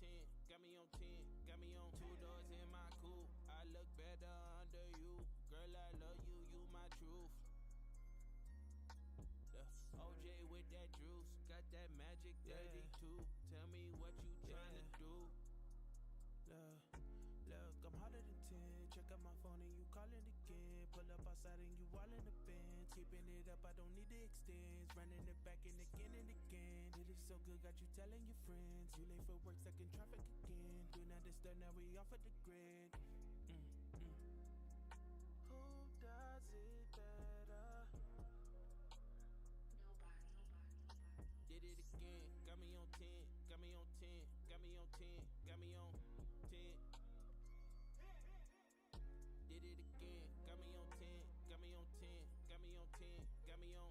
10, got me on 10, got me on 2 doors in my coupe. I look better under you, girl. I love you, you my truth. The OJ with that juice, got that magic 32. Tell me what you tryna do. Look, I'm hotter than 10. Check out my phone and you calling again. Pull up outside and you all in the bend. Keeping it up, I don't need the extends. Running it back and again and again. It is so good, got you telling your friends. You late for work, stuck in traffic again. Do not disturb, now we off of the grid. Who does it better? Did it again, got me on 10, got me on 10, got me on 10, got me on 10. Did it again, got me on 10, got me on 10, got me on 10, got me on.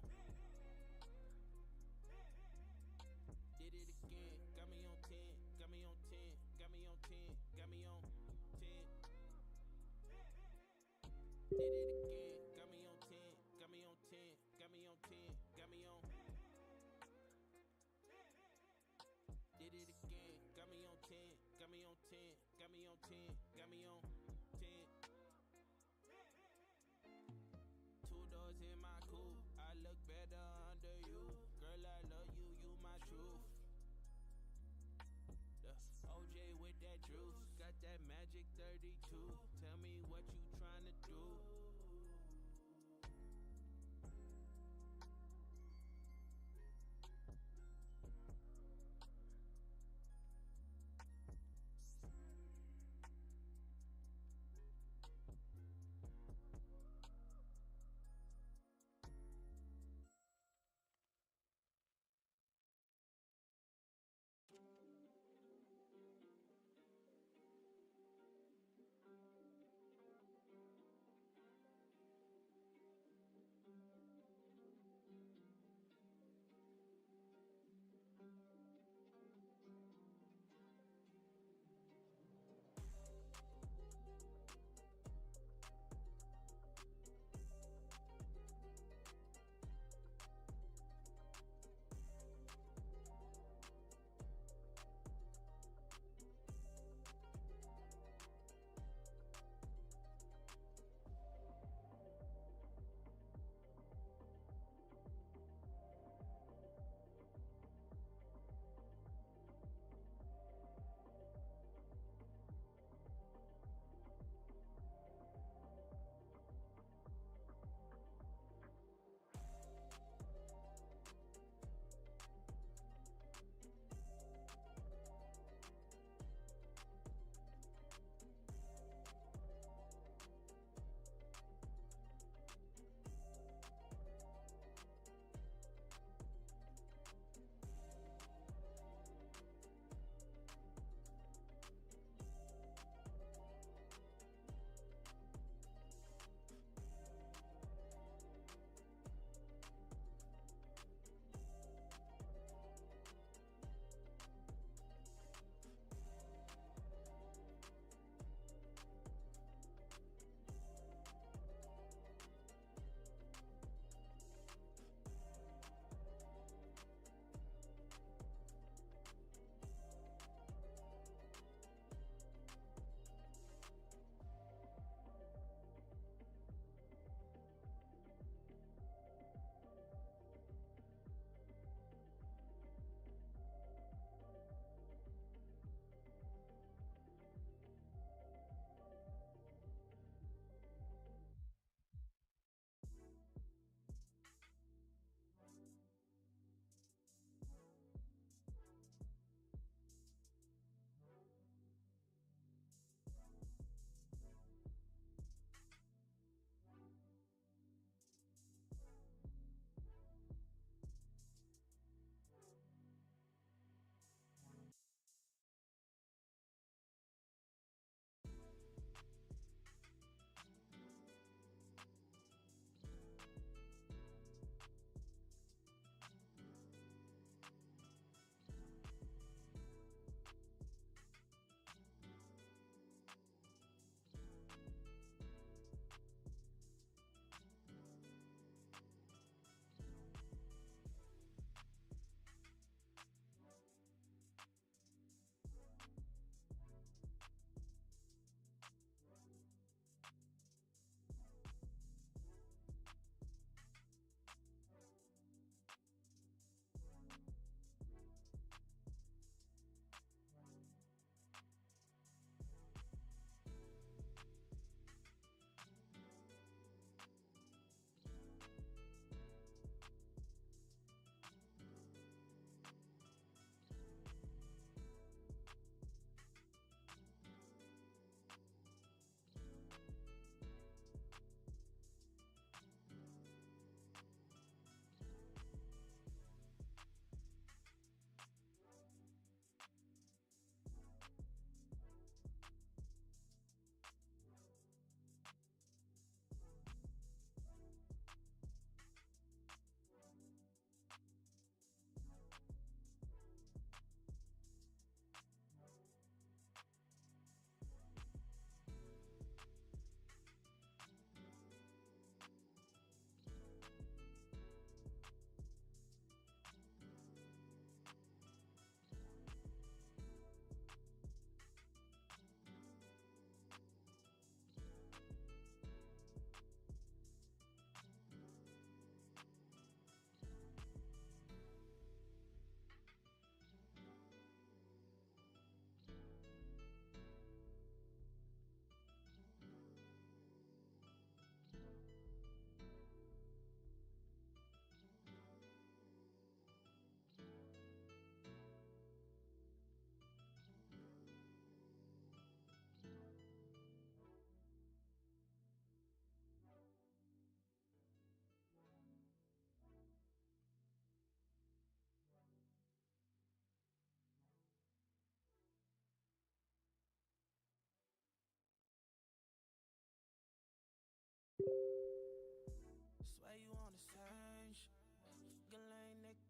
Did it again, got me on 10, got me on 10, got me on 10, got me on 10. Did it again, got me on 10, got me on 10, got me on 10, got me on. Did it again, got me on 10, got me on 10, got me on 10, got me on 10. 2 doors in my coupe, I look better under you. Girl, I love you, you my truth. The OJ with that juice, got that magic 32. Tell me what you tryna do.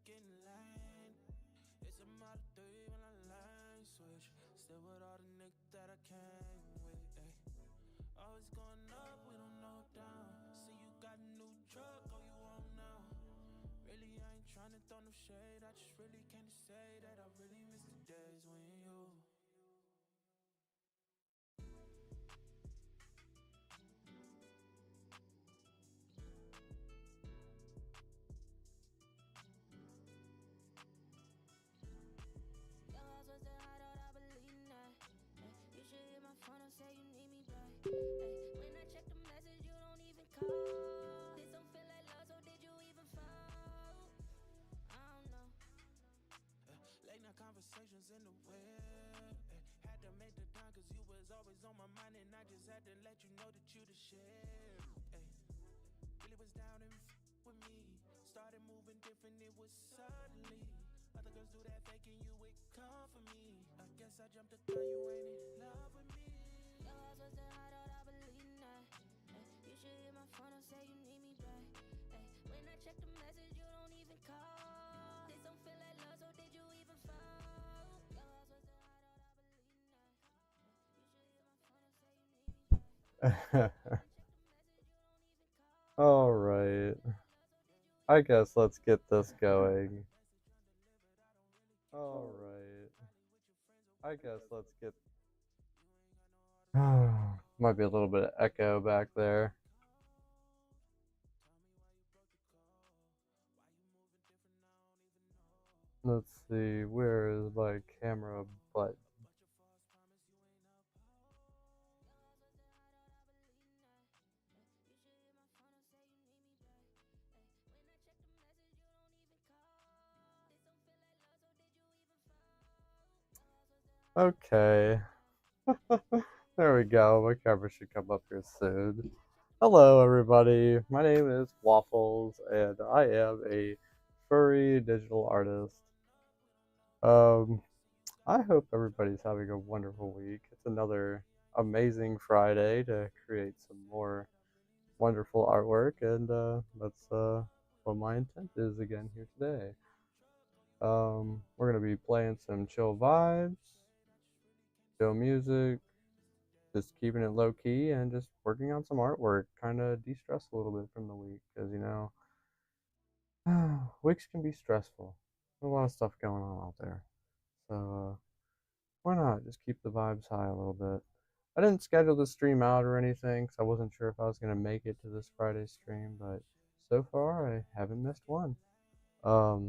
getting lame. It's a Model 3 when I lane switch. Still with all the niggas that I came with, ayy. Always going up, we don't know down. See you got a new truck, oh you won't now. Really I ain't tryna throw no shade, I just really can't say that I really miss the days when you. Late night conversations in the web. Had to make the time cause you was always on my mind. And I just had to let you know that you the shit. Really was down and with me. Started moving different, it was suddenly. Other girls do that faking, you would come for me. I guess I jumped the gun, you ain't in love with me. Your house was the hideout, I believe in that. You should hit my phone and say you need me back. When I check the message, you don't even call. This don't feel like love, so did you even fall? Your house was the hideout, I believe in that. You should hit my phone and say you need me back. All right. I guess let's get this going. All right. I guess let's get. Might be a little bit of echo back there. Let's see, where is my camera button? Okay. There we go. My camera should come up here soon. Hello, everybody. My name is Waffles, and I am a furry digital artist. I hope everybody's having a wonderful week. It's another amazing Friday to create some more wonderful artwork, and that's what my intent is again here today. We're gonna be playing some chill vibes, chill music, just keeping it low key, and just working on some artwork, kind of de-stress a little bit from the week, because you know, weeks can be stressful. There's a lot of stuff going on out there, so why not just keep the vibes high a little bit. I didn't schedule the stream out or anything because I wasn't sure if I was going to make it to this Friday stream, but so far I haven't missed one. I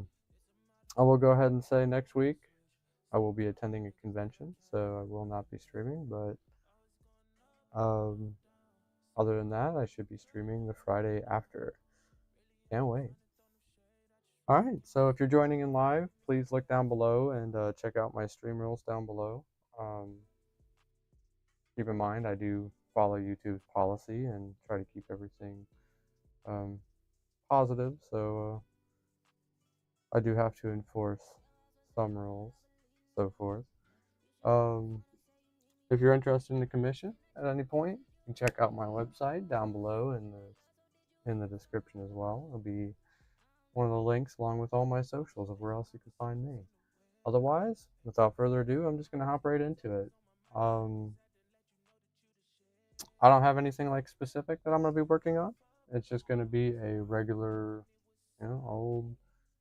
will go ahead and say next week I will be attending a convention, so I will not be streaming, but other than that, I should be streaming the Friday after. Can't wait. Alright, so if you're joining in live, please look down below and check out my stream rules down below. Keep in mind, I do follow YouTube's policy and try to keep everything positive, so I do have to enforce some rules, so forth. If you're interested in the commission at any point, you can check out my website down below in the description as well. It'll be one of the links along with all my socials of where else you can find me. Otherwise, without further ado, I'm just gonna hop right into it. I don't have anything like specific that I'm gonna be working on. It's just gonna be a regular, old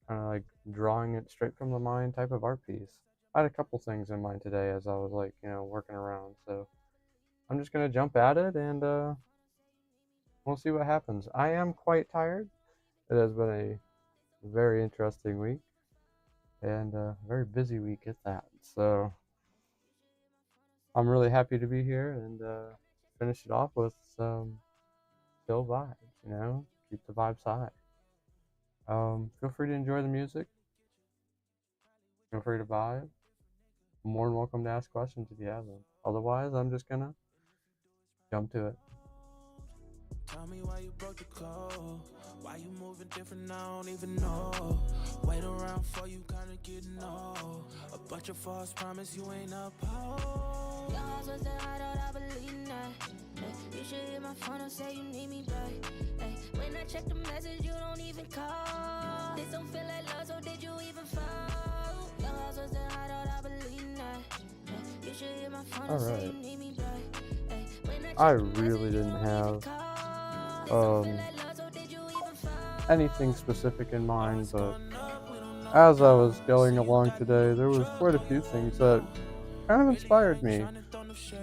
kind of like drawing it straight from the mind type of art piece. I had a couple things in mind today as I was like, working around. So I'm just gonna jump at it and we'll see what happens. I am quite tired. It has been a very interesting week and a very busy week at that. So I'm really happy to be here and finish it off with some chill vibes, keep the vibes high. Feel free to enjoy the music. Feel free to vibe. More than welcome to ask questions if you have them. Otherwise, I'm just gonna jump to it. Tell me why you broke the code. Why you moving different, I don't even know. Wait around for you, kinda getting old. A bunch of false promise you ain't uphold. Your house was the hideout, I believe in that. You should hit my phone and say you need me back. Ay, when I check the message, you don't even call. This don't feel like love, so did you even fall? Your house was the hideout, I believe that. Ay, you should hit my phone and say you need me back. Ay, when I really didn't have anything specific in mind, but as I was going along today, there was quite a few things that kind of inspired me.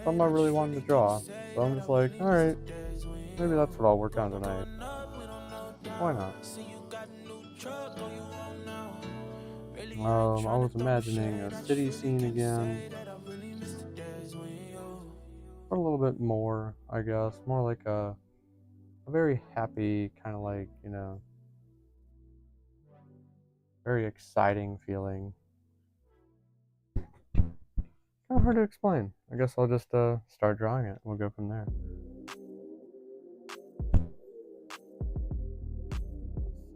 Something I really wanted to draw. So I'm just like, alright, maybe that's what I'll work on tonight. Why not? I was imagining a city scene again. But a little bit more, I guess. More like a very happy, kind of like, very exciting feeling. Kind of hard to explain. I guess I'll just start drawing it. We'll go from there.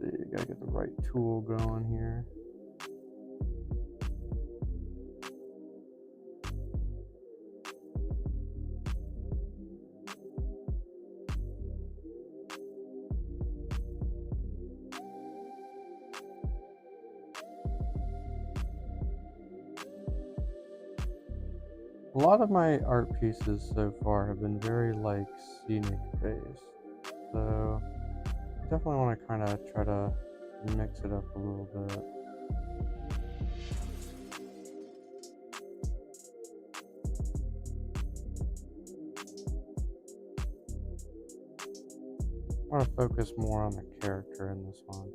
Let's see, gotta get the right tool going here. A lot of my art pieces so far have been very like scenic based, so I definitely want to kind of try to mix it up a little bit. I want to focus more on the character in this one.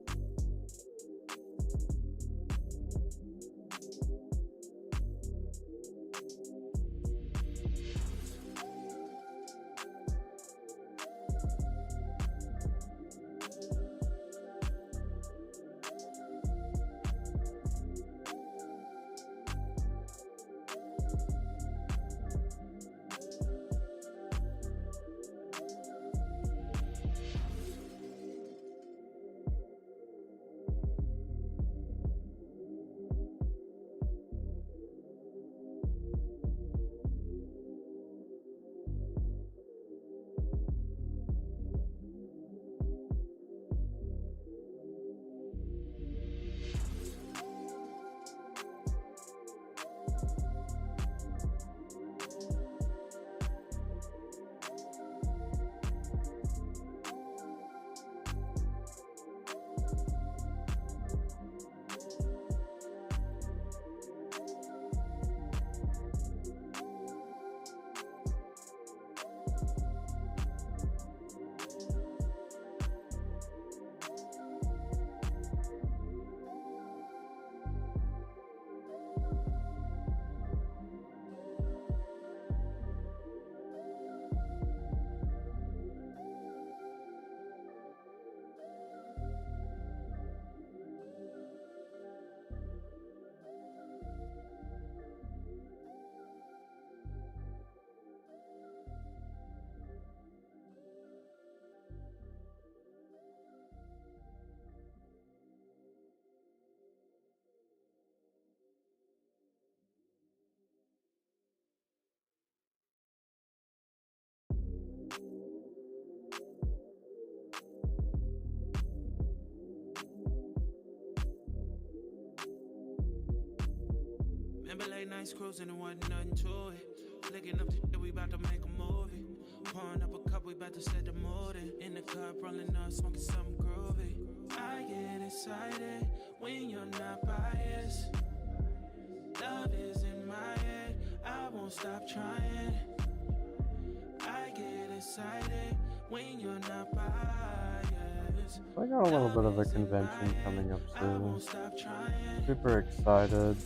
Remember late nights cruising and wasn't nothing to it. Flicking up the shit, we about to make a movie. Pouring up a cup, we about to set the mood in the cup, rolling up, smoking something groovy. I get excited when you're not biased. Love is in my head, I won't stop trying. I get excited when you're not biased. I got a little bit of a convention coming up soon. Super excited.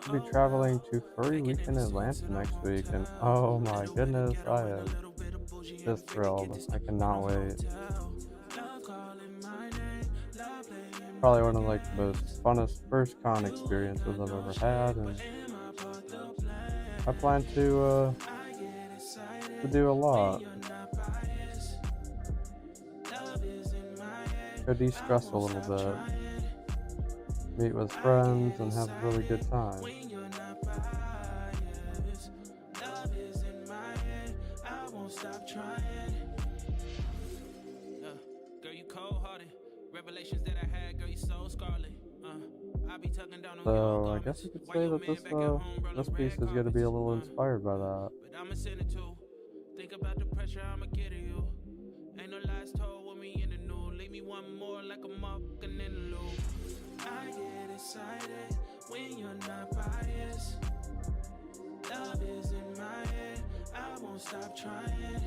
I'll be traveling to Furry Week in Atlanta next week, and oh my goodness, I am just thrilled. I cannot wait. Probably one of like the most funnest first con experiences I've ever had, and I plan to do a lot. Go de-stress a little bit, meet with friends, and have a really good time. So I guess you could say that this piece is going to be a little inspired by that. But I'ma send it to. Think about the pressure I'ma get to you. Ain't no lies told with me in the new. Leave me one more like I'm walking in the loop. I get excited when you're not biased. Love is in my head, I won't stop trying.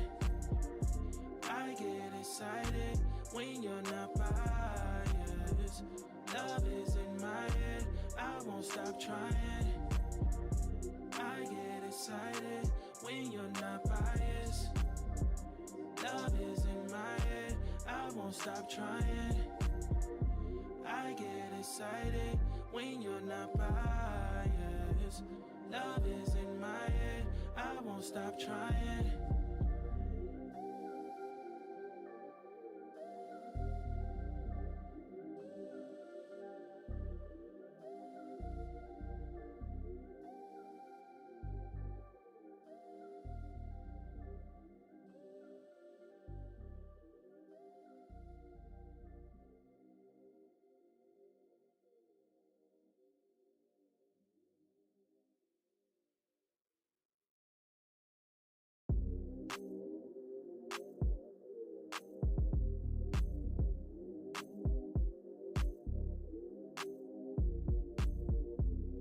I get excited when you're not biased. Love is in my head, I won't stop trying. I get excited when you're not biased. Love is in my head, I won't stop trying. I get excited when you're not biased. Love is in my head, I won't stop trying.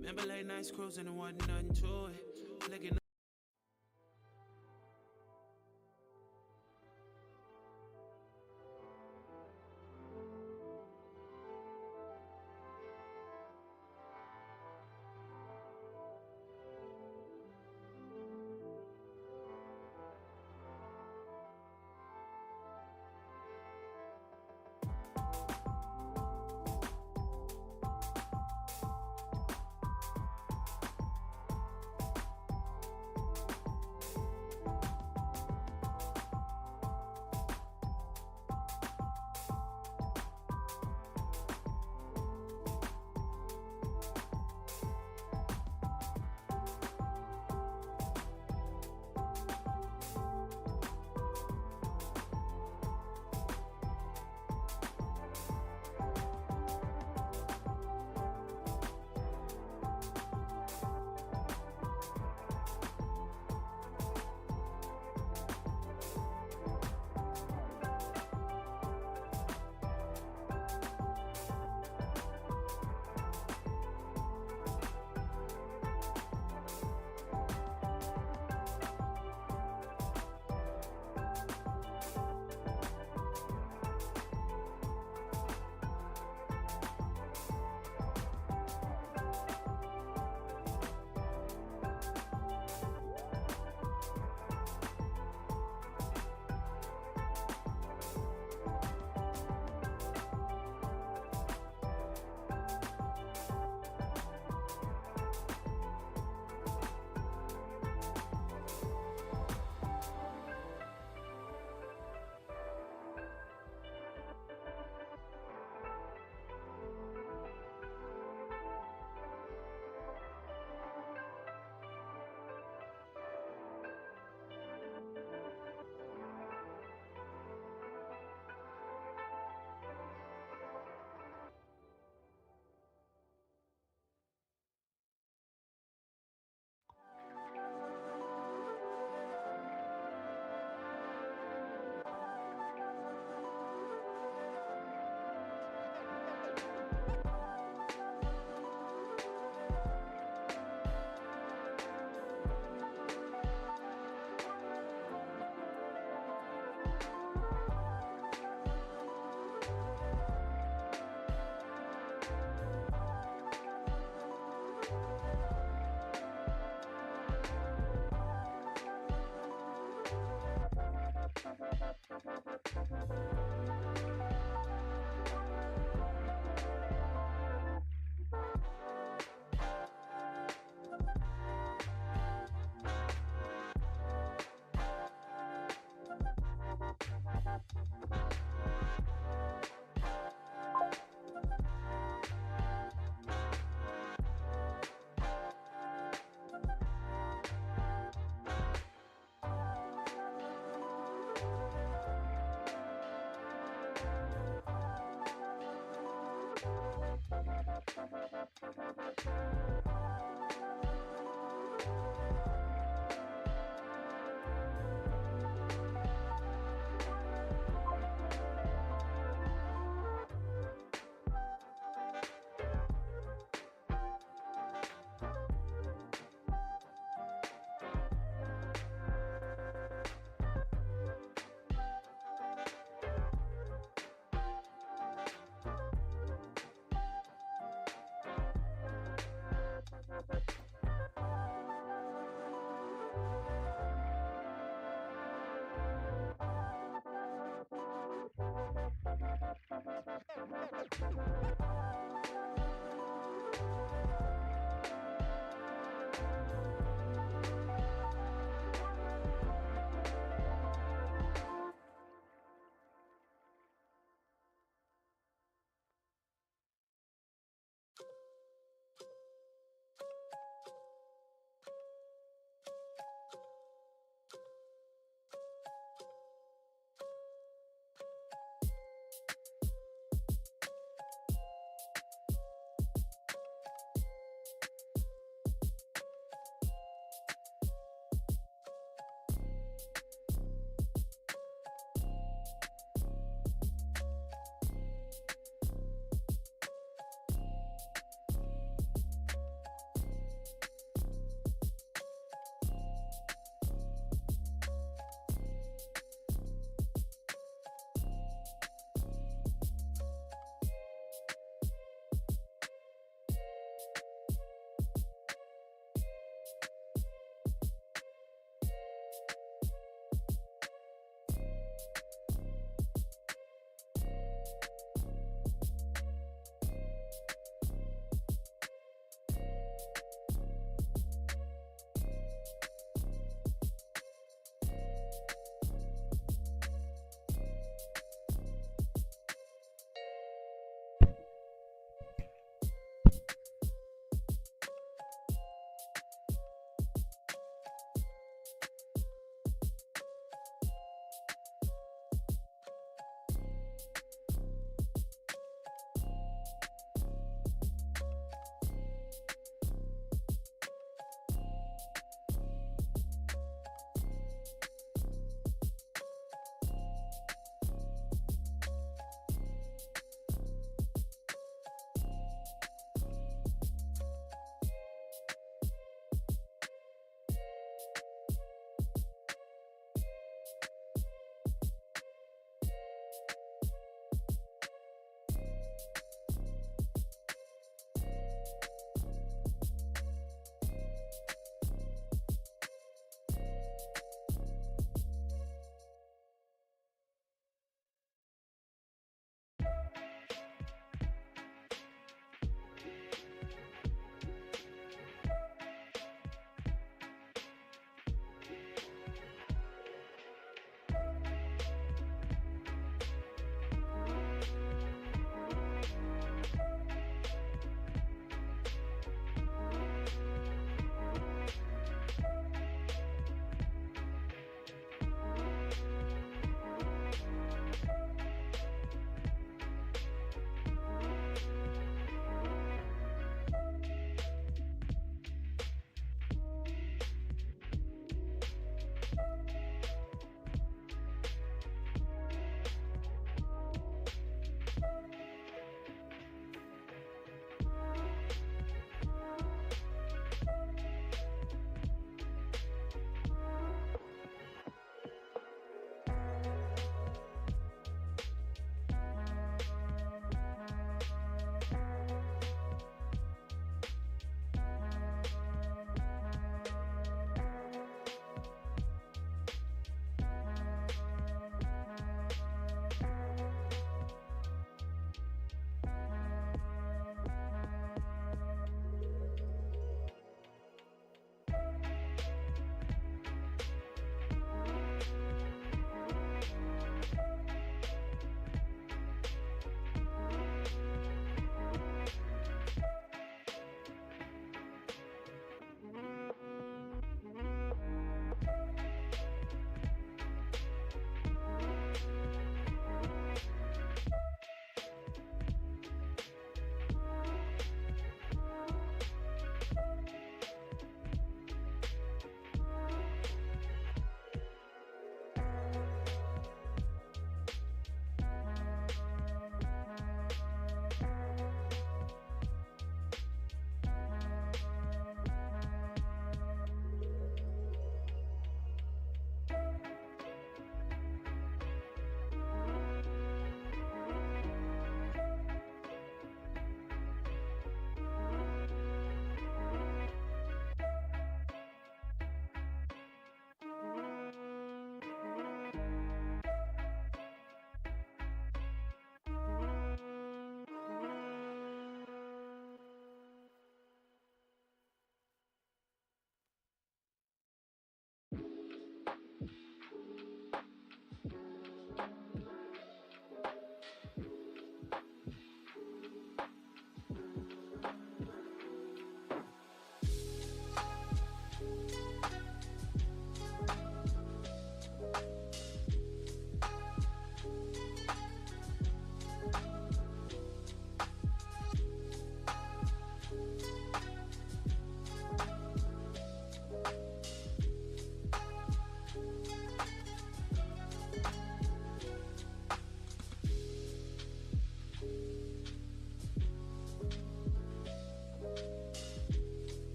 Remember late nights cruising and wasn't nothing to it. Looking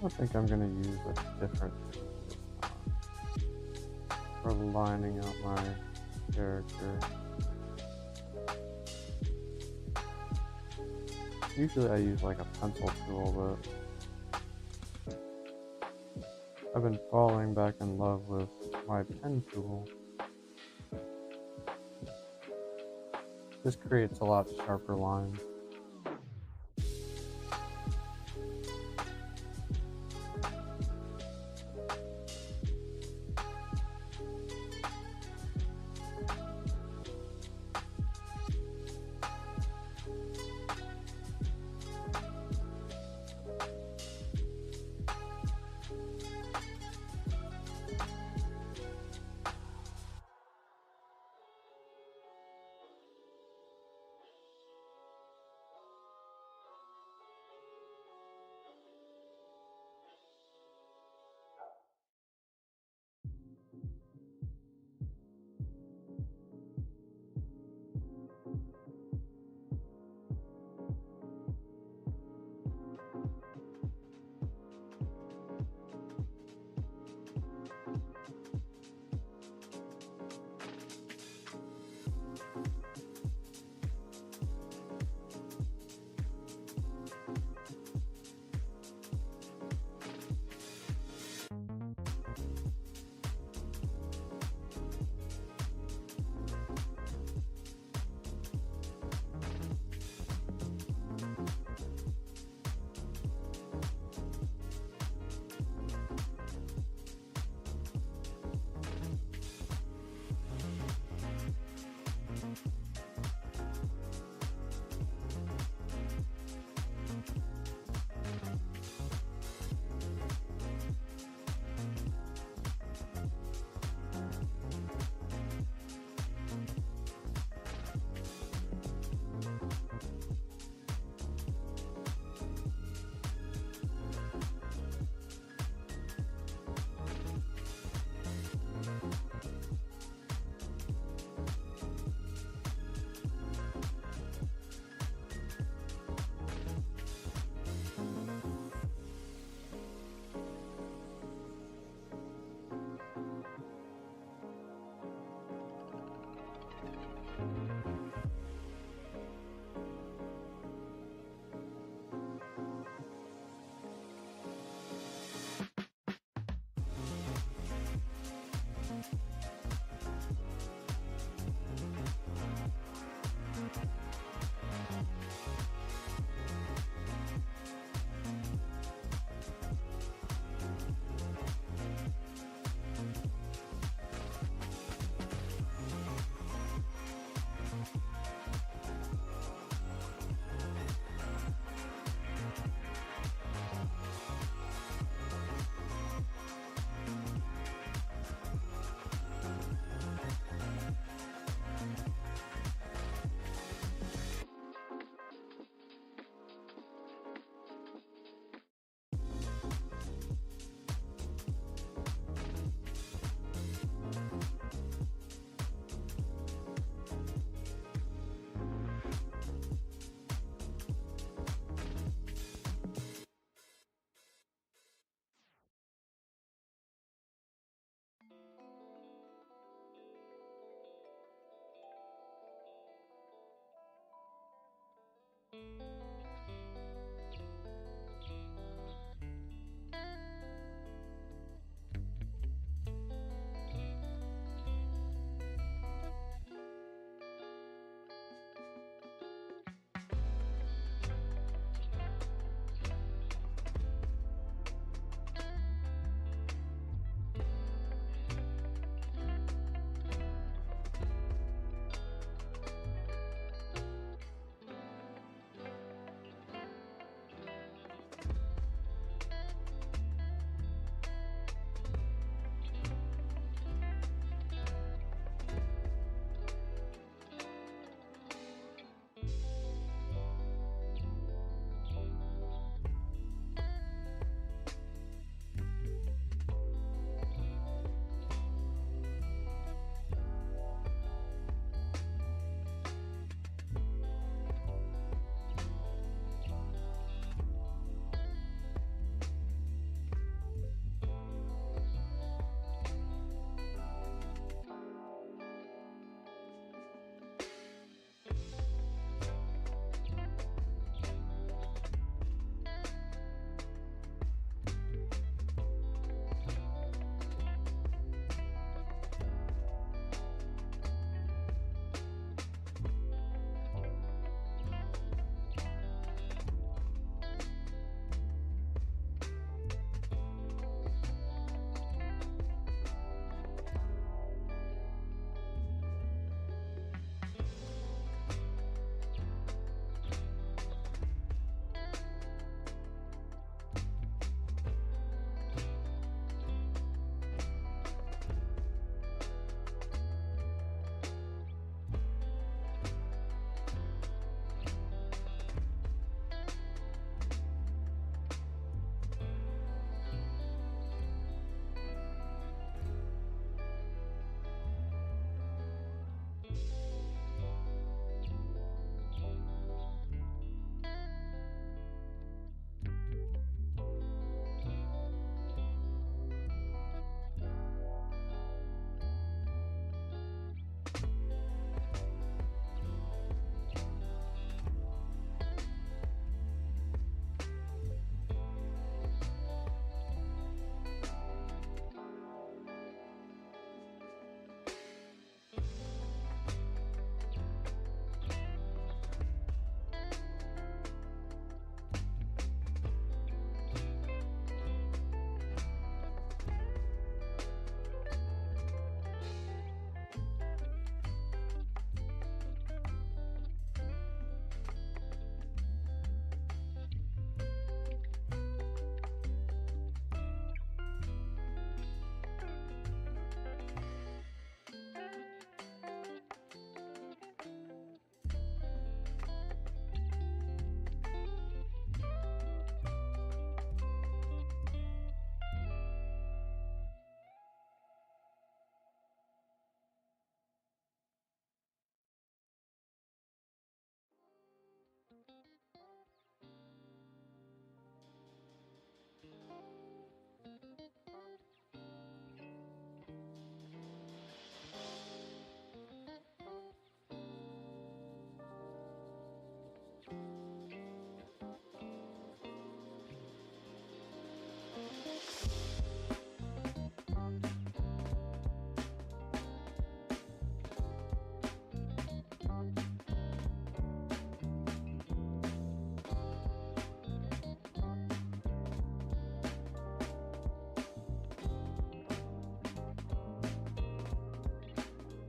I think I'm going to use a different tool this time for lining out my character. Usually I use like a pencil tool, but I've been falling back in love with my pen tool. This creates a lot sharper lines.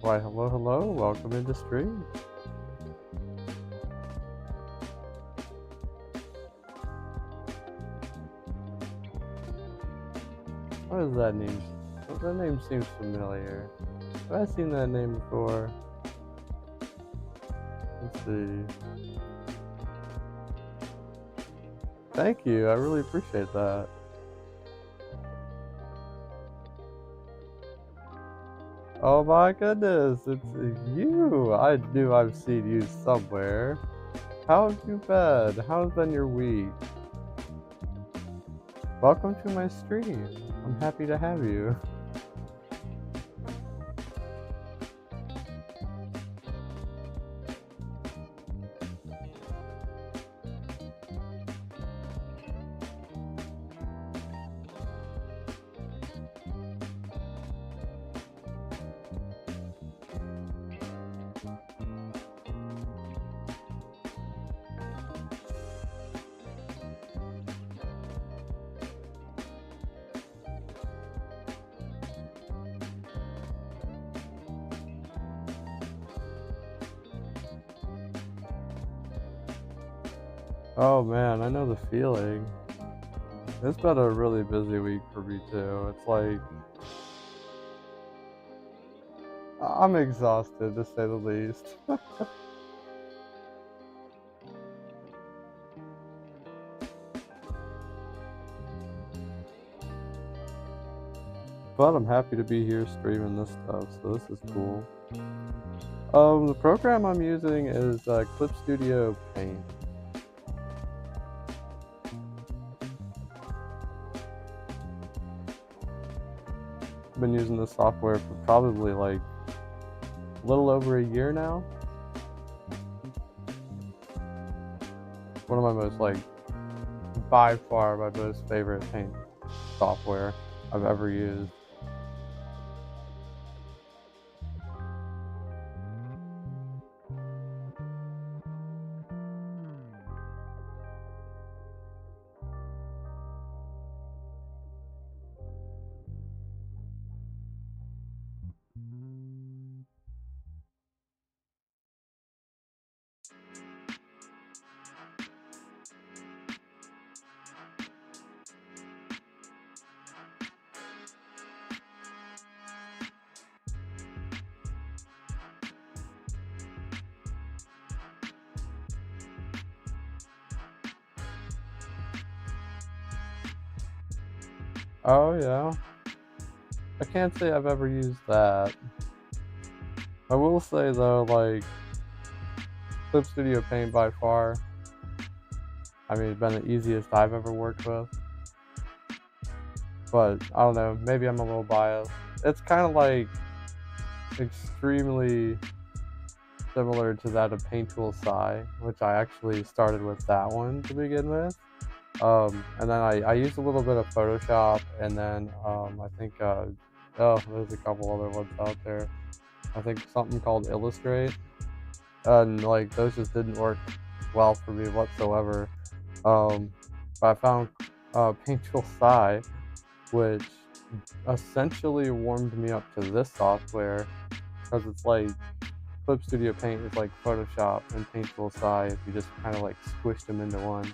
Why, hello, hello, welcome into stream. What is that name? Well, that name seems familiar. Have I seen that name before? Let's see. Thank you, I really appreciate that. Oh my goodness, it's you! I knew I've seen you somewhere. How have you been? How's been your week? Welcome to my stream. I'm happy to have you. Oh man, I know the feeling. It's been a really busy week for me too. It's like, I'm exhausted to say the least. But I'm happy to be here streaming this stuff, so this is cool. The program I'm using is Clip Studio Paint. I've been using this software for probably like a little over a year now. One of my most by far my most favorite paint software I've ever used. Oh yeah. I can't say I've ever used that. I will say though, like, Clip Studio Paint by far, I mean, it's been the easiest I've ever worked with. But, I don't know, maybe I'm a little biased. It's kind of like extremely similar to that of Paint Tool Sai, which I actually started with that one to begin with. And then I used a little bit of Photoshop, and then I think, there's a couple other ones out there. I think something called Illustrate, and like those just didn't work well for me whatsoever. But I found Paint Tool Sai, which essentially warmed me up to this software, because it's like Clip Studio Paint is like Photoshop and Paint Tool Sai if you just kind of like squished them into one.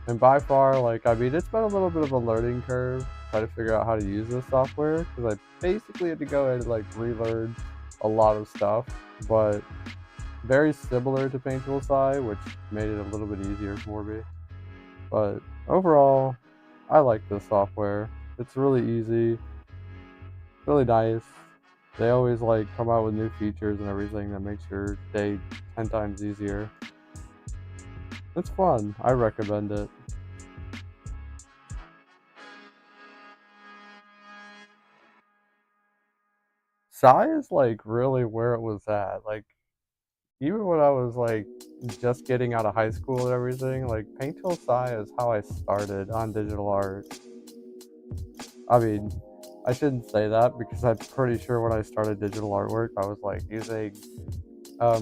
And by far, like, I mean, it's been a little bit of a learning curve try to figure out how to use this software, because I basically had to go and like relearn a lot of stuff, but very similar to Paint Tool Sai, which made it a little bit easier for me. But overall, I like this software. It's really easy, really nice. They always like come out with new features and everything that makes your day 10 times easier. It's fun. I recommend it. Sai is like really where it was at. Like, even when I was like just getting out of high school and everything, like Paint Tool Sai is how I started on digital art. I mean, I shouldn't say that, because I'm pretty sure when I started digital artwork, I was like using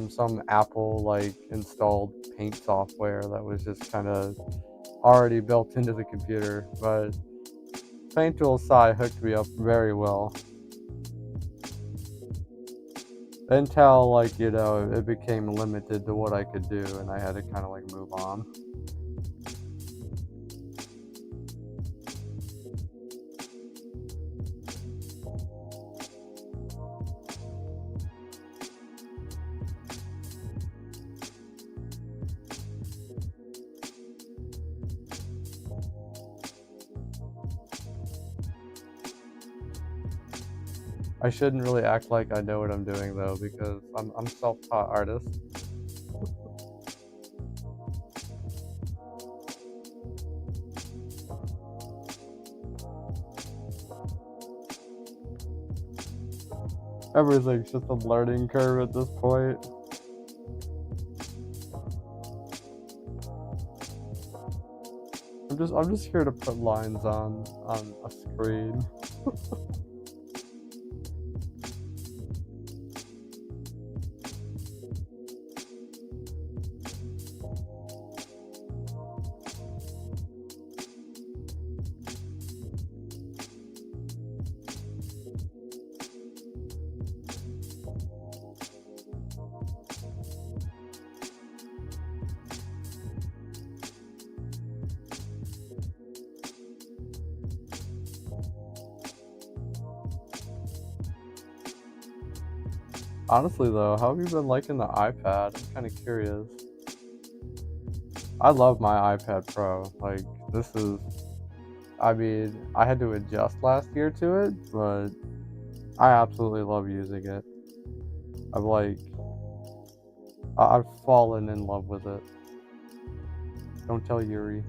some Apple like installed paint software that was just kind of already built into the computer. But Paint Tool Sai hooked me up very well until, like, you know, it became limited to what I could do, and I had to kind of like move on. I shouldn't really act like I know what I'm doing though, because I'm self-taught artist. Everything's just a learning curve at this point. I'm just here to put lines on a screen. Honestly though, how have you been liking the iPad? I'm kind of curious. I love my iPad Pro. Like, this is, I mean, I had to adjust last year to it, but I absolutely love using it. I'm like, I've fallen in love with it. Don't tell Yuri.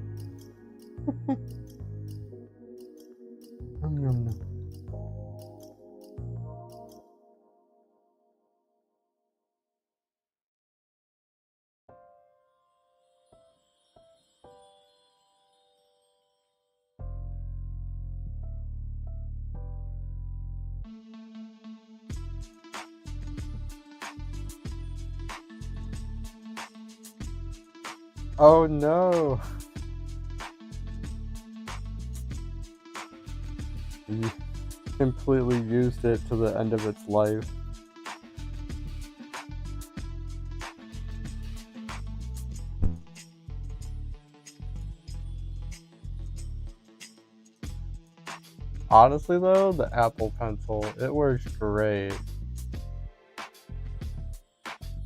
Oh no! You completely used it to the end of its life. Honestly though, the Apple Pencil, it works great.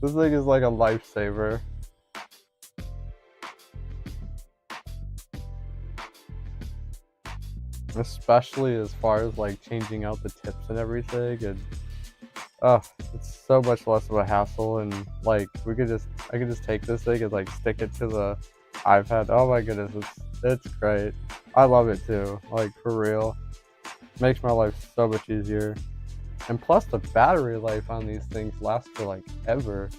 This thing is like a lifesaver. Especially as far as like changing out the tips and everything, and it's so much less of a hassle. And like I could just take this thing and like stick it to the iPad. Oh my goodness, it's great. I love it too. Like, for real, makes my life so much easier. And plus the battery life on these things lasts for like ever.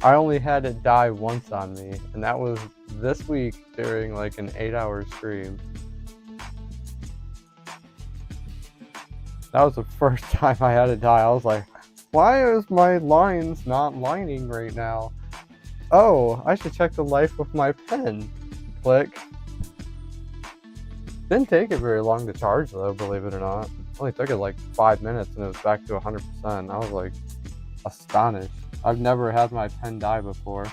I only had it die once on me, and that was this week during like an 8-hour stream. That was the first time I had it die. I was like, why is my lines not lining right now? Oh, I should check the life of my pen. Click. Didn't take it very long to charge though, believe it or not. Only took it like 5 minutes and it was back to 100%. I was like astonished. I've never had my pen die before.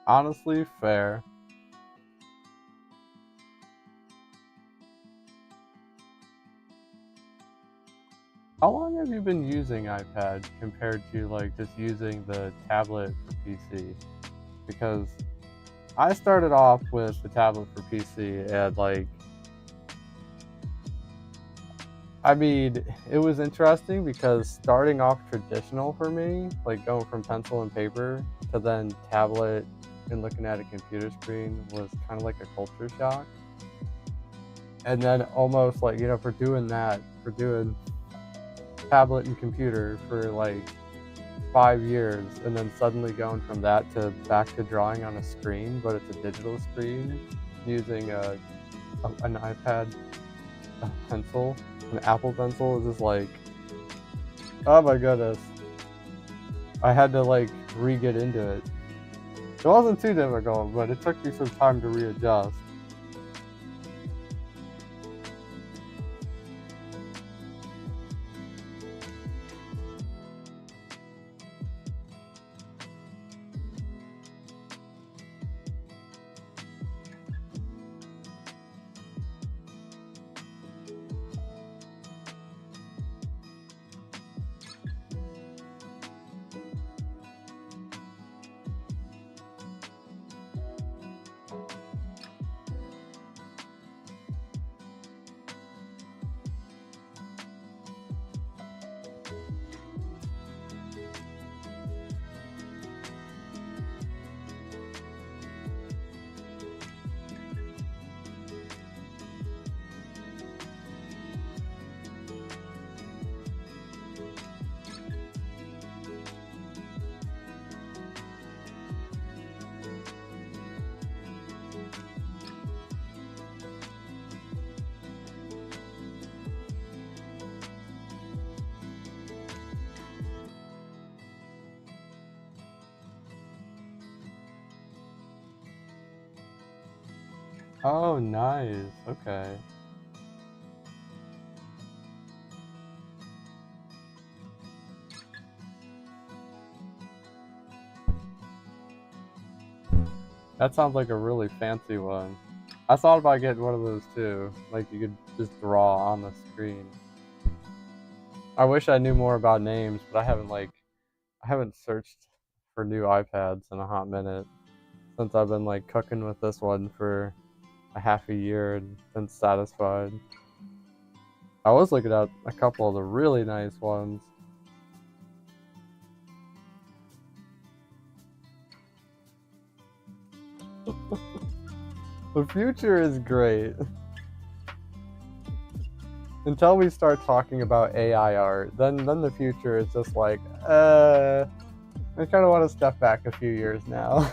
Honestly, fair. How long have you been using iPad compared to like just using the tablet for PC? Because I started off with the tablet for PC and like, I mean, it was interesting because starting off traditional for me, like going from pencil and paper to then tablet and looking at a computer screen was kind of like a culture shock. And then almost like, for doing that, for doing tablet and computer for like 5 years, and then suddenly going from that to back to drawing on a screen, but it's a digital screen using an iPad pencil, an Apple pencil, is just like, oh my goodness. I had to like re-get into it. It wasn't too difficult, but it took me some time to readjust. Oh, nice. Okay. That sounds like a really fancy one. I thought about getting one of those too. Like you could just draw on the screen. I wish I knew more about names, but I haven't searched for new iPads in a hot minute since I've been like cooking with this one for a half a year and been satisfied. I was looking at a couple of the really nice ones. The future is great. Until we start talking about AI art, then the future is just like, I kind of want to step back a few years now.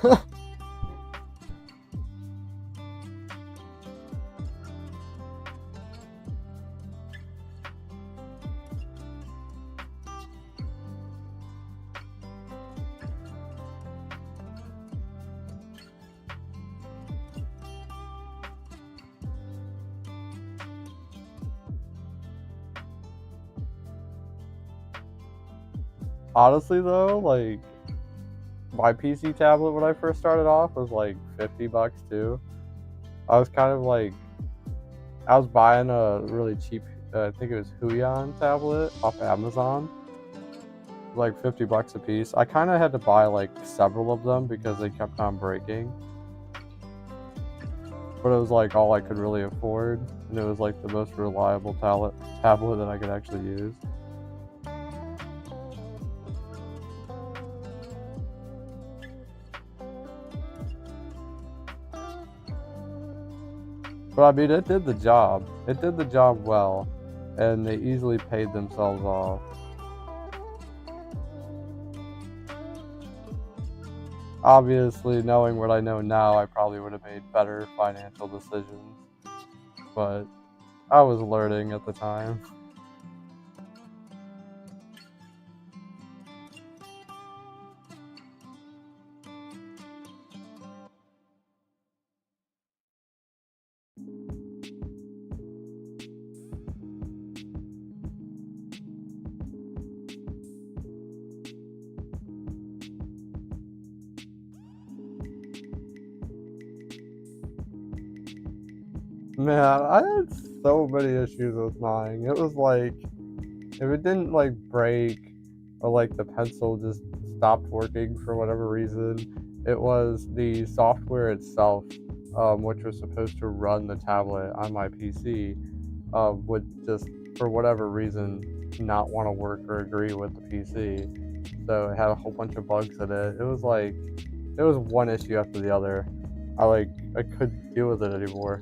Honestly though, like, my PC tablet when I first started off was like $50 too. I was kind of like, I was buying a really cheap, I think it was Huion tablet off Amazon, like $50 a piece. I kind of had to buy like several of them because they kept on breaking. But it was like all I could really afford, and it was like the most reliable tablet that I could actually use. But I mean, it did the job. It did the job well, and they easily paid themselves off. Obviously, knowing what I know now, I probably would have made better financial decisions. But I was learning at the time. Man, I had so many issues with mine. It was like, if it didn't like break or like the pencil just stopped working for whatever reason, it was the software itself, which was supposed to run the tablet on my PC, would just, for whatever reason, not want to work or agree with the PC. So it had a whole bunch of bugs in it. It was like, it was one issue after the other. I couldn't deal with it anymore.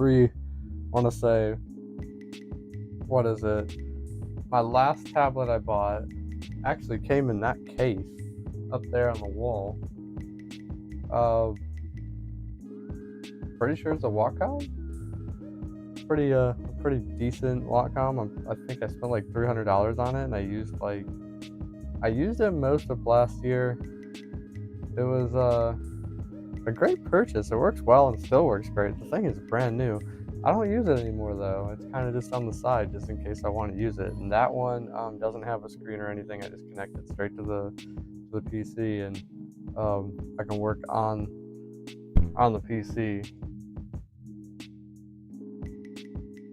I want to say, what is it? My last tablet I bought actually came in that case up there on the wall. Pretty sure it's a Wacom. Pretty decent Wacom. I think I spent like $300 on it, and I used it most of last year. It was a great purchase. It works well and still works great. The thing is brand new. I don't use it anymore though. It's kind of just on the side just in case I want to use it. And that one doesn't have a screen or anything. I just connect it straight to the PC, and I can work on the PC.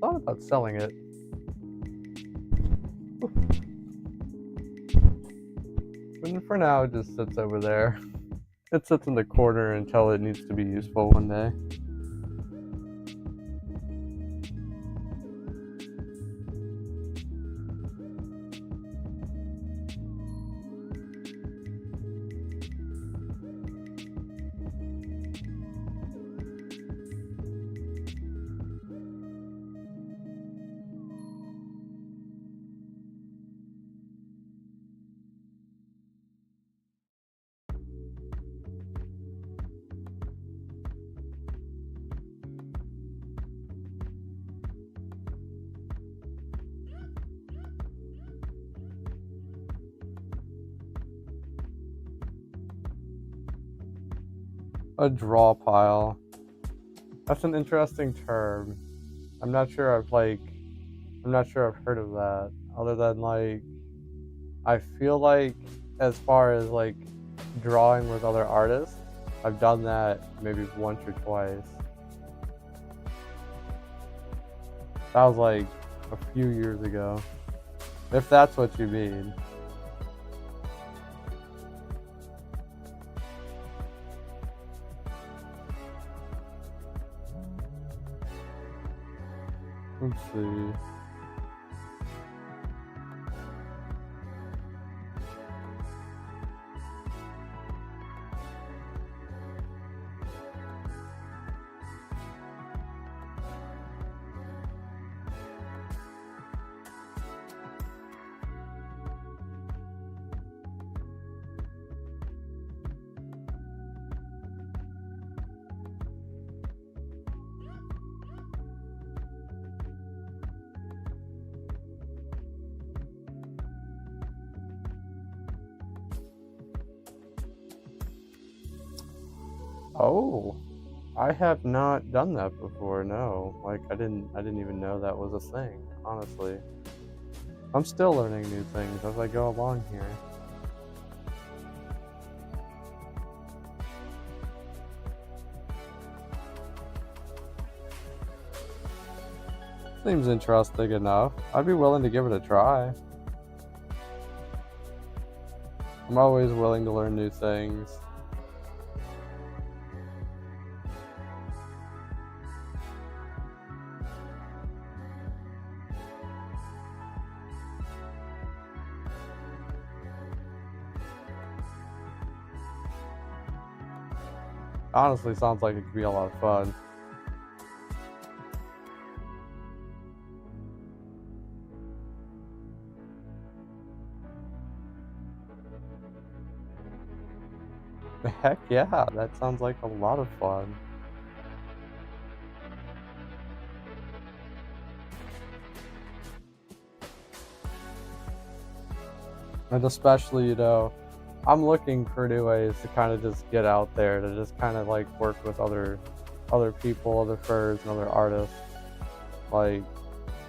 Thought about selling it. But for now, it just sits over there. It sits in the corner until it needs to be useful one day. A draw pile. That's an interesting term. I'm not sure I've heard of that. Other than like, I feel like as far as like drawing with other artists, I've done that maybe once or twice. That was like a few years ago, if that's what you mean. Let's see. Oh, I have not done that before, no. Like I didn't even know that was a thing, honestly. I'm still learning new things as I go along here. Seems interesting enough. I'd be willing to give it a try. I'm always willing to learn new things. Honestly, sounds like it could be a lot of fun. Heck yeah, that sounds like a lot of fun. And especially, I'm looking for new ways to kind of just get out there, to just kind of like work with other people, other furs, and other artists. Like,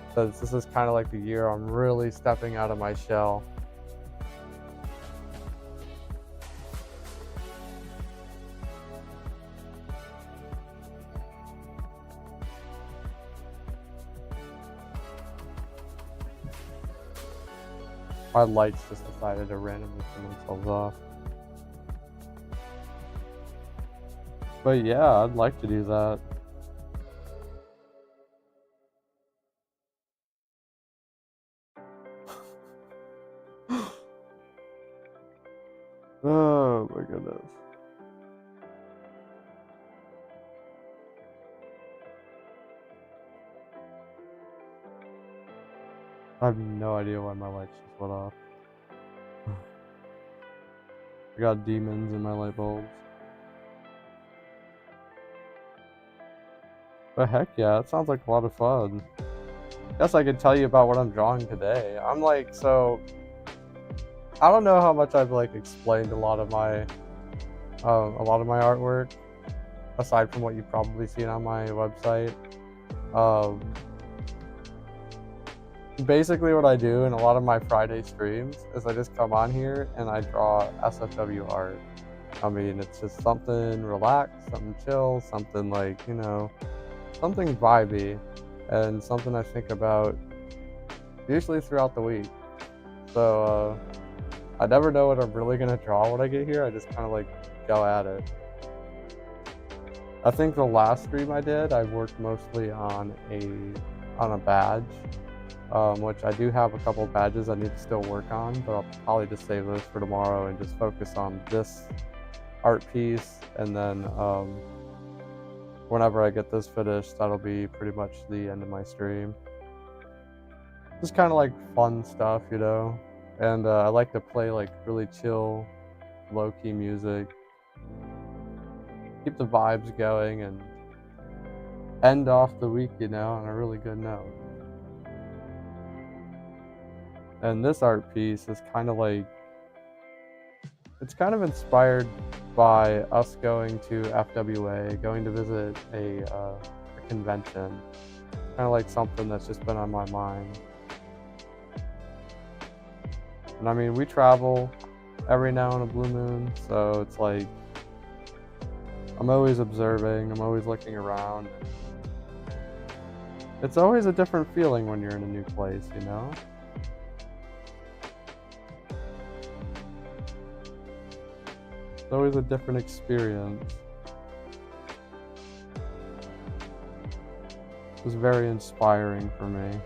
because this is kind of like the year I'm really stepping out of my shell. My lights just decided to randomly turn themselves off. But yeah, I'd like to do that. Oh my goodness. I have no idea why my lights just went off. I got demons in my light bulbs. But heck yeah, it sounds like a lot of fun. Guess I could tell you about what I'm drawing today. I'm like, so I don't know how much I've like explained a lot of my artwork, aside from what you've probably seen on my website. Um, Basically, what I do in a lot of my Friday streams is I just come on here and I draw SFW art. I mean, it's just something relaxed, something chill, something like, something vibey, and something I think about usually throughout the week. So I never know what I'm really gonna draw when I get here. I just kind of like go at it. I think the last stream I did, I worked mostly on a badge, which I do have a couple of badges I need to still work on, but I'll probably just save those for tomorrow and just focus on this art piece, and then whenever I get this finished, that'll be pretty much the end of my stream. Just kind of like fun stuff, and I like to play like really chill, low-key music, keep the vibes going, and end off the week, on a really good note. And this art piece is kind of like, it's kind of inspired by us going to FWA, going to visit a convention. Kind of like something that's just been on my mind. And I mean, we travel every now and a blue moon, so it's like I'm always observing, I'm always looking around. It's always a different feeling when you're in a new place, It's always a different experience. It was very inspiring for me.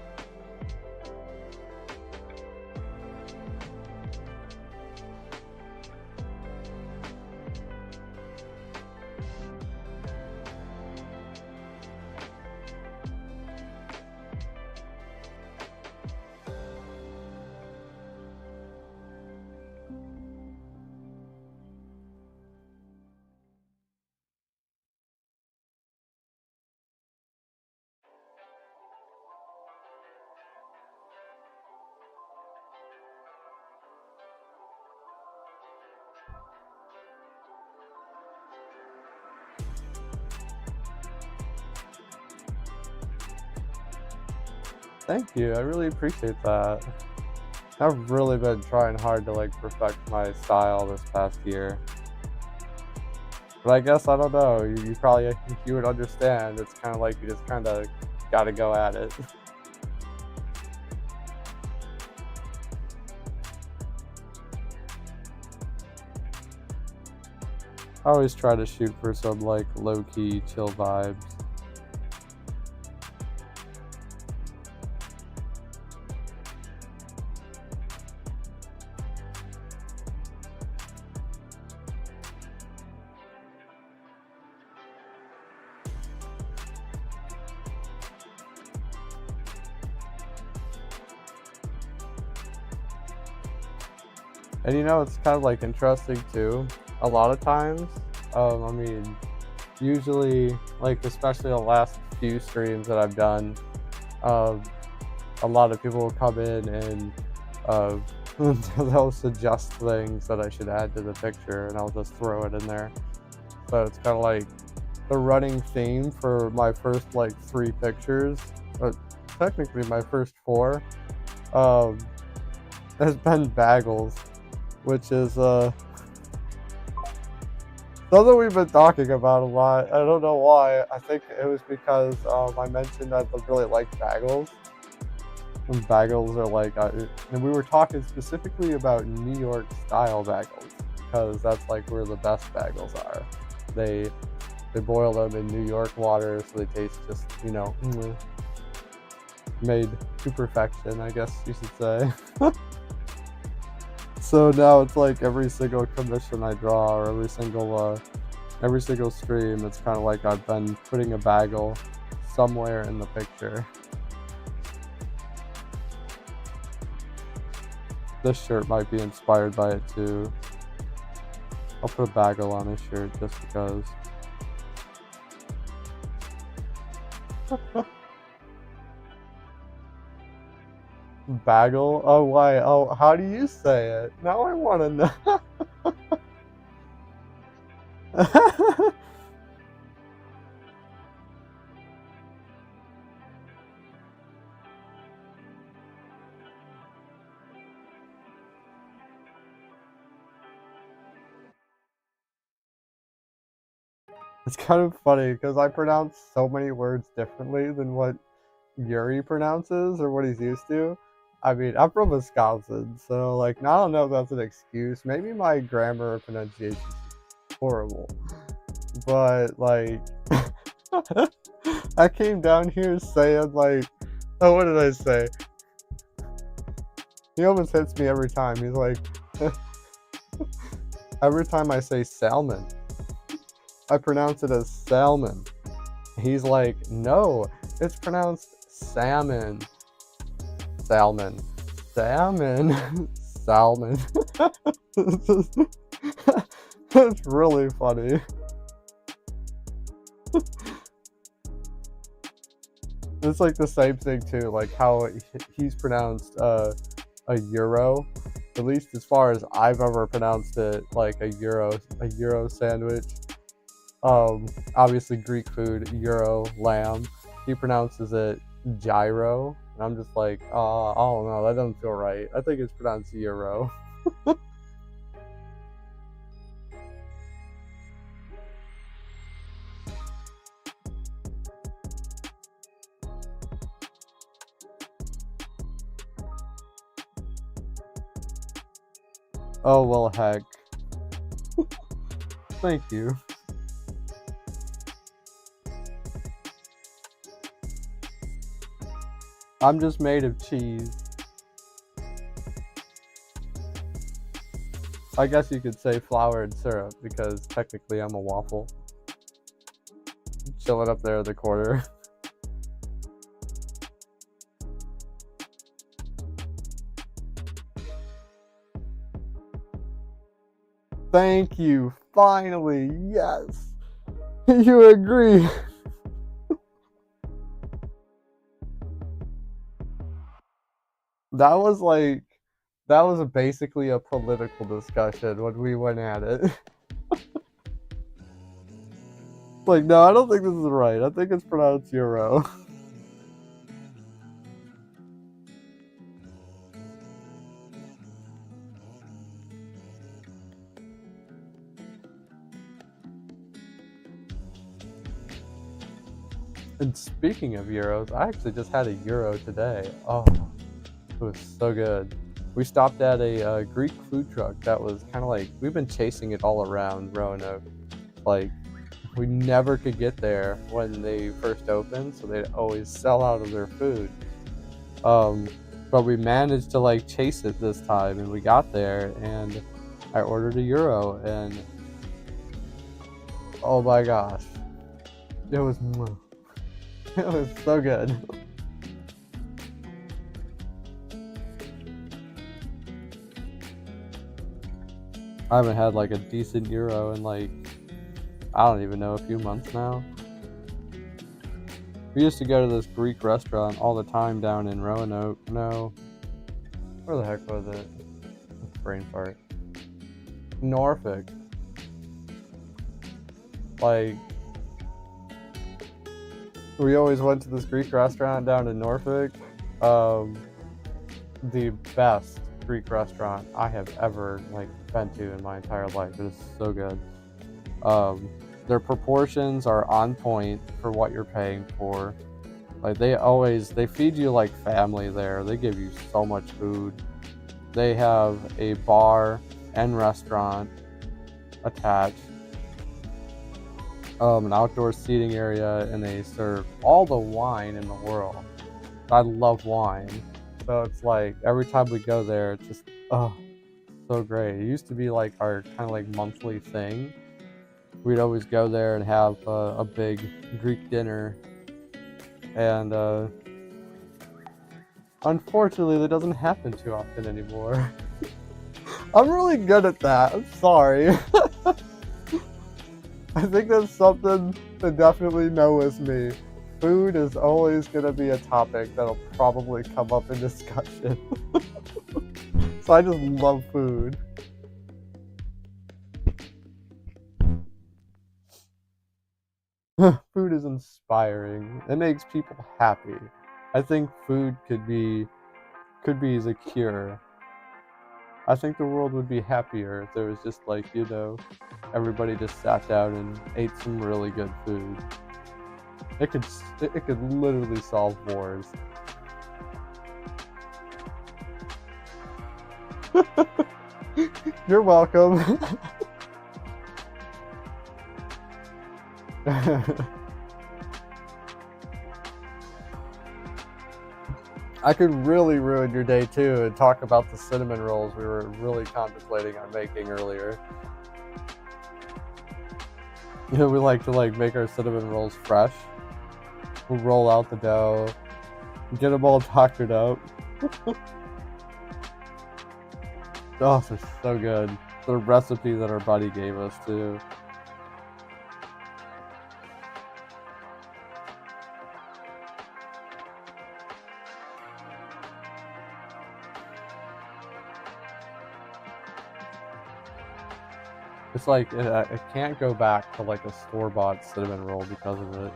Thank you. I really appreciate that. I've really been trying hard to like perfect my style this past year. But I guess I don't know. You probably you would understand. It's kind of like you just kind of got to go at it. I always try to shoot for some like low key chill vibes. And you know, it's kind of like interesting too. A lot of times, I mean, usually, like especially the last few streams that I've done, um, a lot of people will come in and uh, they'll suggest things that I should add to the picture, and I'll just throw it in there. So it's kind of like the running theme for my first like 3 pictures, but technically my first 4, um, has been bagels, which is something we've been talking about a lot. I don't know why. I think it was because I mentioned I really like bagels. And bagels are like, and we were talking specifically about New York style bagels because that's like where the best bagels are. They boil them in New York water, so they taste just, you know, made to perfection, I guess you should say. So now it's like every single commission I draw or every single stream, it's kind of like I've been putting a bagel somewhere in the picture. This shirt might be inspired by it too. I'll put a bagel on this shirt just because. Bagel? Oh, why? Oh, how do you say it? Now I want to know. It's kind of funny because I pronounce so many words differently than what Yuri pronounces or what he's used to. I mean, I'm from Wisconsin, so like, I don't know if that's an excuse. Maybe my grammar or pronunciation is horrible, but like, I came down here saying like, oh, what did I say? He almost hits me every time. He's like, every time I say salmon, I pronounce it as salmon. He's like, no, it's pronounced salmon. Salmon. Salmon. Salmon. That's really funny. It's like the same thing too, like how he's pronounced a euro, at least as far as I've ever pronounced it, like a euro sandwich. Obviously Greek food, euro, lamb. He pronounces it gyro, and I'm just like, I don't know, that doesn't feel right. I think it's pronounced euro. Oh, well, heck. Thank you. I'm just made of cheese. I guess you could say flour and syrup because technically I'm a waffle. Chilling up there in the corner. Thank you. Finally, yes. You agree. That was basically a political discussion when we went at it. Like, no, I don't think this is right. I think it's pronounced euro. And speaking of gyros, I actually just had a gyro today. Oh, it was so good. We stopped at a Greek food truck that was kind of like, we've been chasing it all around Roanoke. Like, we never could get there when they first opened, so they'd always sell out of their food. But we managed to like chase it this time, and we got there, and I ordered a gyro, and oh my gosh, it was it was so good. I haven't had like a decent gyro in like, I don't even know, a few months now. We used to go to this Greek restaurant all the time down in Roanoke. No, where the heck was it? Brain fart. Norfolk. Like, we always went to this Greek restaurant down in Norfolk. The best Greek restaurant I have ever like been to in my entire life. It is so good. Their proportions are on point for what you're paying for. Like, they feed you like family there. They give you so much food. They have a bar and restaurant attached, an outdoor seating area, and they serve all the wine in the world. I love wine, so it's like every time we go there, it's just so great. It used to be like our kind of like monthly thing. We'd always go there and have a big Greek dinner, and unfortunately, that doesn't happen too often anymore. I'm really good at that. I'm sorry. I think that's something to definitely know with me. Food is always going to be a topic that'll probably come up in discussion. So I just love food. Food is inspiring. It makes people happy. I think food could be as a cure. I think the world would be happier if there was just like, everybody just sat down and ate some really good food. It could literally solve wars. You're welcome. I could really ruin your day too and talk about the cinnamon rolls we were really contemplating on making earlier. We like to make our cinnamon rolls fresh. We'll roll out the dough, get them all doctored up. Oh, they're so good. The recipe that our buddy gave us too. It's like, it can't go back to like a store-bought cinnamon roll because of it.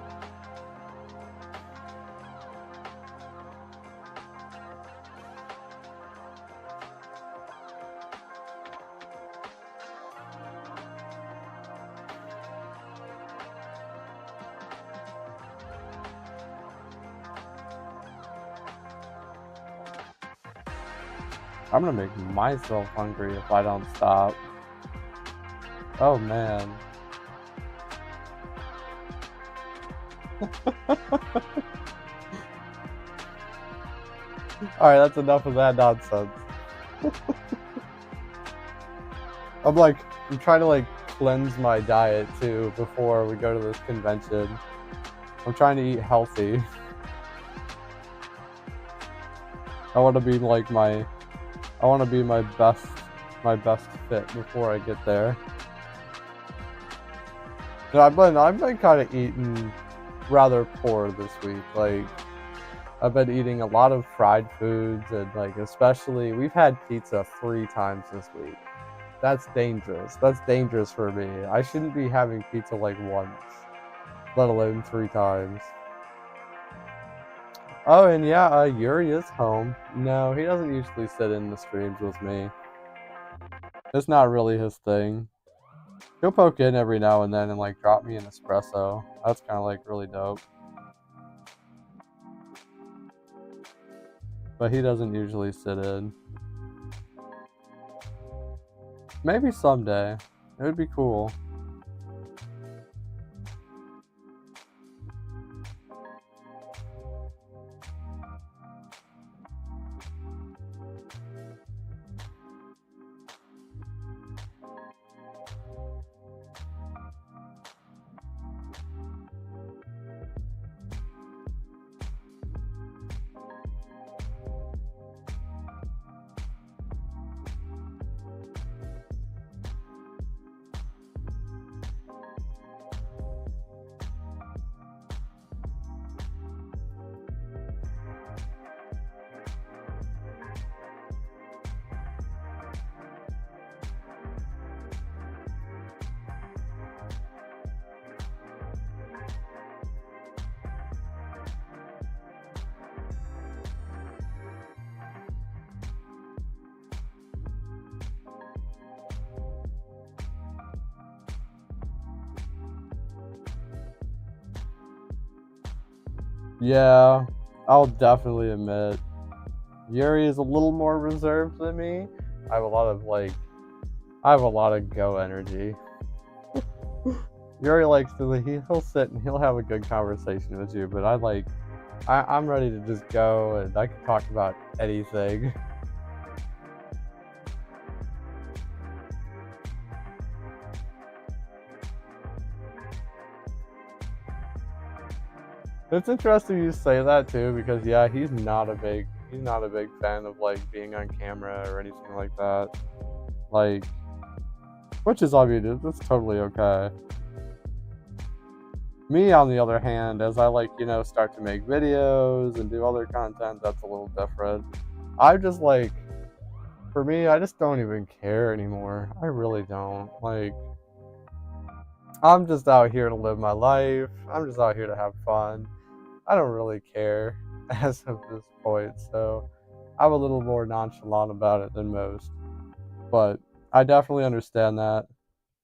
I'm gonna make myself hungry if I don't stop. Oh man. Alright, that's enough of that nonsense. I'm trying to cleanse my diet too before we go to this convention. I'm trying to eat healthy. I want to be my best fit before I get there. I've been kind of eating rather poor this week. I've been eating a lot of fried foods, and especially we've had pizza 3 times this week. That's dangerous. That's dangerous for me. I shouldn't be having pizza once, let alone 3 times. Oh, and yeah, Yuri is home. No, he doesn't usually sit in the streams with me. It's not really his thing. He'll poke in every now and then and drop me an espresso. That's kind of really dope. but he doesn't usually sit in. Maybe someday. It would be cool. Yeah, I'll definitely admit, Yuri is a little more reserved than me. I have a lot of go energy. Yuri likes to, he'll sit and he'll have a good conversation with you, but I'm ready to just go and I can talk about anything. It's interesting you say that too, because yeah, he's not a big fan of like being on camera or anything like that. Like, which is obvious, that's totally okay. Me, on the other hand, as I start to make videos and do other content, that's a little different. I just for me, I just don't even care anymore. I really don't. I'm just out here to live my life. I'm just out here to have fun. I don't really care as of this point, so I'm a little more nonchalant about it than most. But I definitely understand that.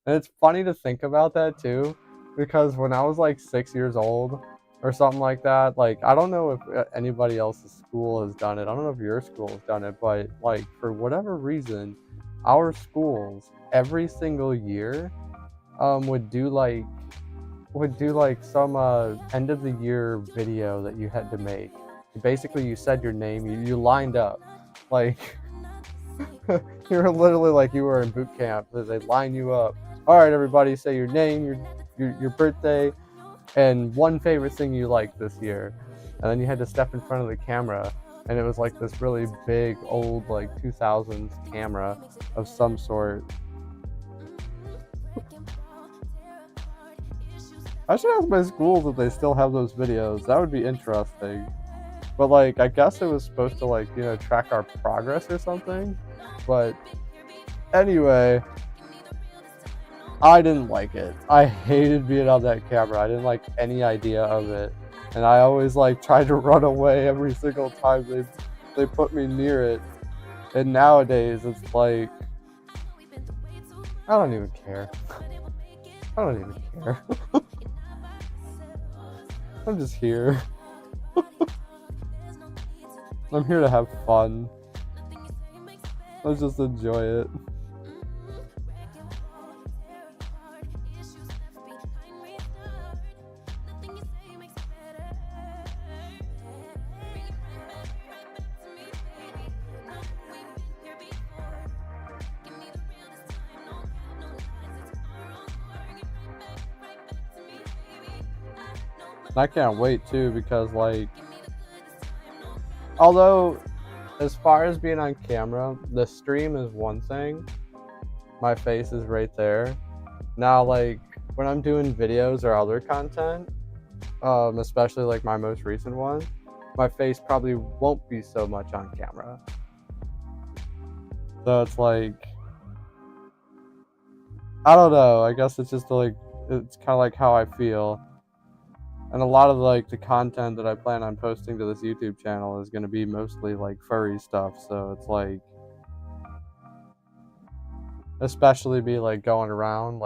And it's funny to think about that too, because when I was like 6 years old or something like that, I don't know if anybody else's school has done it. I don't know if your school has done it, but for whatever reason, our schools every single year would do some end of the year video that you had to make. Basically, you said your name, you lined up, you were literally like you were in boot camp. They line you up. All right, everybody, say your name, your birthday, and one favorite thing you liked this year. And then you had to step in front of the camera, and it was like this really big old 2000s camera of some sort. I should ask my schools if they still have those videos. That would be interesting. But I guess it was supposed to track our progress or something. But anyway, I didn't like it. I hated being on that camera. I didn't like any idea of it. And I always tried to run away every single time they put me near it. And nowadays it's I don't even care. I don't even care. I'm just here. I'm here to have fun. Let's just enjoy it. I can't wait too, because although as far as being on camera, the stream is one thing. My face is right there. Now when I'm doing videos or other content, especially my most recent one, my face probably won't be so much on camera. So it's I don't know, I guess it's just it's kind of how I feel. And a lot of the content that I plan on posting to this YouTube channel is going to be mostly furry stuff. So it's especially be going around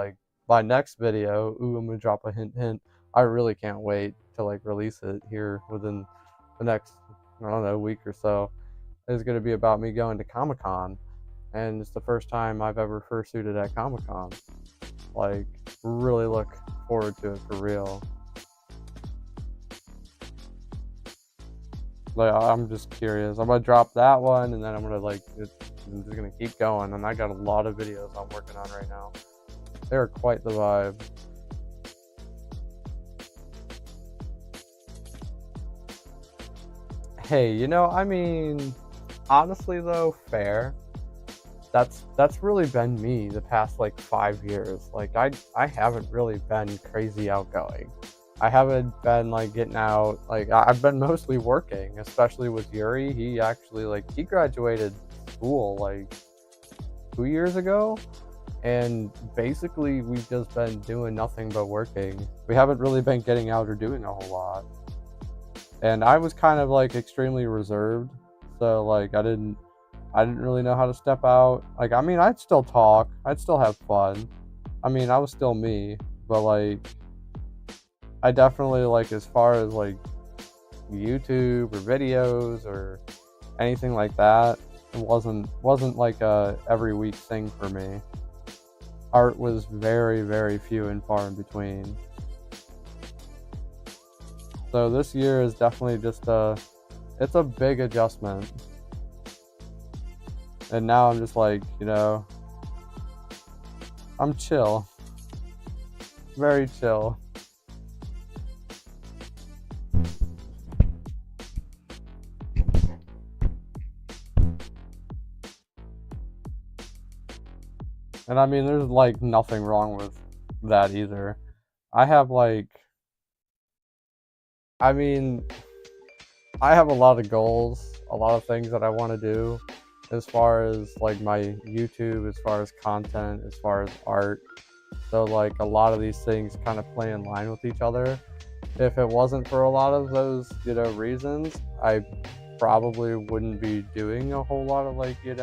my next video. Ooh, I'm going to drop a hint. I really can't wait to release it here within the next, I don't know, week or so. is going to be about me going to Comic-Con, and it's the first time I've ever fursuited at Comic-Con. Like, really look forward to it for real. Like, I'm just curious. I'm gonna drop that one, and then I'm just gonna keep going. And I got a lot of videos I'm working on right now. They're quite the vibe. Hey, I mean, honestly though, fair. That's really been me the past like 5 years. Like I haven't really been crazy outgoing. I haven't been like getting out. Like I've been mostly working, especially with Yuri. He graduated school like 2 years ago, and basically we've just been doing nothing but working. We haven't really been getting out or doing a whole lot. And I was kind of like extremely reserved, so like I didn't really know how to step out. Like, I mean, I'd still talk, I'd still have fun. I mean, I was still me, but like I definitely, like, as far as like YouTube or videos or anything like that, it wasn't like a every week thing for me. Art was very, very few and far in between. So this year is definitely just it's a big adjustment. And now I'm just like, I'm chill. Very chill. And I mean, there's like nothing wrong with that either. I have a lot of goals, a lot of things that I want to do as far as like my YouTube, as far as content, as far as art. So like a lot of these things kind of play in line with each other. If it wasn't for a lot of those, reasons, I probably wouldn't be doing a whole lot of like, I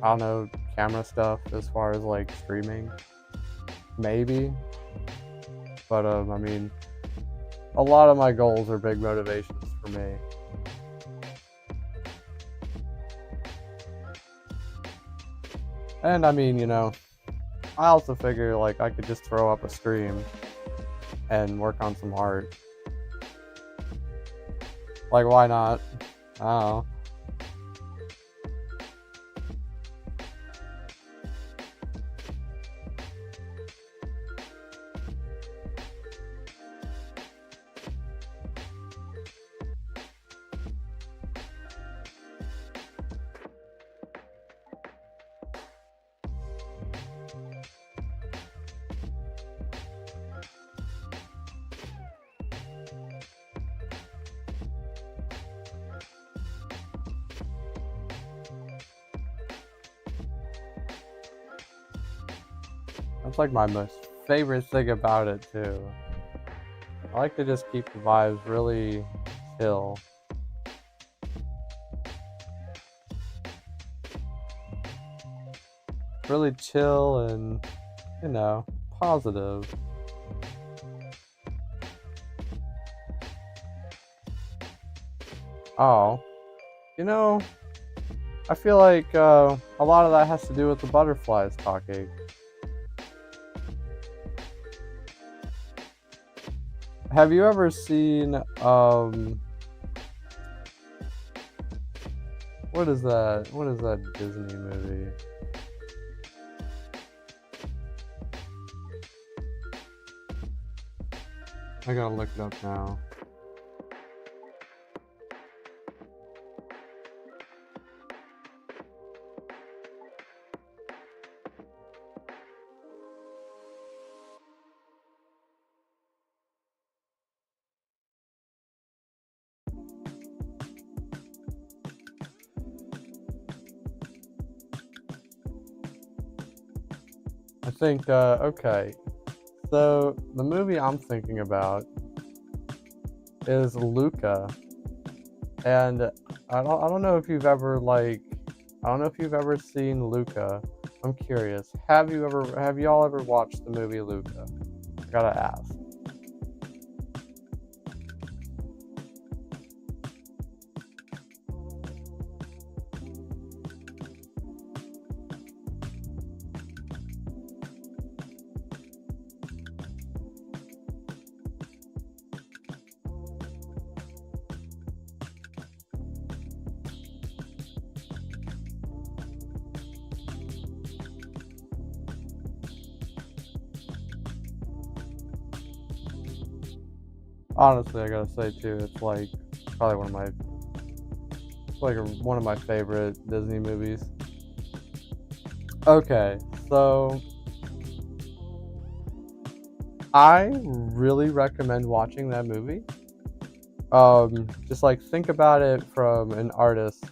don't know, camera stuff as far as like streaming. Maybe. But I mean, a lot of my goals are big motivations for me. And I mean, I also figure like I could just throw up a stream and work on some art. Like, why not? I don't know. That's like my most favorite thing about it too. I like to just keep the vibes really chill. Really chill and, positive. Oh, I feel like a lot of that has to do with the butterflies talking. Have you ever seen what is that Disney movie? I gotta look it up now. I think, okay. So, the movie I'm thinking about is Luca. And I don't know if you've ever seen Luca. I'm curious. Have y'all ever watched the movie Luca? I gotta ask. honestly, I gotta say too, it's like probably one of my favorite Disney movies. Okay, so I really recommend watching that movie. Just like think about it from an artist's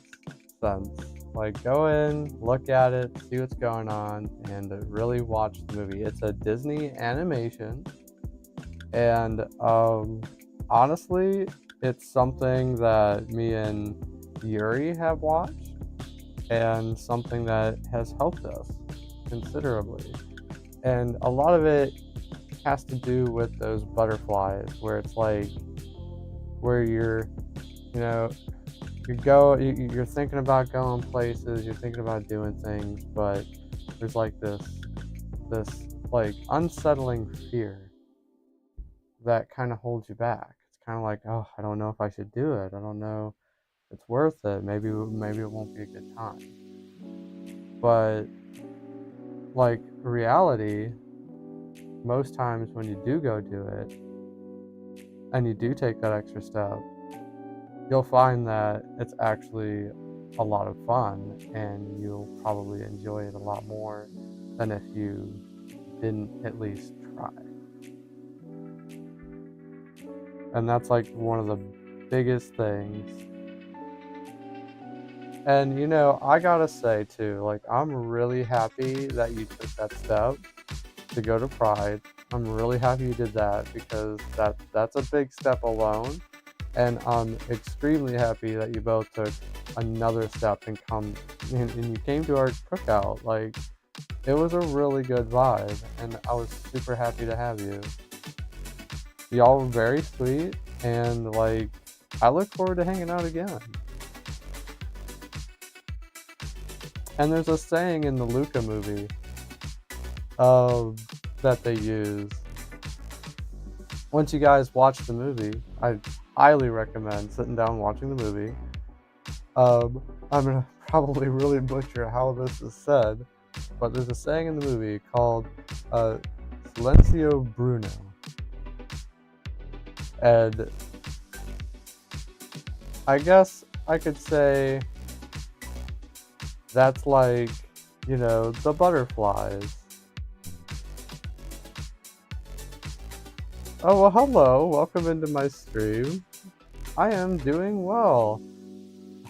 sense. Like go in, look at it, see what's going on, and really watch the movie. It's a Disney animation, and honestly, it's something that me and Yuri have watched, and something that has helped us considerably. And a lot of it has to do with those butterflies, where it's like where you're, you know, you're thinking about going places, you're thinking about doing things, but there's like this like unsettling fear that kind of holds you back. It's kind of like, oh, I don't know if I should do it. I don't know if it's worth it. Maybe it won't be a good time. But like reality, most times when you do go do it and you do take that extra step, you'll find that it's actually a lot of fun, and you'll probably enjoy it a lot more than if you didn't at least try. And that's like one of the biggest things. And you know, I gotta say too, like I'm really happy that you took that step to go to Pride. I'm really happy you did that, because that's a big step alone. And I'm extremely happy that you both took another step and you came to our cookout. Like, it was a really good vibe, and I was super happy to have you. Y'all were very sweet, and like, I look forward to hanging out again. And there's a saying in the Luca movie that they use. Once you guys watch the movie, I highly recommend sitting down and watching the movie. I'm gonna probably really butcher how this is said, but there's a saying in the movie called Silencio Bruno. And I guess I could say that's like, you know, the butterflies. Oh, well, hello. Welcome into my stream. I am doing well.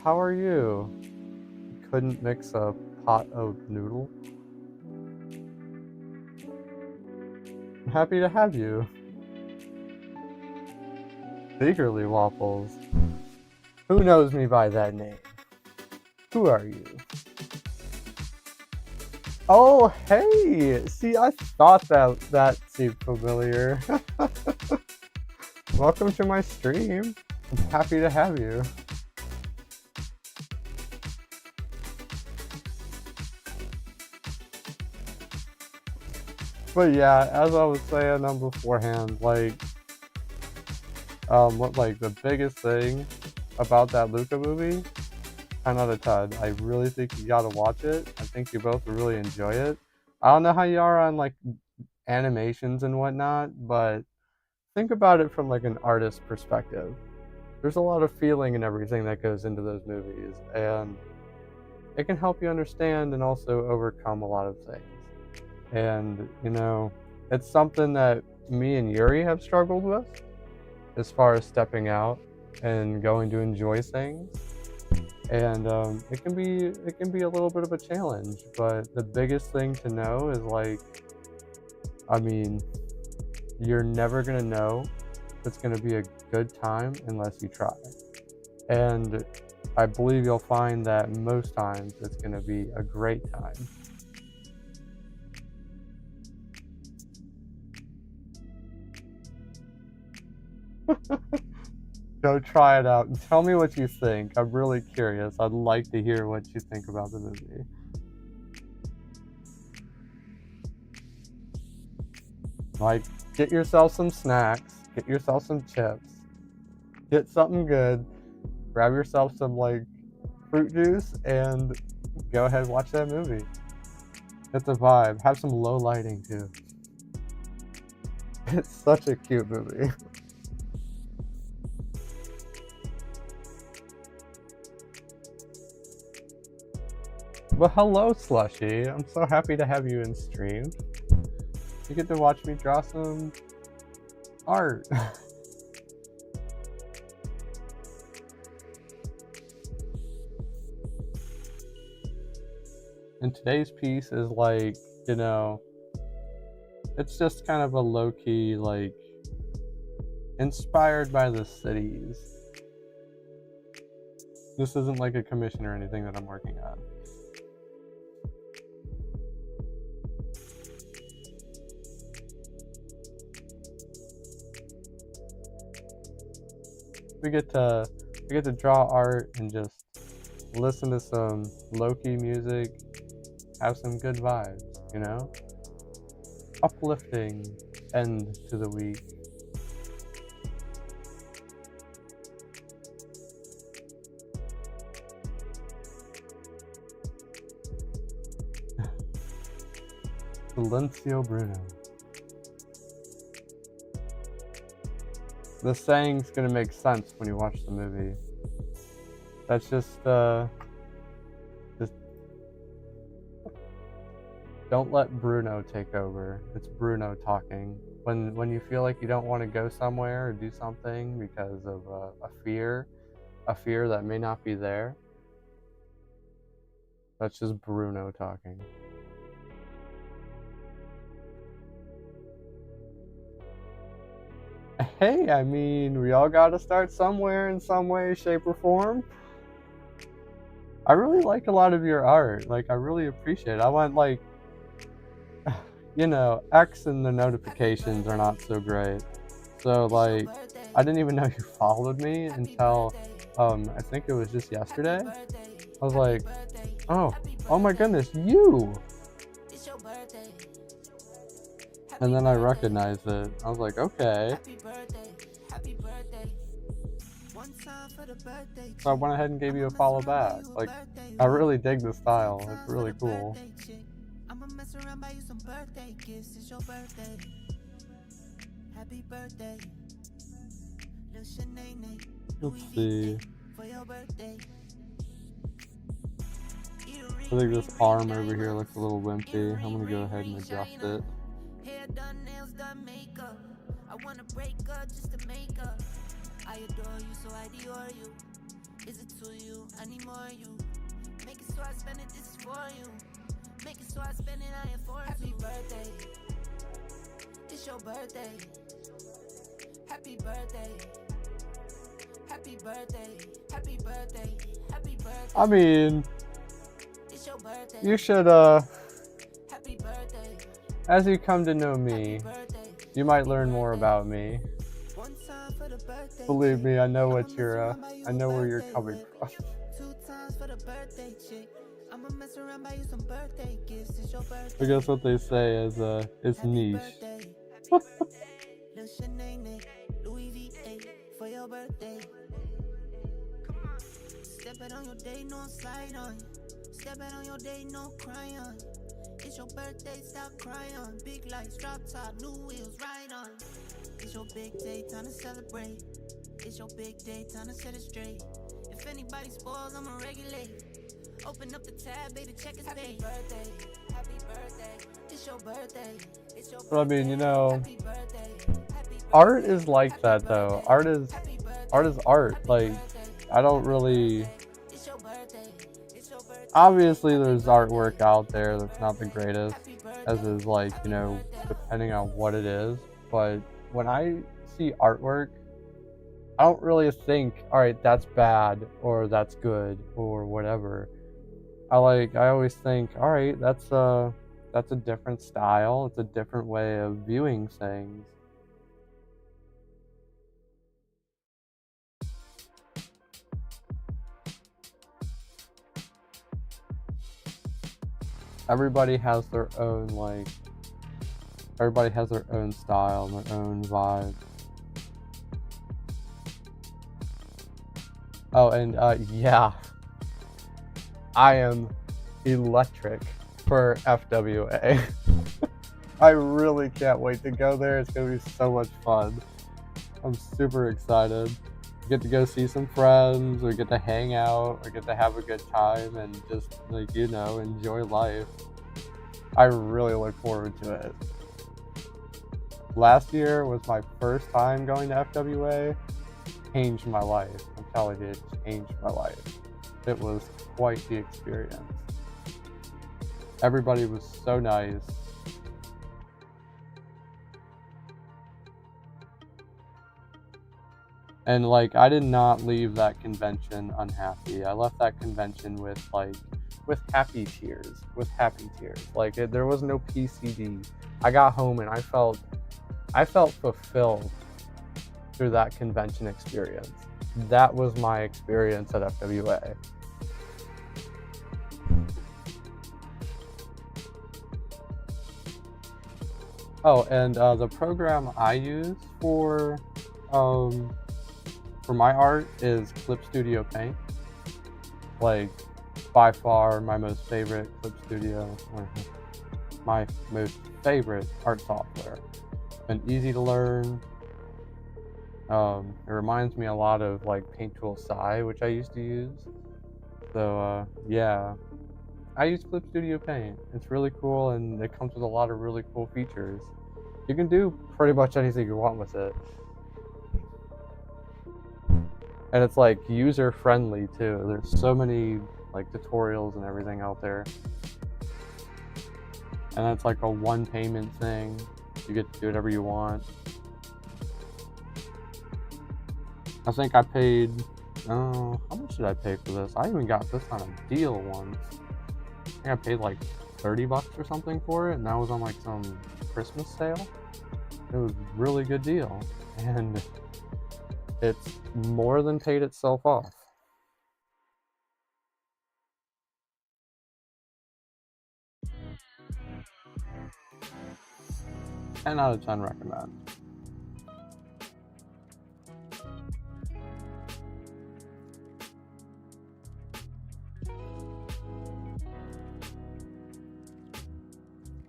How are you? Couldn't mix a pot of noodle? I'm happy to have you. Secretly Waffles. Who knows me by that name? Who are you? Oh, hey! See, I thought that seemed familiar. Welcome to my stream. I'm happy to have you. But yeah, as I was saying beforehand, like, what like the biggest thing about that Luca movie, 10 out of 10. I really think you gotta watch it. I think you both will really enjoy it. I don't know how you are on like animations and whatnot, but think about it from like an artist perspective. There's a lot of feeling and everything that goes into those movies, and it can help you understand and also overcome a lot of things. And you know, it's something that me and Yuri have struggled with as far as stepping out and going to enjoy things. And it can be a little bit of a challenge, but the biggest thing to know is like, I mean, you're never gonna know if it's gonna be a good time unless you try. And I believe you'll find that most times it's gonna be a great time. Go try it out and tell me what you think. I'm really curious. I'd like to hear what you think about the movie. Like, get yourself some snacks, get yourself some chips, get something good, grab yourself some like fruit juice, and go ahead and watch that movie. It's a vibe. Have some low lighting too. It's such a cute movie. Well, hello, Slushy. I'm so happy to have you in stream. You get to watch me draw some art. And today's piece is like, you know, it's just kind of a low-key, like, inspired by the cities. This isn't like a commission or anything that I'm working on. We get to draw art and just listen to some low-key music, have some good vibes, you know? Uplifting end to the week. Silencio Bruno. The saying's gonna make sense when you watch the movie. That's just don't let Bruno take over. It's Bruno talking. When you feel like you don't want to go somewhere or do something because of a fear that may not be there, that's just Bruno talking. Hey, I mean, we all gotta start somewhere in some way, shape, or form. I really like a lot of your art. Like, I really appreciate it. I want, like, you know, X and the notifications are not so great. So, like, I didn't even know you followed me until, I think it was just yesterday. I was like, oh my goodness, you! And then I recognized it. I was like, okay. So I went ahead and gave you a follow back. Like, I really dig the style. It's really cool. Let's see. I think this arm over here looks a little wimpy. I'm gonna go ahead and adjust it. Hair done, nails done, makeup. I wanna break up just to make up. I adore you, so I adore you. Is it to you? I need more of you. Make it so I spend it, this is for you. Make it so I spend it, I afford you. Happy birthday. It's your birthday. Happy birthday. Happy birthday. Happy birthday. Happy birthday. I mean, it's your birthday. You should happy birthday. As you come to know me, you might learn more about me. Believe me, I know what you're I know where you're coming from. I guess what they say is it's niche. Step it on your day, no slide on. Step it on your day, no cry on. It's your birthday, stop crying. Big lights, drop top, new wheels, ride on. It's your big day, time to celebrate. It's your big day, time to set it straight. If anybody spoils, I'ma regulate. Open up the tab, baby, check it. Happy birthday, happy birthday. It's your birthday. It's your birthday. But I mean, you know, art is like that though. Art is art. Like, I don't really. Obviously, there's artwork out there that's not the greatest, as is, like, you know, depending on what it is. But when I see artwork, I don't really think, all right, that's bad or that's good or whatever. I always think, all right, that's a different style. It's a different way of viewing things. Everybody has their own, like, everybody has their own style and their own vibe. Oh, and yeah, I am electric for FWA. I really can't wait to go there. It's gonna be so much fun. I'm super excited. get to go see some friends, we get to hang out, we get to have a good time, and just, like, you know, enjoy life. I really look forward to it. Last year was my first time going to FWA. Changed my life. I'm telling you, it changed my life. It was quite the experience. Everybody was so nice. And, like, I did not leave that convention unhappy. I left that convention with happy tears. Like, there was no PCD. I got home and I felt fulfilled through that convention experience. That was my experience at FWA. Oh, and the program I use for my art is Clip Studio Paint. Like, by far my most favorite Clip Studio, my most favorite art software. And easy to learn. It reminds me a lot of like Paint Tool Sai, which I used to use. So yeah, I use Clip Studio Paint. It's really cool, and it comes with a lot of really cool features. You can do pretty much anything you want with it. And it's like user friendly too. There's so many like tutorials and everything out there. And it's like a one payment thing. You get to do whatever you want. I think I paid, how much did I pay for this? I even got this on a deal once. I think I paid like $30 or something for it, and that was on like some Christmas sale. It was a really good deal, and it's more than paid itself off. Ten out of 10 recommend.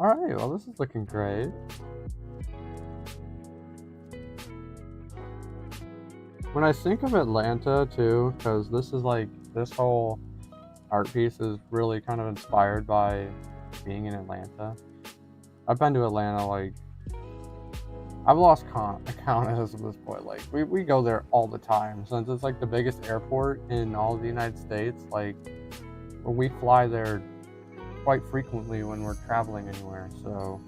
Alright, well, this is looking great. When I think of Atlanta too, because this whole art piece is really kind of inspired by being in Atlanta. I've been to Atlanta, like, I've lost count at this point. Like, we go there all the time, since it's like the biggest airport in all of the United States. Like, we fly there quite frequently when we're traveling anywhere. So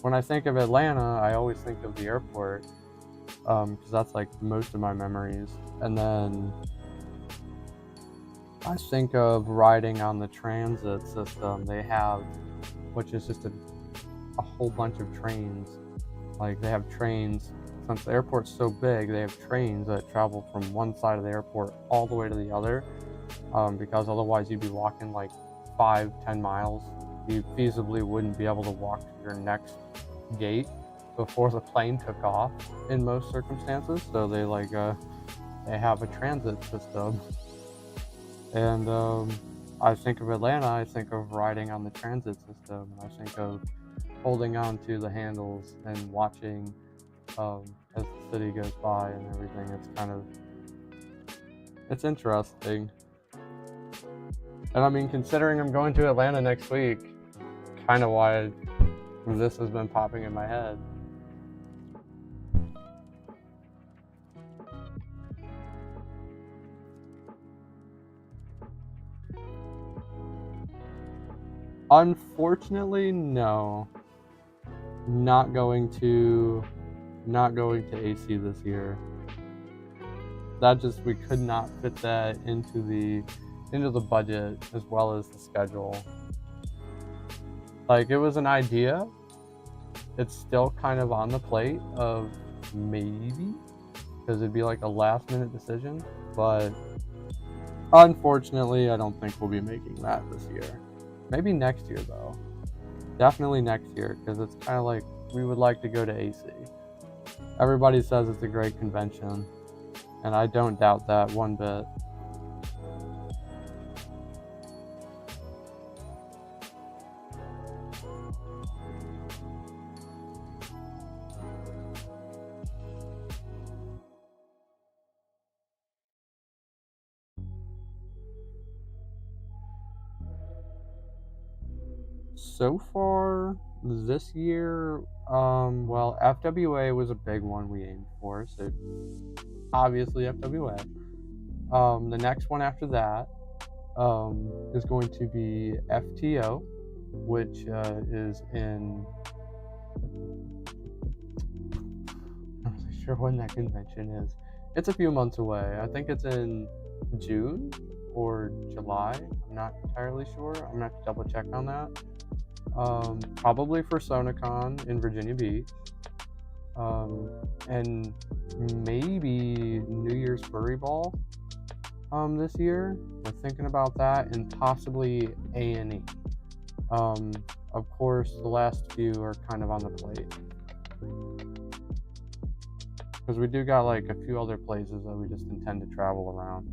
when I think of Atlanta, I always think of the airport, because that's like most of my memories. And then I think of riding on the transit system they have, which is just a whole bunch of trains. Like, they have trains, since the airport's so big, they have trains that travel from one side of the airport all the way to the other, because otherwise you'd be walking like 5-10 miles. You feasibly wouldn't be able to walk to your next gate before the plane took off in most circumstances. So they they have a transit system. And I think of Atlanta, I think of riding on the transit system, and I think of holding on to the handles and watching as the city goes by and everything. It's interesting. And I mean, considering I'm going to Atlanta next week, kind of why this has been popping in my head. Unfortunately, no. Not going to AC this year. We could not fit that into the budget as well as the schedule. Like, it was an idea. It's still kind of on the plate of maybe, because it'd be like a last minute decision, but unfortunately I don't think we'll be making that this year. Maybe next year though. Definitely next year, because it's kind of like we would like to go to AC. Everybody says it's a great convention, and I don't doubt that one bit. so far this year, well, FWA was a big one we aimed for, so obviously FWA. The next one after that is going to be FTO, which is in, I'm not really sure when that convention is. It's a few months away. I think it's in June or July. I'm not entirely sure. I'm gonna have to double check on that. Probably for SonaCon in Virginia Beach. And maybe New Year's Furry Ball this year. We're thinking about that, and possibly A&E. Of course, the last few are kind of on the plate, because we do got like a few other places that we just intend to travel around.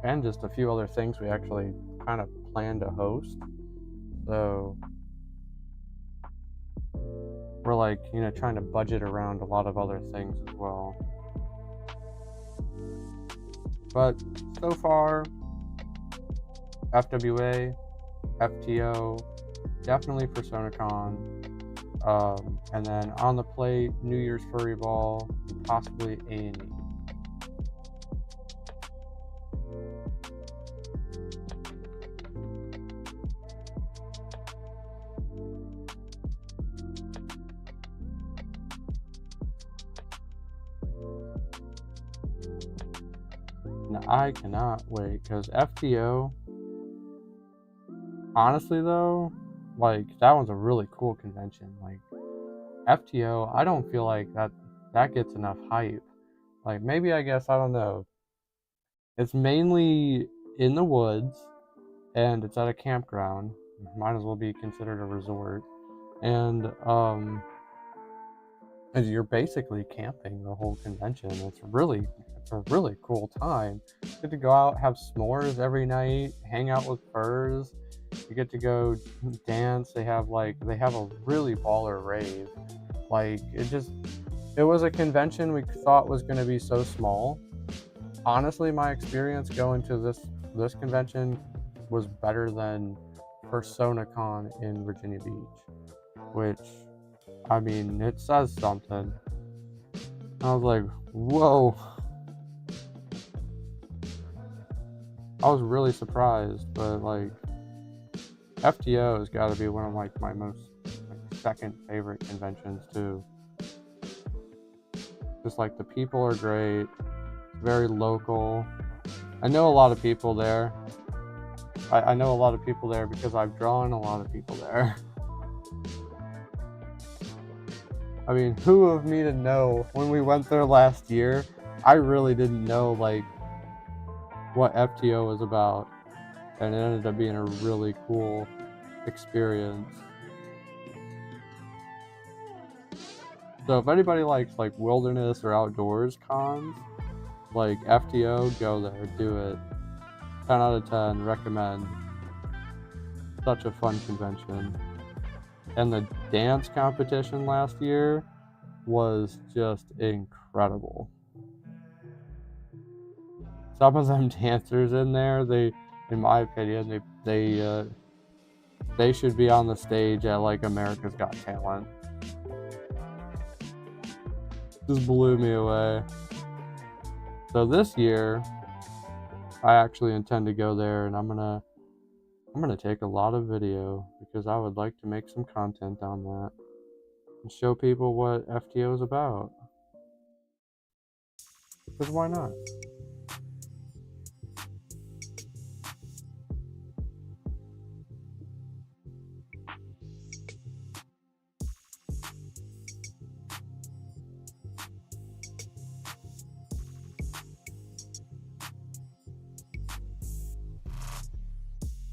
And just a few other things we actually kind of plan to host. So we're like, trying to budget around a lot of other things as well. But so far, FWA, FTO, definitely for SonaCon, and then on the plate, New Year's Furry Ball, and possibly A&E. Now, I cannot wait, because FTO, honestly though, like, that one's a really cool convention. Like, FTO, I don't feel like that gets enough hype. Like, maybe, I guess, I don't know. It's mainly in the woods, and it's at a campground. Might as well be considered a resort. And you're basically camping the whole convention. It's a really cool time. You get to go out, have s'mores every night, hang out with furs. You get to go dance. They have a really baller rave. Like, it was a convention we thought was going to be so small. Honestly, my experience going to this convention was better than for SonaCon in Virginia Beach, which, I mean, it says something. I was like, whoa. I was really surprised, but like, FTO has got to be one of like my most second favorite conventions too. Just like, the people are great, very local. I know a lot of people there. I know a lot of people there because I've drawn a lot of people there. I mean, who of me to know when we went there last year? I really didn't know like what FTO was about, and it ended up being a really cool experience. So if anybody likes like wilderness or outdoors cons, like FTO, go there, do it. 10 out of 10, recommend. Such a fun convention. And the dance competition last year was just incredible. Some of them dancers in there, in my opinion, they should be on the stage at like America's Got Talent. Just blew me away. So this year, I actually intend to go there, and I'm gonna take a lot of video, because I would like to make some content on that and show people what FTO is about. Because why not?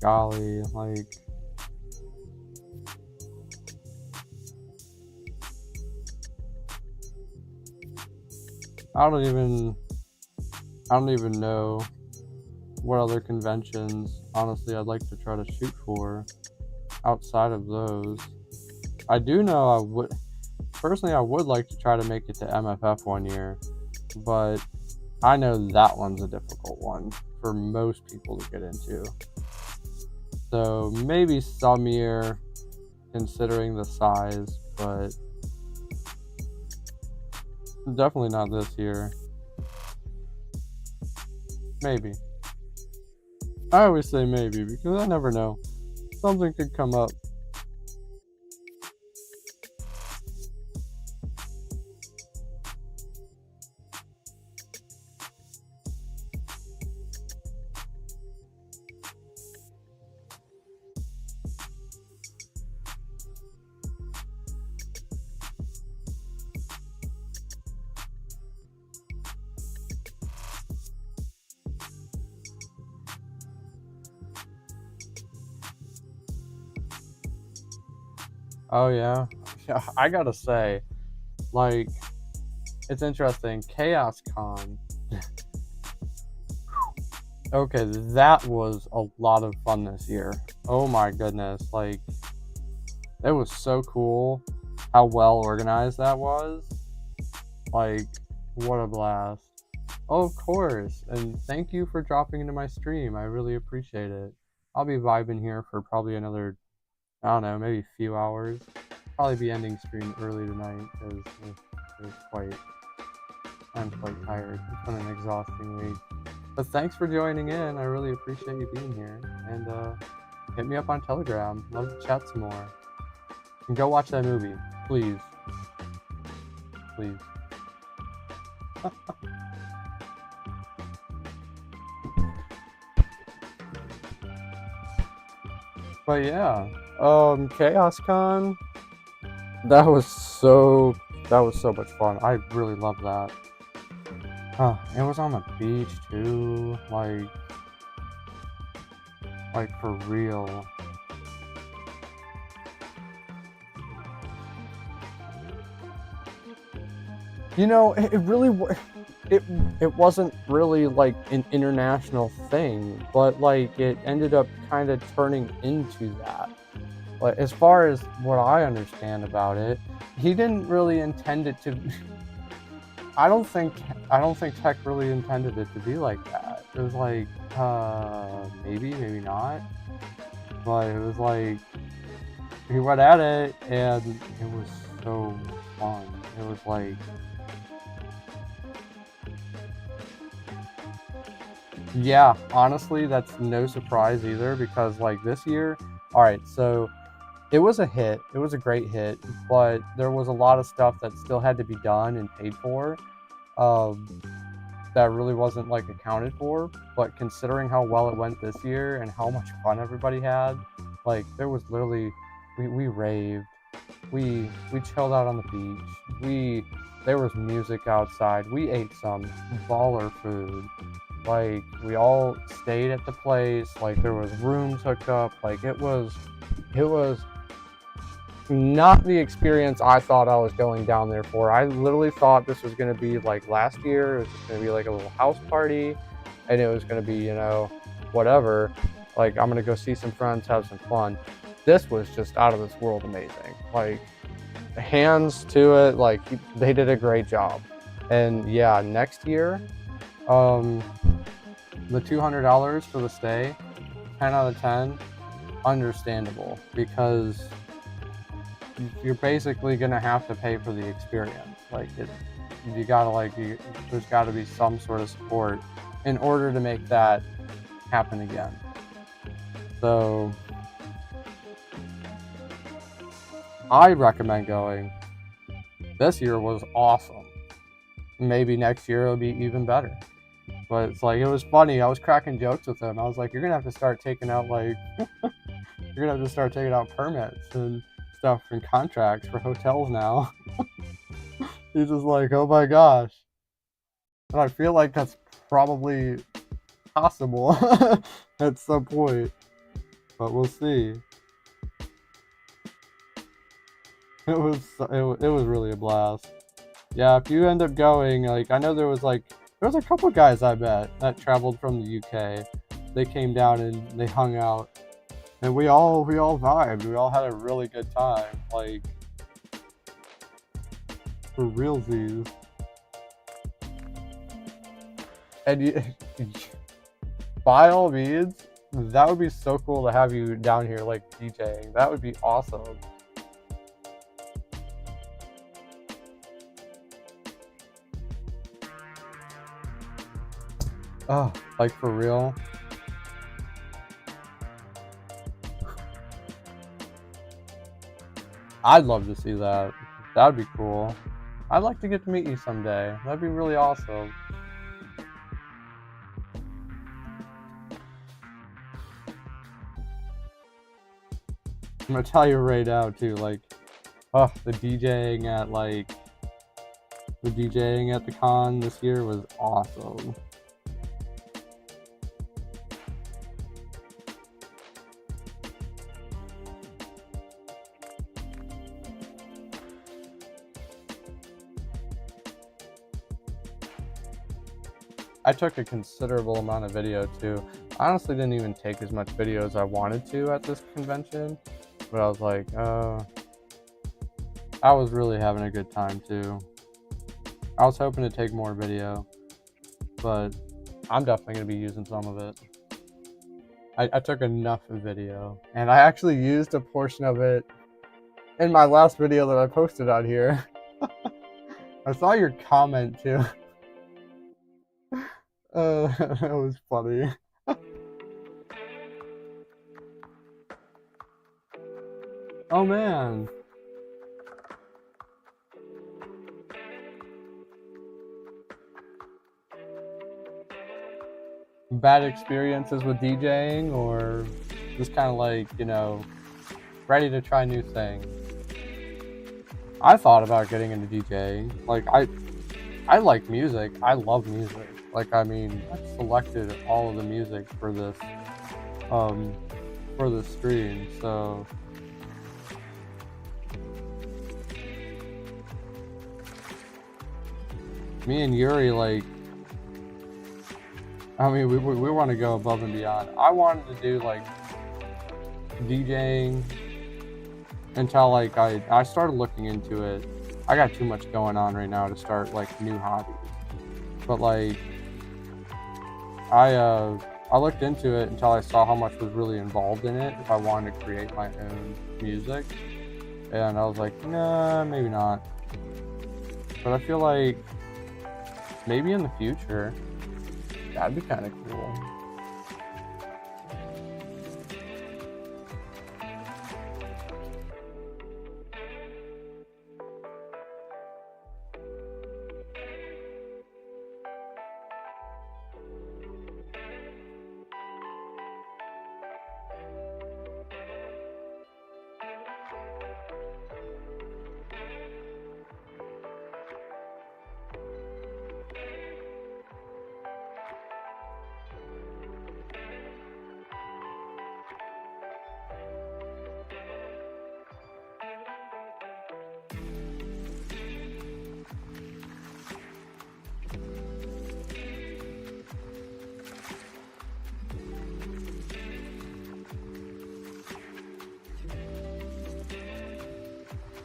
Golly, like, I don't even know what other conventions, honestly, I'd like to try to shoot for outside of those. I do know I would like to try to make it to MFF one year, but I know that one's a difficult one for most people to get into. So maybe some year, considering the size, but definitely not this year. Maybe. I always say maybe because I never know. Something could come up. Oh yeah. Yeah, I gotta say, like, it's interesting. Chaos Con. Okay, that was a lot of fun this year. Oh my goodness. Like, it was so cool how well organized that was. Like, what a blast. Oh, of course. And thank you for dropping into my stream. I really appreciate it. I'll be vibing here for probably another, I don't know, maybe a few hours. Probably be ending stream early tonight because I'm quite tired. It's been an exhausting week. But thanks for joining in. I really appreciate you being here. And hit me up on Telegram. Love to chat some more. And go watch that movie. Please. Please. But yeah. Chaos Con. That was so much fun. I really loved that. It was on the beach too, like for real. You know, it wasn't really like an international thing, but like it ended up kind of turning into that. But as far as what I understand about it, he didn't really intend it to. I don't think Tech really intended it to be like that. It was like, maybe not. But it was like, he went at it, and it was so fun. It was like, yeah, honestly, that's no surprise either, because like this year, all right, so it was a hit. It was a great hit, but there was a lot of stuff that still had to be done and paid for, that really wasn't like accounted for. But considering how well it went this year and how much fun everybody had, like there was literally, we raved, we chilled out on the beach, there was music outside, we ate some baller food, like we all stayed at the place, like there was rooms hooked up, like it was not the experience I thought I was going down there for. I literally thought this was going to be like last year. It was just going to be like a little house party, and it was going to be, you know, whatever. Like, I'm going to go see some friends, have some fun. This was just out of this world amazing. Like, hands to it. Like, they did a great job. And yeah, next year, the $200 for the stay, 10 out of 10, understandable, because you're basically gonna have to pay for the experience. Like there's got to be some sort of support in order to make that happen again. So I recommend going. This year was awesome. Maybe next year it'll be even better. But it's like, it was funny. I was cracking jokes with him. I was like, you're gonna have to start taking out like you're gonna have to start taking out permits and stuff and contracts for hotels now. He's just like, oh my gosh. And I feel like that's probably possible at some point, but we'll see. It was really a blast. Yeah, if you end up going, like, I know there was a couple guys I bet that traveled from the UK. They came down and they hung out. And we all vibed. We all had a really good time. Like, for realsies. And you, by all means, that would be so cool to have you down here like DJing. That would be awesome. Oh, like for real? I'd love to see that. That'd be cool. I'd like to get to meet you someday. That'd be really awesome. I'm gonna tell you right now too, like, oh, the DJing at the con this year was awesome. I took a considerable amount of video too. I honestly didn't even take as much video as I wanted to at this convention, but I was like, I was really having a good time too. I was hoping to take more video, but I'm definitely going to be using some of it. I took enough video, and I actually used a portion of it in my last video that I posted on here. I saw your comment too. That was funny. Oh man. Bad experiences with DJing, or just kind of like, you know, ready to try new things? I thought about getting into DJing. Like, I like music. I love music. Like, I mean, I selected all of the music for this stream, so me and Yuri, like, I mean, we want to go above and beyond. I wanted to do like DJing until like I started looking into it. I got too much going on right now to start like new hobbies, but like I looked into it until I saw how much was really involved in it if I wanted to create my own music, and I was like, nah, maybe not. But I feel like maybe in the future that'd be kind of cool.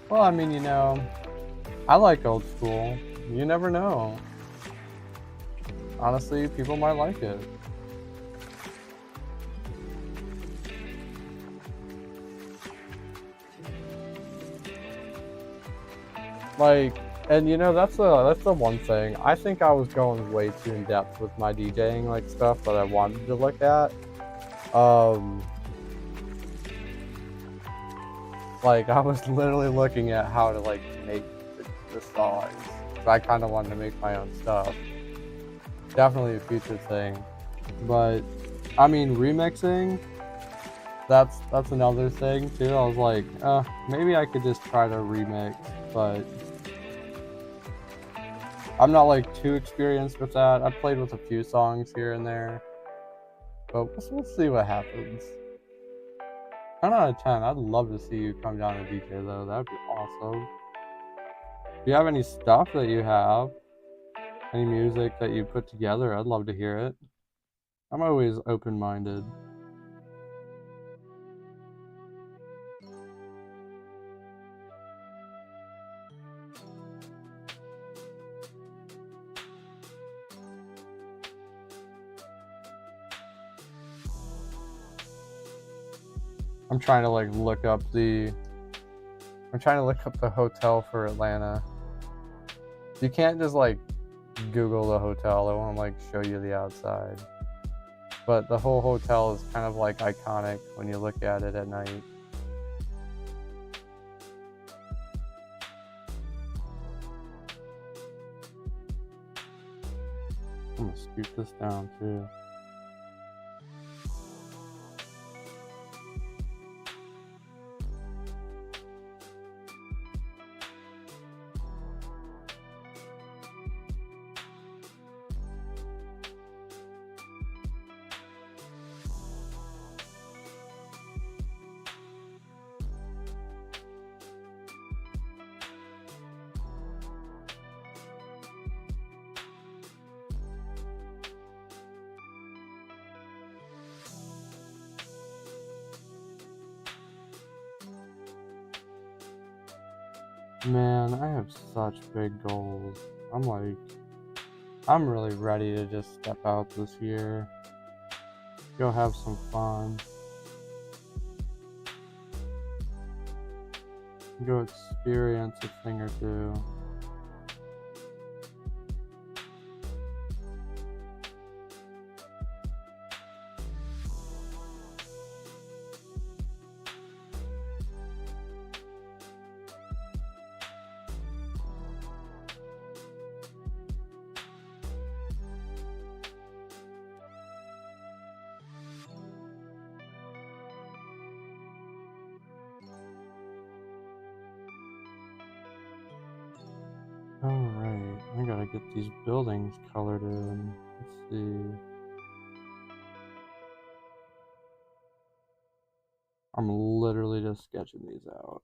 Well, I mean, you know, I like old school. You never know. Honestly, people might like it. Like, and you know, that's the one thing. I think I was going way too in depth with my DJing like stuff that I wanted to look at. Like, I was literally looking at how to like make the songs. So I kind of wanted to make my own stuff. Definitely a future thing. But I mean, remixing, that's another thing too. I was like, maybe I could just try to remix, but I'm not like too experienced with that. I've played with a few songs here and there, but we'll see what happens. 10 out of 10. I'd love to see you come down and DJ though. That'd be awesome. Do you have any stuff that you have? Any music that you put together? I'd love to hear it. I'm always open-minded. I'm trying to like look up the hotel for Atlanta. You can't just like Google the hotel, it won't like show you the outside. But the whole hotel is kind of like iconic when you look at it at night. I'm gonna scoot this down too. Man, I have such big goals. I'm really ready to just step out this year. Go have some fun. Go experience a thing or two. Alright, I gotta get these buildings colored in. Let's see. I'm literally just sketching these out.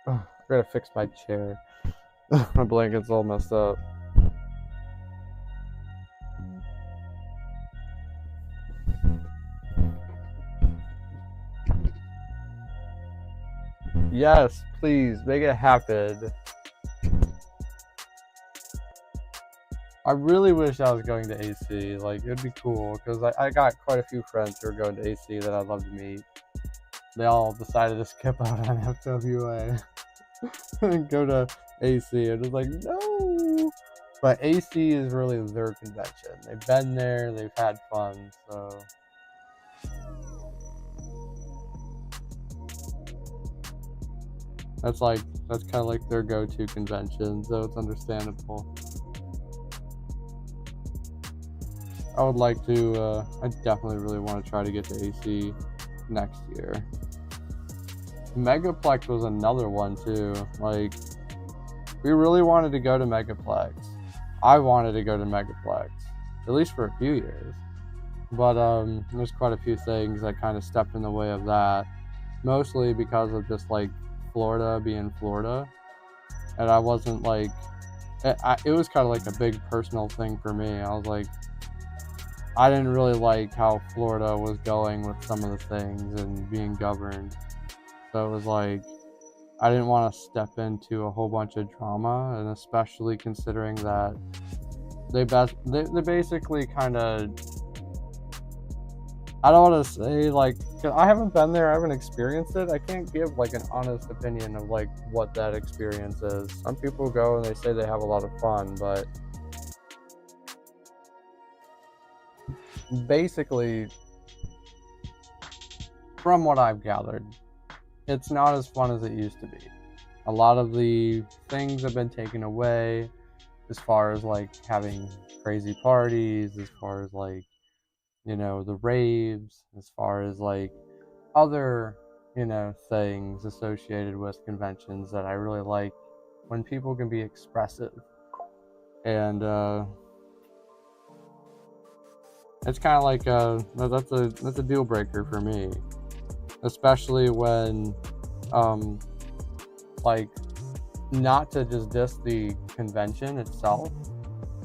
Oh, I gotta fix my chair. My blanket's all messed up. Yes, please, make it happen. I really wish I was going to AC. Like, it'd be cool, because I got quite a few friends who are going to AC that I'd love to meet. They all decided to skip out on FWA and go to AC. And it's like, no! But AC is really their convention. They've been there, they've had fun, so... That's kind of like their go-to convention, so it's understandable. I would like to, I definitely really want to try to get to AC next year. Megaplex was another one too. Like, we really wanted to go to Megaplex. I wanted to go to Megaplex, at least for a few years. But there's quite a few things that kind of stepped in the way of that. Mostly because of just like Florida being Florida. And I wasn't like, it was kind of like a big personal thing for me. I was like, I didn't really like how Florida was going with some of the things and being governed. So it was like, I didn't want to step into a whole bunch of drama, and especially considering that they basically kind of, I don't want to say like, 'cause I haven't been there, I haven't experienced it. I can't give like an honest opinion of like what that experience is. Some people go and they say they have a lot of fun, but basically, from what I've gathered, it's not as fun as it used to be. A lot of the things have been taken away, as far as like having crazy parties, as far as like, you know, the raves, as far as like other, you know, things associated with conventions that I really like when people can be expressive. And it's kind of like that's a deal breaker for me, especially when like, not to just diss the convention itself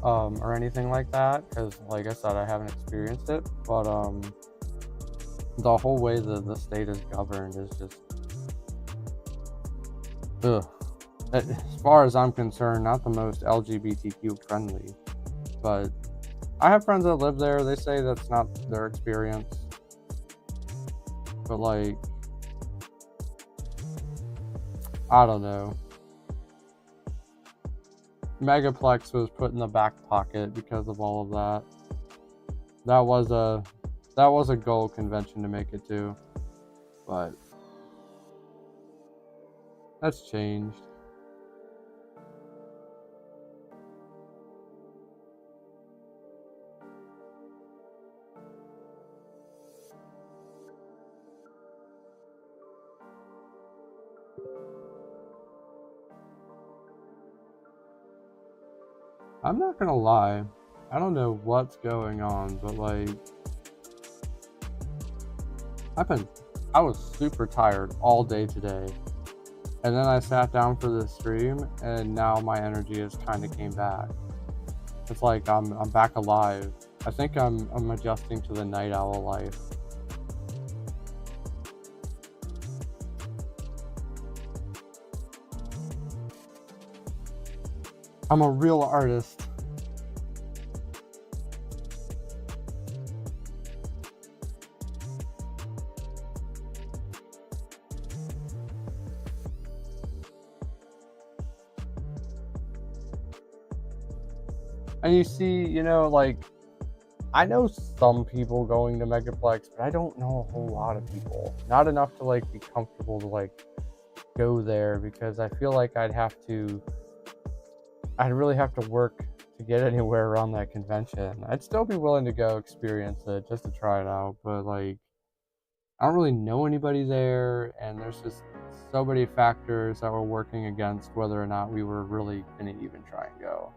or anything like that, because like I said, I haven't experienced it, but the whole way that the state is governed is just ugh. as far as I'm concerned, not the most LGBTQ friendly. But I have friends that live there. They say that's not their experience. But like, I don't know. Megaplex was put in the back pocket because of all of that. That was a goal convention to make it to, but that's changed. I'm not gonna lie, I don't know what's going on, but like, I was super tired all day today, and then I sat down for the stream, and now my energy has kind of came back. It's like I'm back alive. I think I'm adjusting to the night owl life. I'm a real artist. And you see, like, I know some people going to Megaplex, but I don't know a whole lot of people. Not enough to like be comfortable to like go there, because I feel like I'd really have to work to get anywhere around that convention. I'd still be willing to go experience it just to try it out, but like, I don't really know anybody there, and there's just so many factors that were working against whether or not we were really gonna even try and go.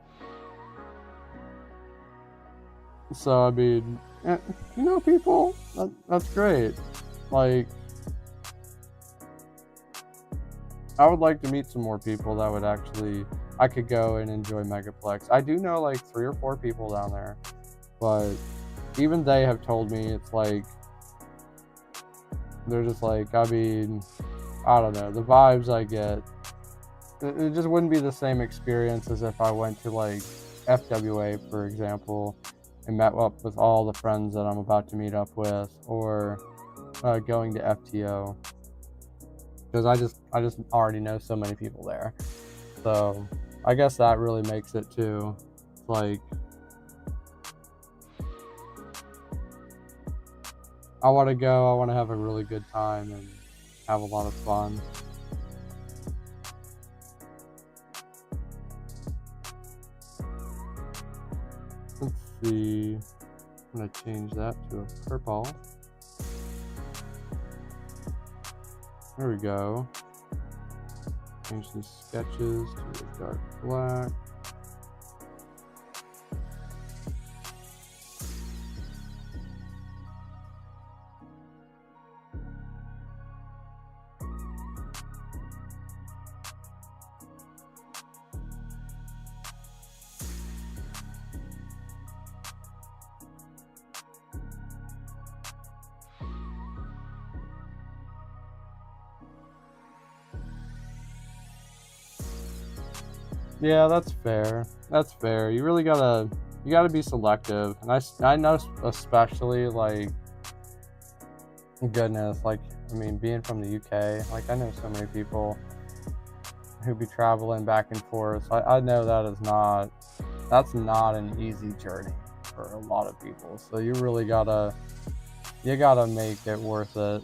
So I mean, people, that's great. Like, I would like to meet some more people that would actually, I could go and enjoy Megaplex. I do know like 3 or 4 people down there, but even they have told me it's like, they're just like, I mean, I don't know, the vibes I get, it just wouldn't be the same experience as if I went to like FWA, for example, and met up with all the friends that I'm about to meet up with, or going to FTO, because I just already know so many people there. So I guess that really makes it too. It's like, I want to go, I want to have a really good time and have a lot of fun. Let's see, I'm going to change that to a purple. There we go. Change the sketches to a dark black. Yeah, that's fair. That's fair. You really gotta be selective. And I know, especially like, goodness, like, I mean, being from the UK, like, I know so many people who be traveling back and forth. I know that's not an easy journey for a lot of people. So you really gotta make it worth it.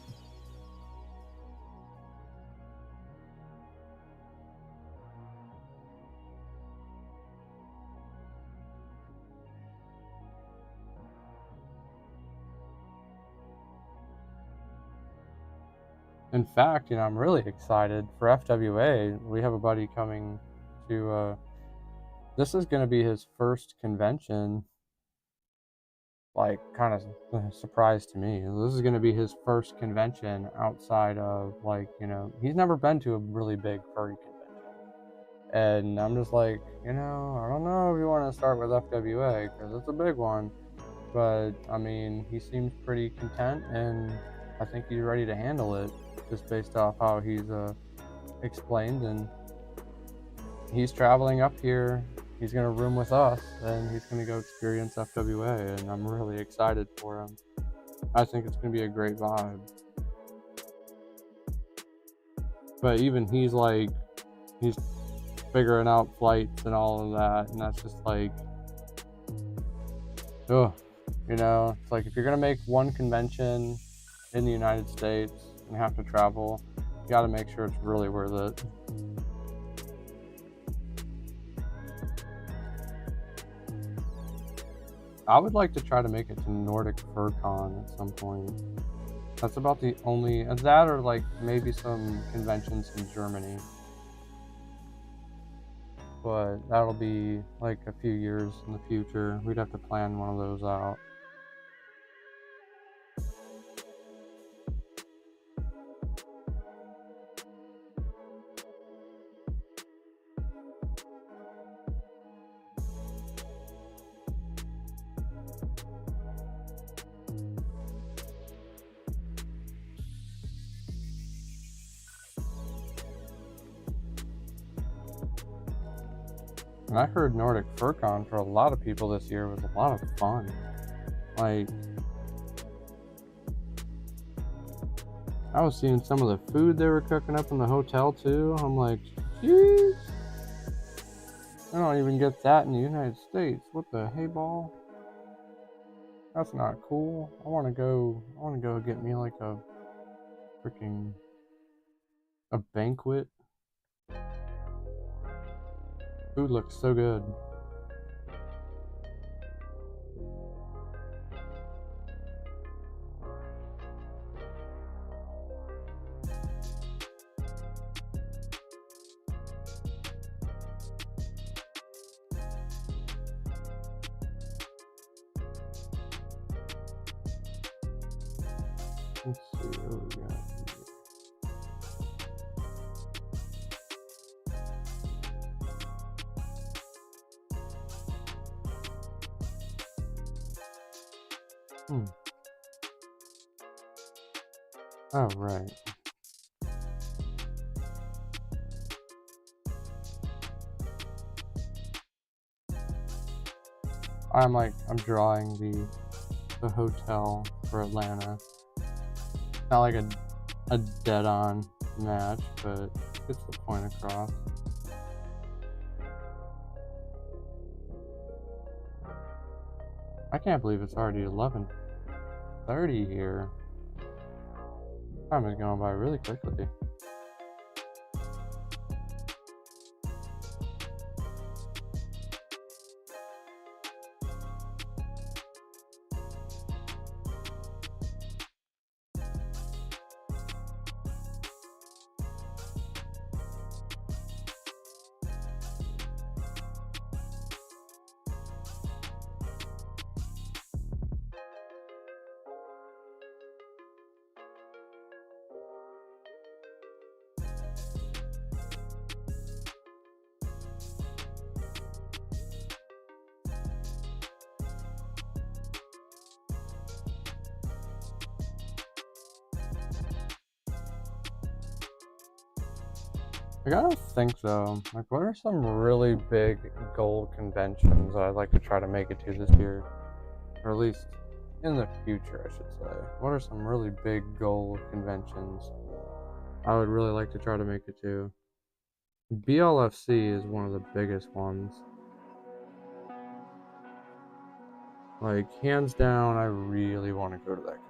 In fact, I'm really excited for FWA. We have a buddy coming to, this is going to be his first convention, like, kind of a surprise to me. This is going to be his first convention outside of, like, he's never been to a really big furry convention. And I'm just like, I don't know if you want to start with FWA, because it's a big one. But, I mean, he seems pretty content, and I think he's ready to handle it, just based off how he's explained. And he's traveling up here. He's gonna room with us, and he's gonna go experience FWA, and I'm really excited for him. I think it's gonna be a great vibe. But even he's figuring out flights and all of that, and that's just like, oh, it's like if you're gonna make one convention in the United States and have to travel, you gotta make sure it's really worth it. I would like to try to make it to Nordic FurCon at some point. That's about the only, that or like maybe some conventions in Germany. But that'll be like a few years in the future. We'd have to plan one of those out. And I heard Nordic FurCon for a lot of people this year was a lot of fun. Like, I was seeing some of the food they were cooking up in the hotel too. I'm like, jeez. I don't even get that in the United States. What the hey ball? That's not cool. I wanna go get me like a freaking banquet. Food looks so good. Let's see what we got here. Oh, right. I'm drawing the hotel for Atlanta. Not like a dead-on match, but gets the point across. I can't believe it's already 11:30 here. Time is going by really quickly. I gotta think though, like what are some really big goal conventions I'd like to try to make it to this year? Or at least in the future, I should say. What are some really big goal conventions I would really like to try to make it to? BLFC is one of the biggest ones. Like, hands down, I really want to go to that convention.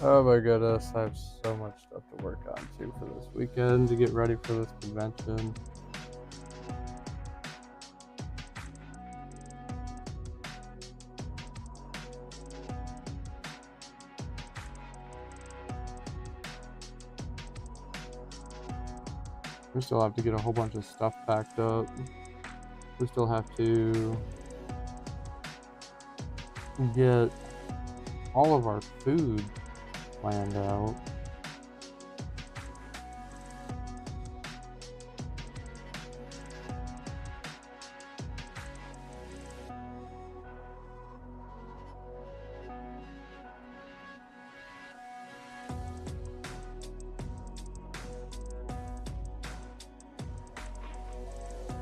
Oh my goodness, I have so much stuff to work on too for this weekend to get ready for this convention. We still have to get a whole bunch of stuff packed up. We still have to get all of our food planned out.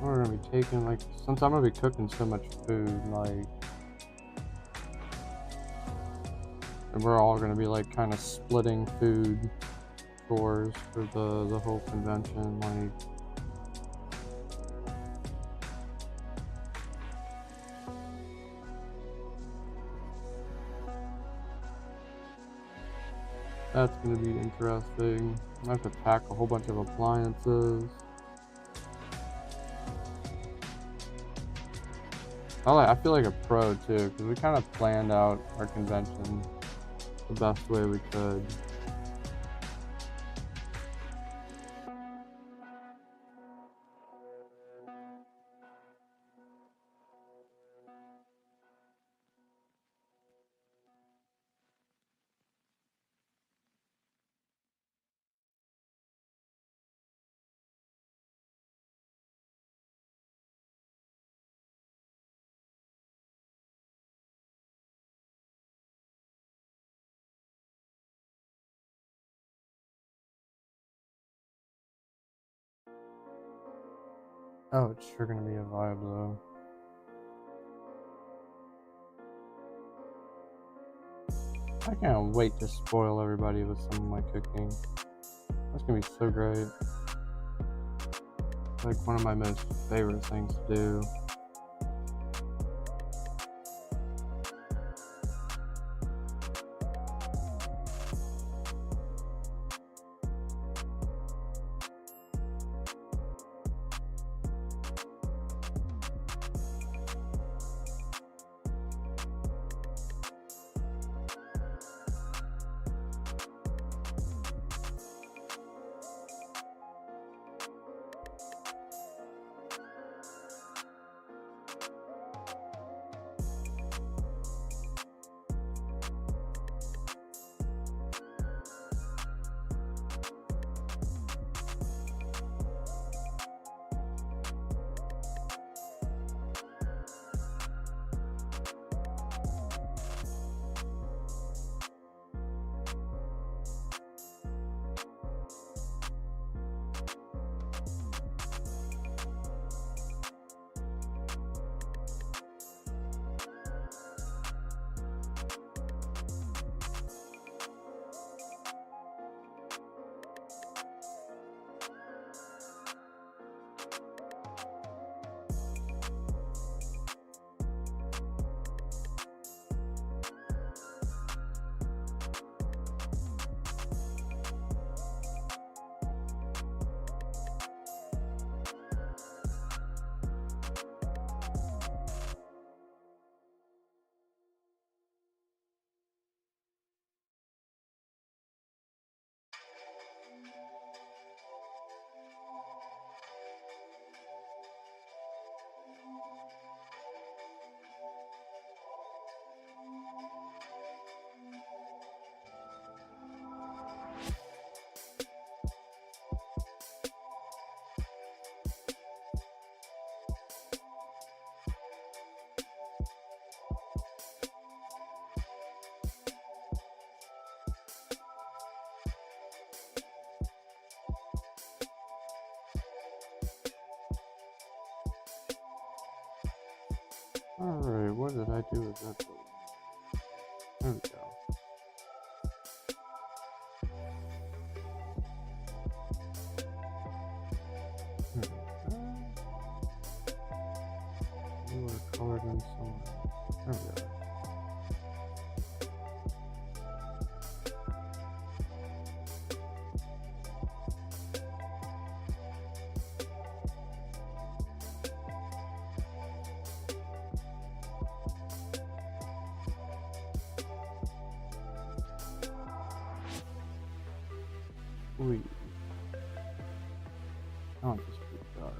We're gonna be taking, like, since I'm gonna be cooking so much food, like, and we're all gonna be like kind of splitting food chores for the whole convention, like, that's gonna be interesting. I have to pack a whole bunch of appliances. I feel like a pro too, because we kind of planned out our convention the best way we could. Oh, it's sure gonna be a vibe though. I can't wait to spoil everybody with some of my cooking. That's gonna be so great. It's like one of my most favorite things to do. Alright, what did I do with that? There we go. You were colored in somewhere. There we go. we? I want this to be dark.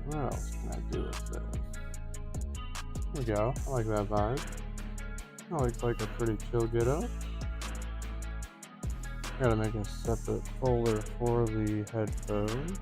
What else can I do with this? There we go. I like that vibe. That looks like a pretty chill ghetto. Gotta make a separate folder for the headphone.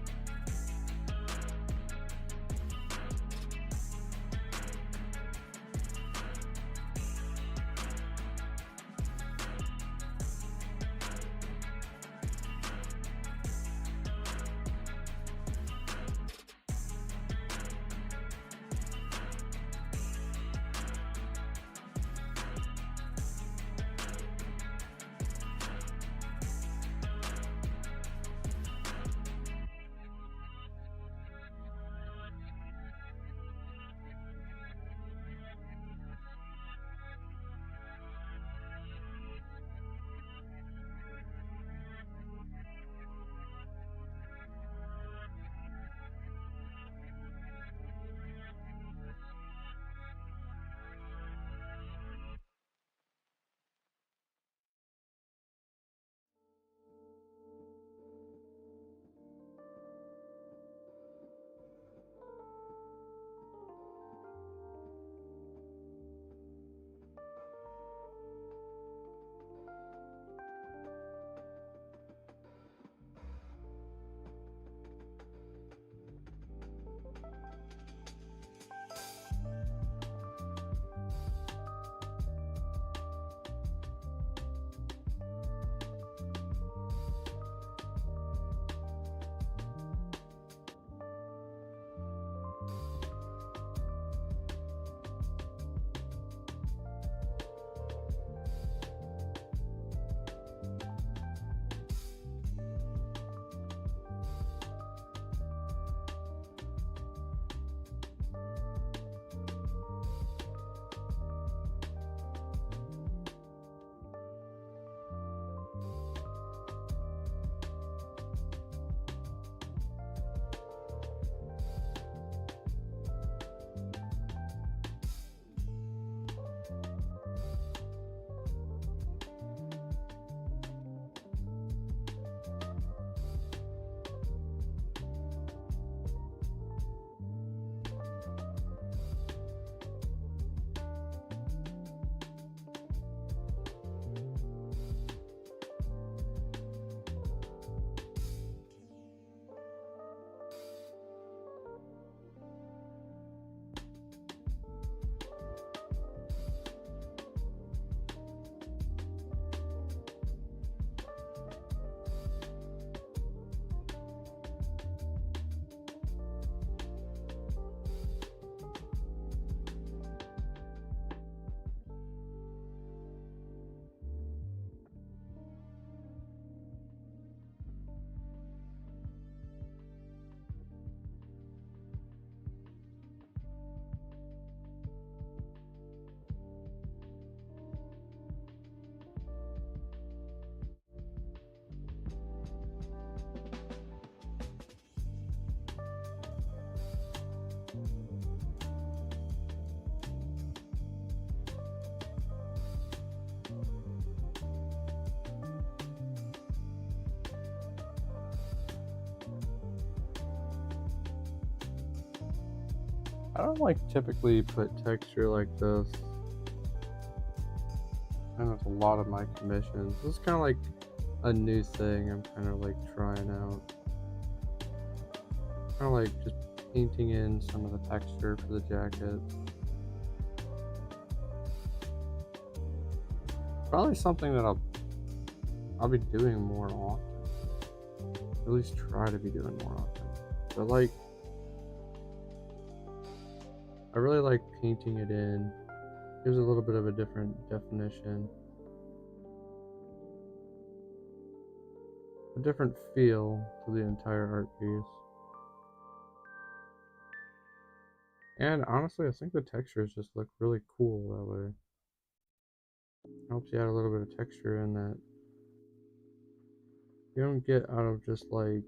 I don't like typically put texture like this kind of a lot of my commissions. This is kind of like a new thing I'm kind of like trying out. Kind of like just painting in some of the texture for the jacket. Probably something that I'll be doing more often. At least try to be doing more often. But like, I really like painting it in. Gives a little bit of a different definition. A different feel to the entire art piece. And honestly, I think the textures just look really cool that way. Helps you add a little bit of texture in that you don't get out of just like,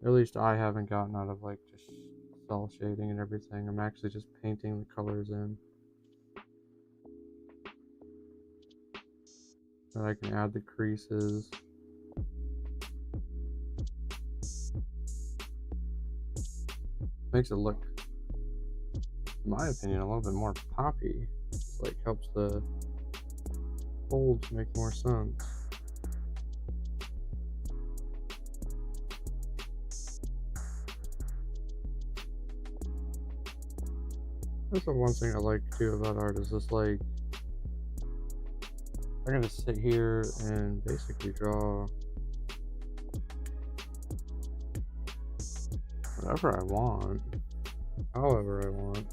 at least I haven't gotten out of like just cell shading and everything. I'm actually just painting the colors in. And I can add the creases. Makes it look, in my opinion, a little bit more poppy. It's like helps the folds make more sense. That's the one thing I like too about art is just like, I'm gonna sit here and basically draw whatever I want, however I want.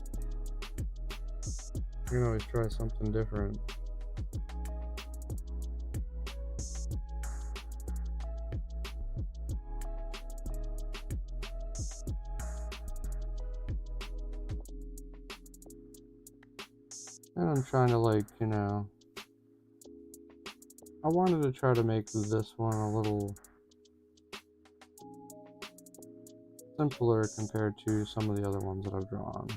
You can always try something different. And I'm trying to like, you know, I wanted to try to make this one a little simpler compared to some of the other ones that I've drawn.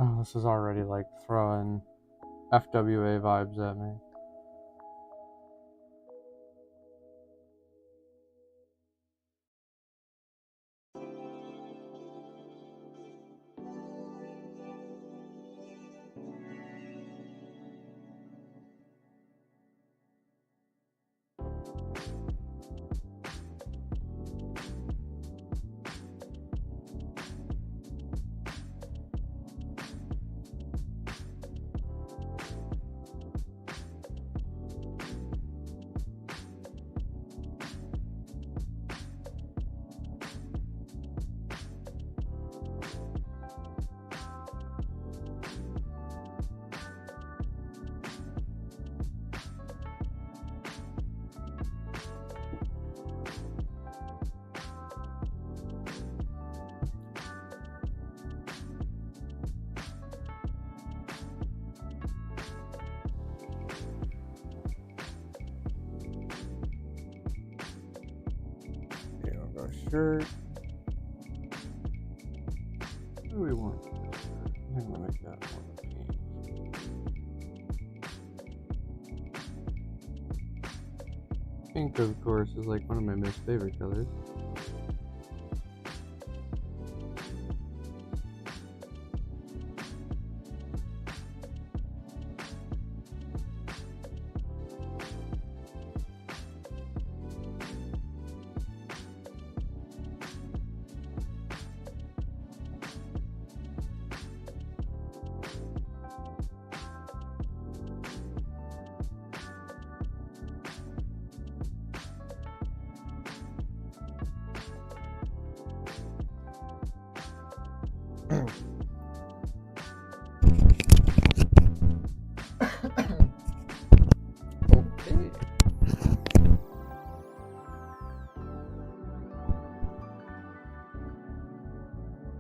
Oh, this is already like throwing FWA vibes at me. Shirt. What do we want? I think I'm gonna make that one pink. Pink, of course, is like one of my most favorite colors.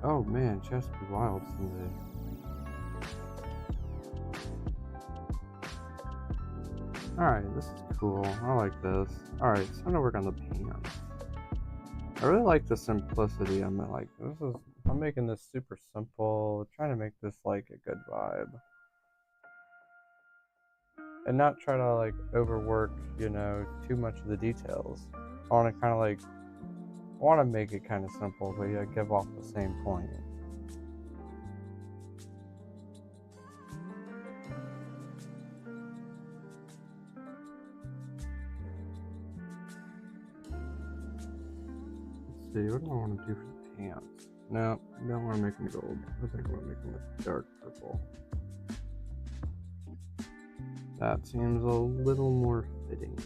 Oh man, Chesapeake Wild someday. Alright, this is cool. I like this. Alright, so I'm gonna work on the pants. I really like the simplicity. I'm like, I'm making this super simple, trying to make this like a good vibe. And not try to like overwork, too much of the details. I want to kind of like, I want to make it kind of simple, but yeah, give off the same point. Let's see, what do I want to do for the pants? No, I don't want to make them gold. I think I want to make them a dark purple. That seems a little more fitting.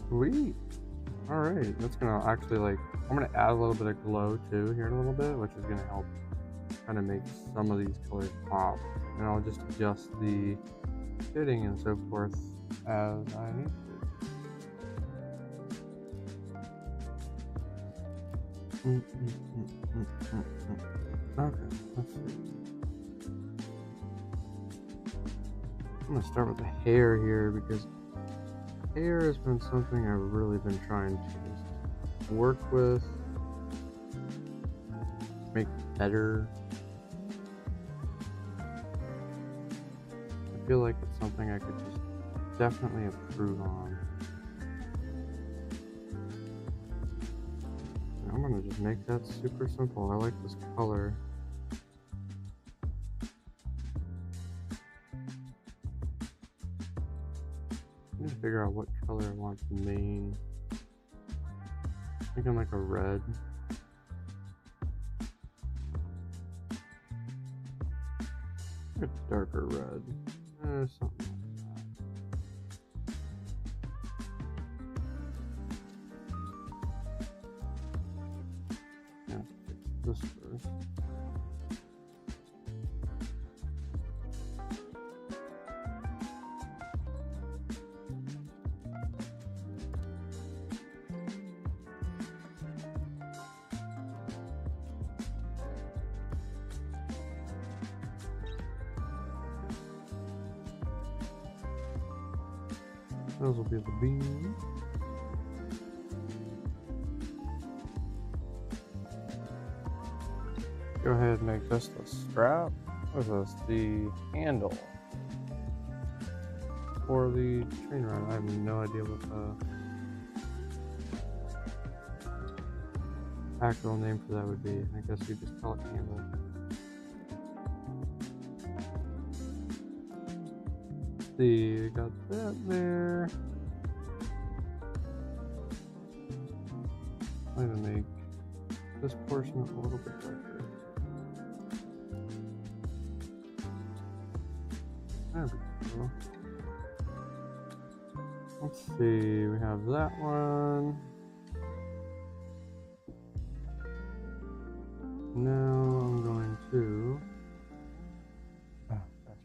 Sweet. Alright, that's gonna actually I'm gonna add a little bit of glow too here in a little bit, which is gonna help kind of make some of these colors pop. And I'll just adjust the fitting and so forth as I need to. Okay, let's see. I'm gonna start with the hair here because hair has been something I've really been trying to just work with, make better. I feel like it's something I could just definitely improve on. And I'm gonna just make that super simple. I like this color. I need to figure out what color I want the main. Thinking like a red. A darker red. Something like that. Yeah, fix this first. Those will be the beans. Go ahead and make this the strap. What is this? The handle for the train run. I have no idea what the actual name for that would be. I guess you just call it handle. See, we got that there. I'm gonna make this portion a little bit darker. There we go. Let's see, we have that one. Now I'm going to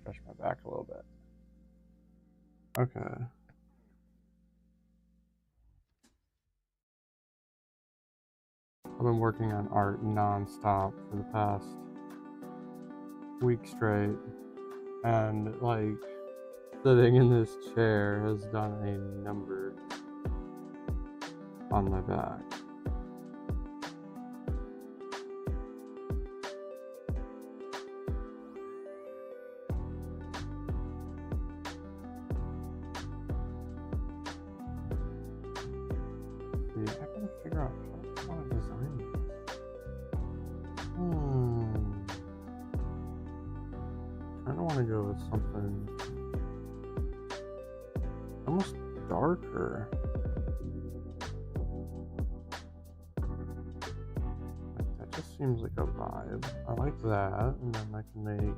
stretch my back a little bit. Okay. I've been working on art non-stop for the past week straight, and sitting in this chair has done a number on my back. I gotta figure out how I want to design this. I don't want to go with something almost darker. That just seems like a vibe. I like that, and then I can make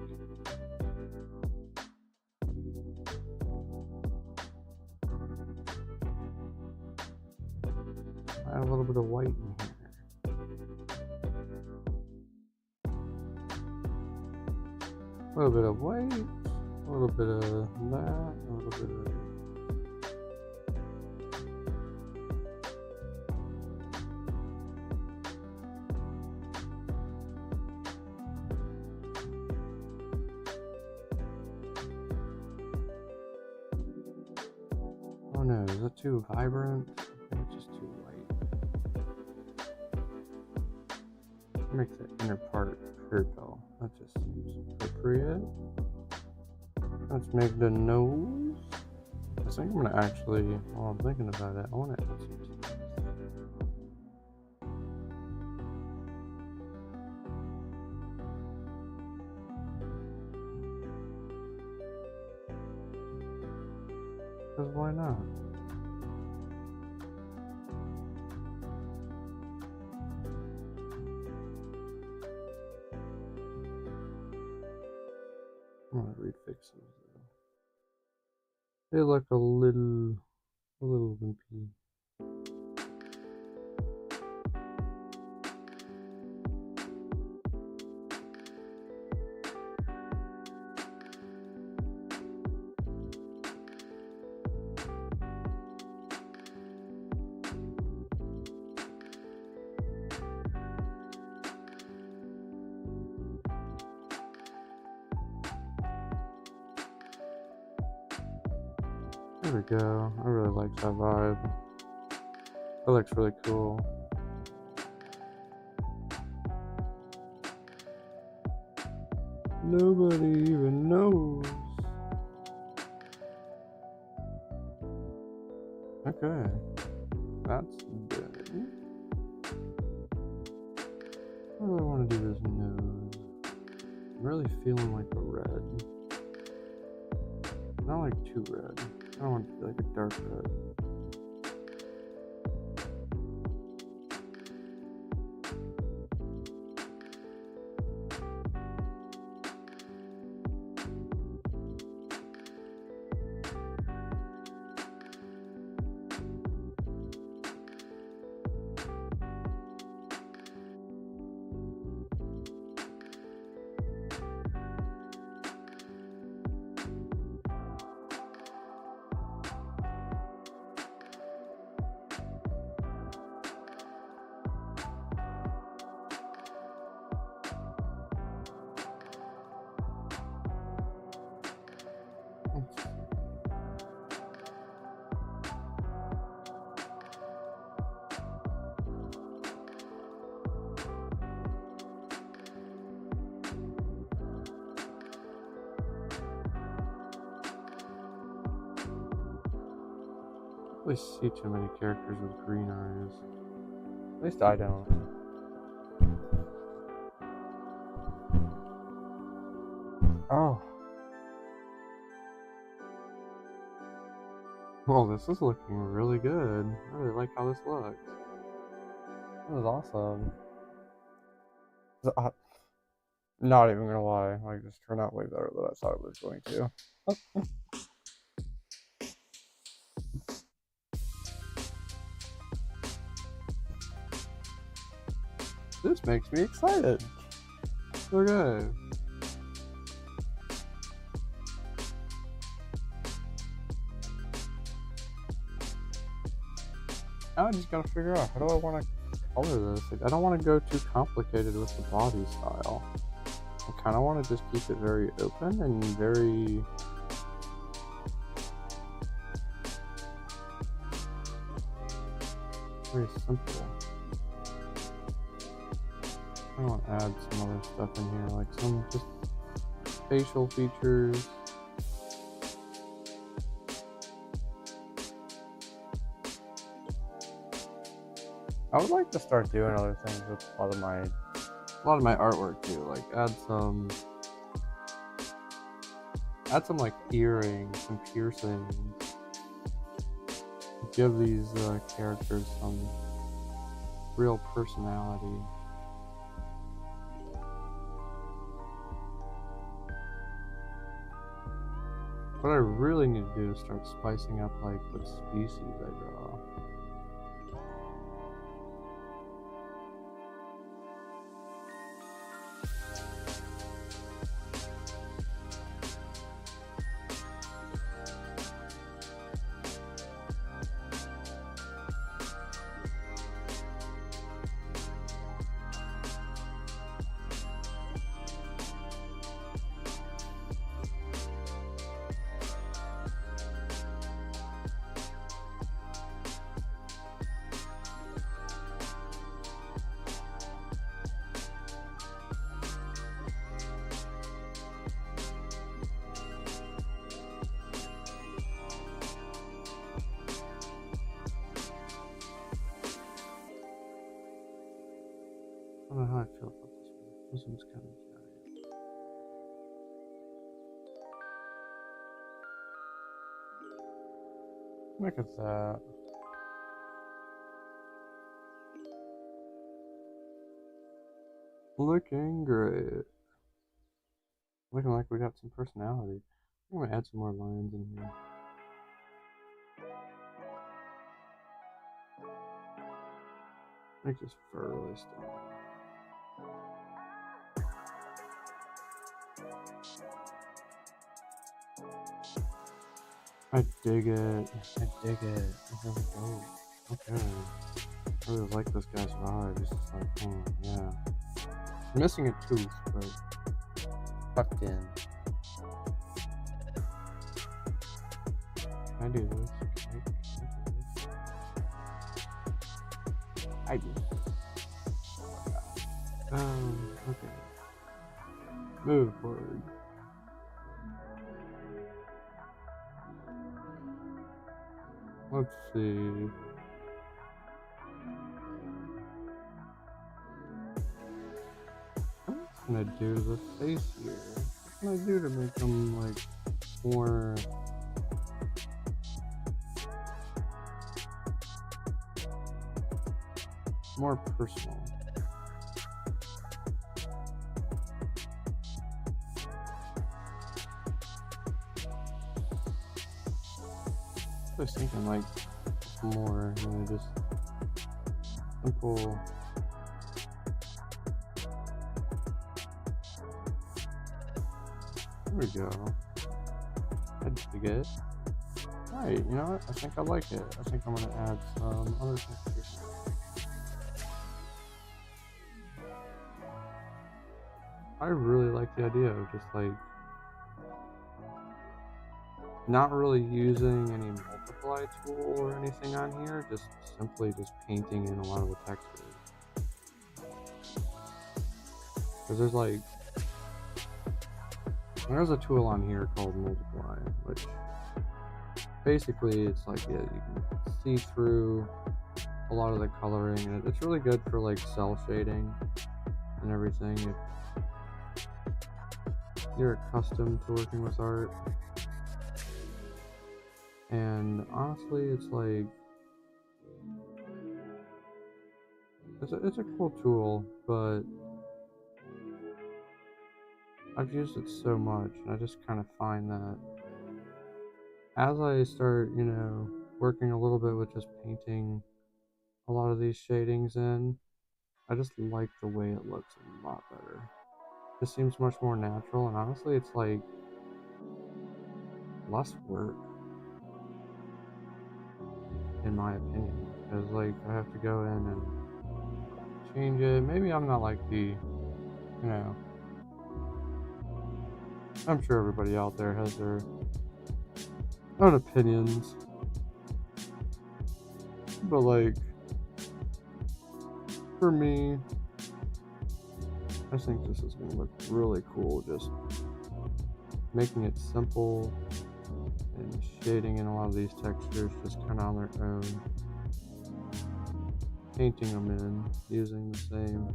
add a little bit of white in here. A little bit of white, a little bit of that, a little bit of... Oh no, is it too vibrant? I think it's just too white. Make the inner part purple. That just seems appropriate. Let's make the nose. I think I'm gonna actually, while I'm thinking about it, I want to add some teeth. Because why not? I'm gonna refix those though. They look a little wimpy. There we go. I really like that vibe. That looks really cool. Nobody even knows. Okay. That's good. What do I want to do this nose? I'm really feeling like a red. Not like too red. I don't want it to be like a dark red. I don't really see too many characters with green eyes. At least I don't. Oh. Well, this is looking really good. I really like how this looks. This is awesome. Not even gonna lie, like this turned out way better than I thought it was going to. This makes me excited. Okay. Now I just gotta figure out how do I want to color this. Like, I don't want to go too complicated with the body style. I kind of want to just keep it very open and very simple. I want to add some other stuff in here, like some just facial features. I would like to start doing other things with a lot of my artwork too, like add some like earrings, some piercings. give these characters some real personality. What I really need to do is start spicing up like what species I draw. I don't know how I feel about this one. This one's kind of giant. Look at that. Looking great. Looking like we got some personality. I'm gonna add some more lines in here. Make this fur really strong. I dig it. I dig it. Here we go. Okay. I really like this guy's vibe. It's just like, yeah. I'm missing a tooth, but tucked in. Can I do this? I do this. Okay. Move forward. Let's see. What's gonna do to the face here? What can I do to make them like more personal? I was thinking like more, just simple. There we go. I dig it. Alright, you know what? I think I like it. I think I'm gonna add some other textures. I really like the idea of just like not really using any multiply tool or anything on here, just simply just painting in a lot of the textures. Because there's a tool on here called multiply, which basically it's like, yeah, you can see through a lot of the coloring, and it's really good for like cell shading and everything. If you're accustomed to working with art. And honestly, it's like, it's a cool tool, but I've used it so much, and I just kind of find that as I start, working a little bit with just painting a lot of these shadings in, I just like the way it looks a lot better. It seems much more natural, and honestly, it's like less work, in my opinion, because like I have to go in and change it. Maybe I'm not like I'm sure everybody out there has their own opinions, but like for me, I think this is going to look really cool, just making it simple and shading in a lot of these textures just kind of on their own, painting them in, using the same.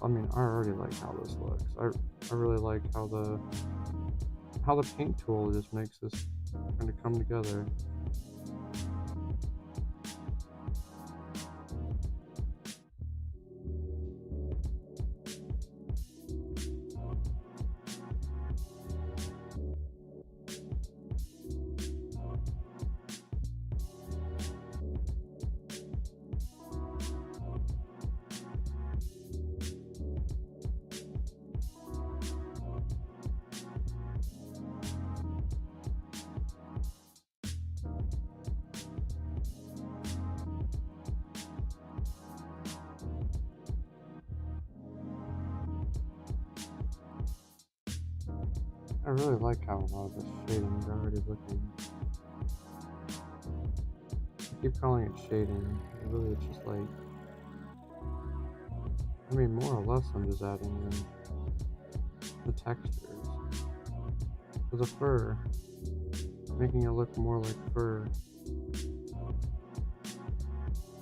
I mean, I already like how this looks. I really like how how the paint tool just makes this kind of come together. I really like how a lot of the shading is already looking. I keep calling it shading, but really it's just like, I mean, more or less I'm just adding in the textures for the fur, making it look more like fur,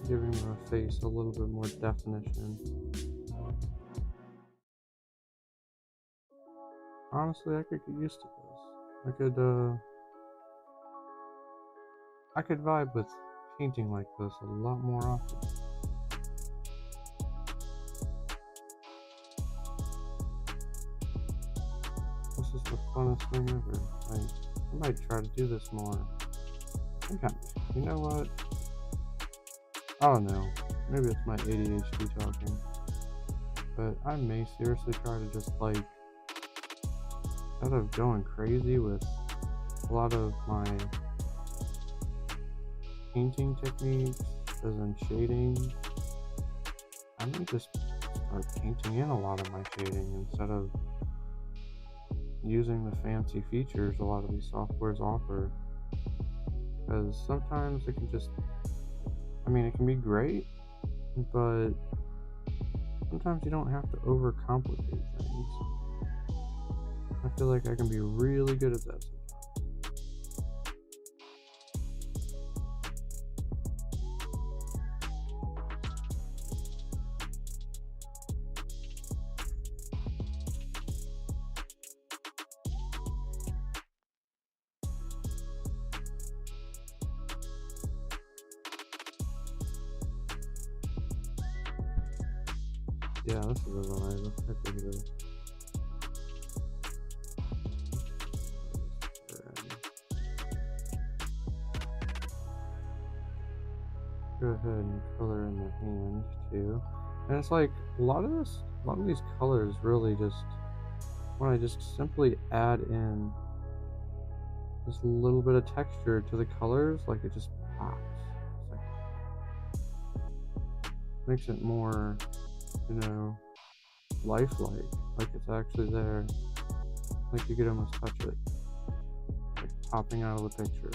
giving the face a little bit more definition. Honestly, I could get used to this. I could vibe with painting like this a lot more often. This is the funnest thing ever. I might try to do this more. You know what? I don't know. Maybe it's my ADHD talking. But I may seriously try to just like, instead of going crazy with a lot of my painting techniques, as in shading, I might just start painting in a lot of my shading instead of using the fancy features a lot of these softwares offer. Because sometimes it can just, it can be great, but sometimes you don't have to overcomplicate things. I feel like I can be really good at that sometimes. Yeah, this is a vibe. I think it is. Go ahead and color in the hand too. And it's like a lot of these colors really just, when I just simply add in this little bit of texture to the colors, like it just pops. It's like, makes it more, lifelike, like it's actually there, like you could almost touch it, like popping out of the picture.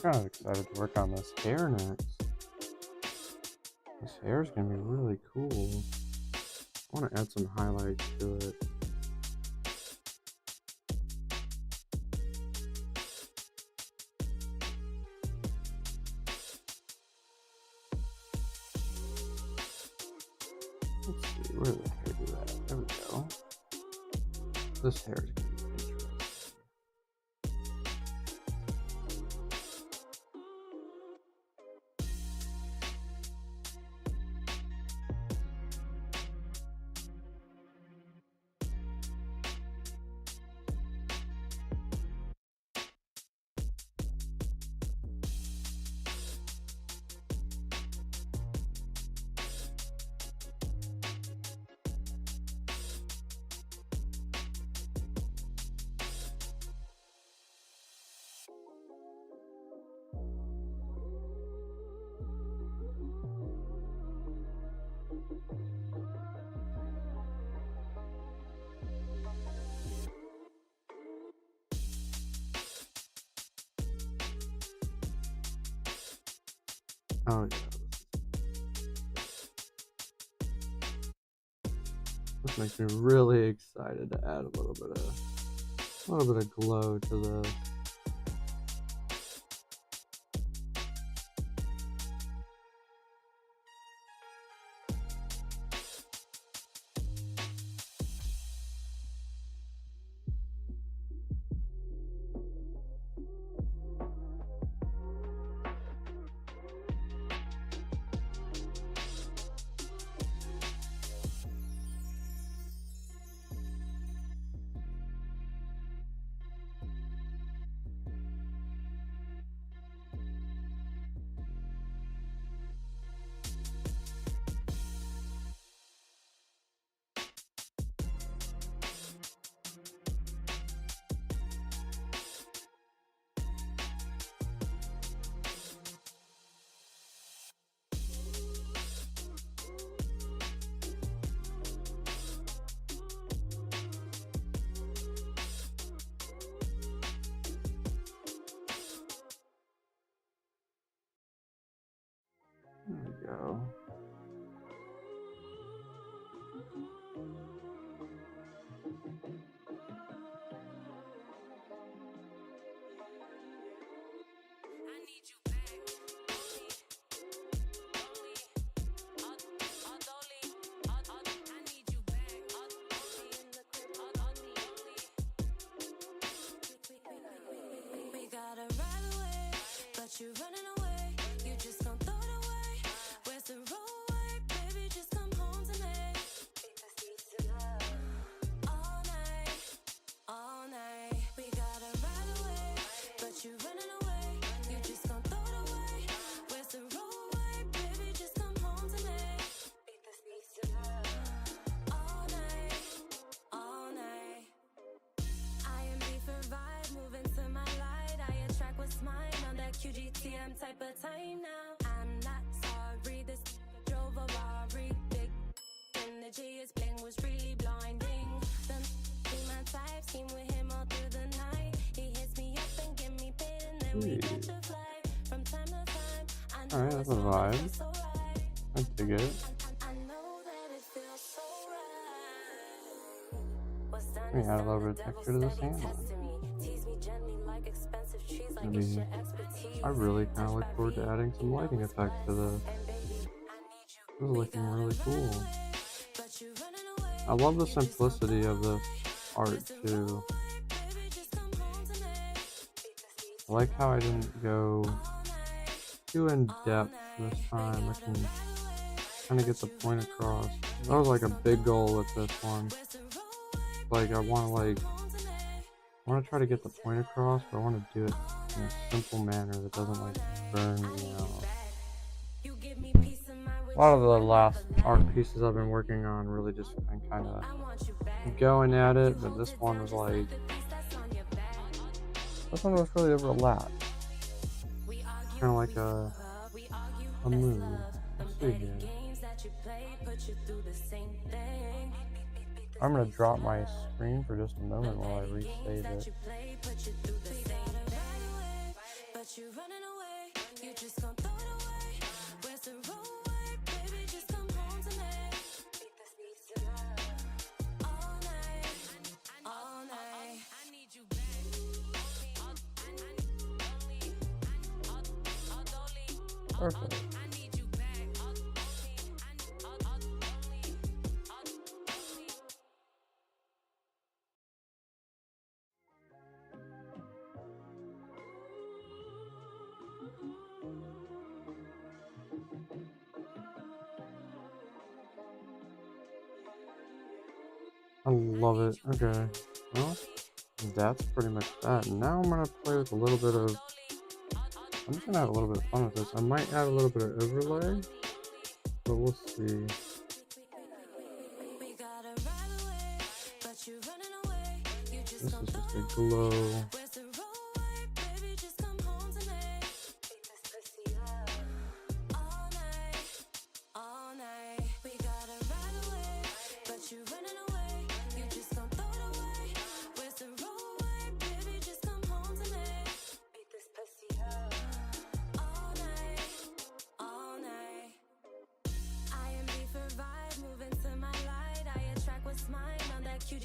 I'm kind of excited to work on this hair next. This hair is going to be really cool. I want to add some highlights to it. Let's see, where did the hair do that? There we go. This hair is going to be interesting. Oh yeah. This makes me really excited to add a little bit of glow to this. There we go. We gotta ride away, but you're running away. You just gon' throw it away. Where's the roadway? Baby, just come home tonight. All night. We gotta ride away, but you're running away. You just gon' throw it away. Where's the roadway? Baby, just come home tonight. All night. I am B for vibe, moving to my light. I attract what's mine on that QGTM type of time now. I'm not sorry, this drove a Rari. Big energy, his bling was really blinding. Then be my type, scheme with him all through the night. He hits me up and give me pain, and then we catch a flight. From time to time, I know Alright, that's a vibe. so right. I dig it. I know that it feels so right. What's done Let me is add a done, little the bit of devil texture to this steady hand. testing me. Tease me gently like expensive trees, like Maybe it's your expertise. I really kind of look forward to adding some lighting effects to this. This is looking really cool. I love the simplicity of this art too. I like how I didn't go too in depth this time. I can kind of get the point across. That was like a big goal with this one. Like I want to try to get the point across, but I want to do it in a simple manner that doesn't like burn me out. A lot of the last art pieces I've been working on really just been kind of going at it, but this one was really overlapped. Kind of like a mood. Let's see here. I'm gonna drop my screen for just a moment while I resave it. Perfect. I love it. Okay. Well, that's pretty much that. Now I'm gonna play with a little bit of. I'm just gonna have a little bit of fun with this. I might add a little bit of overlay, but we'll see. This is just a glow.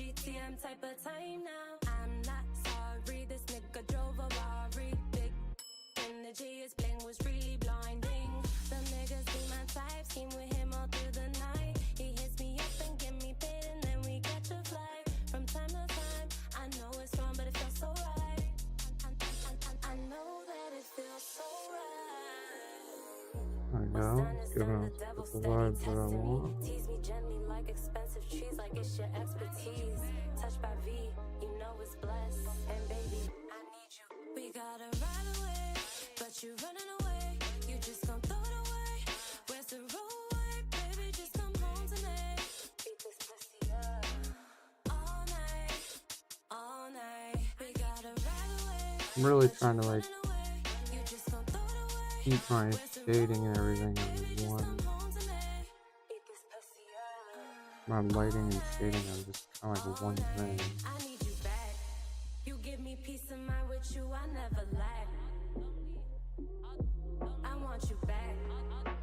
ATM type of time now. I'm not sorry, this nigga drove a Rari. Big energy, his bling was really blinding. The niggas be my type, scheme with him all through the night. He hits me up and get me paid and then we catch a flight. From time to time, I know it's wrong but it feels so right. I know that it feels so right. There we go. Giving off the vibes that I want. Tease me gently like expensive trees, like it's your expertise. Touched by V, you know it's blessed. And baby, I need you. We gotta ride away, but you running away. You just gon' throw it away. Where's the roadway, baby? Just come home tonight. Beat this pussy up all night, all night. We gotta ride away. I'm really trying to like keep my shading and everything on one. My lighting and shading on just kind of like one thing. I need you back. You give me peace of mind with you, I never lack. I want you back.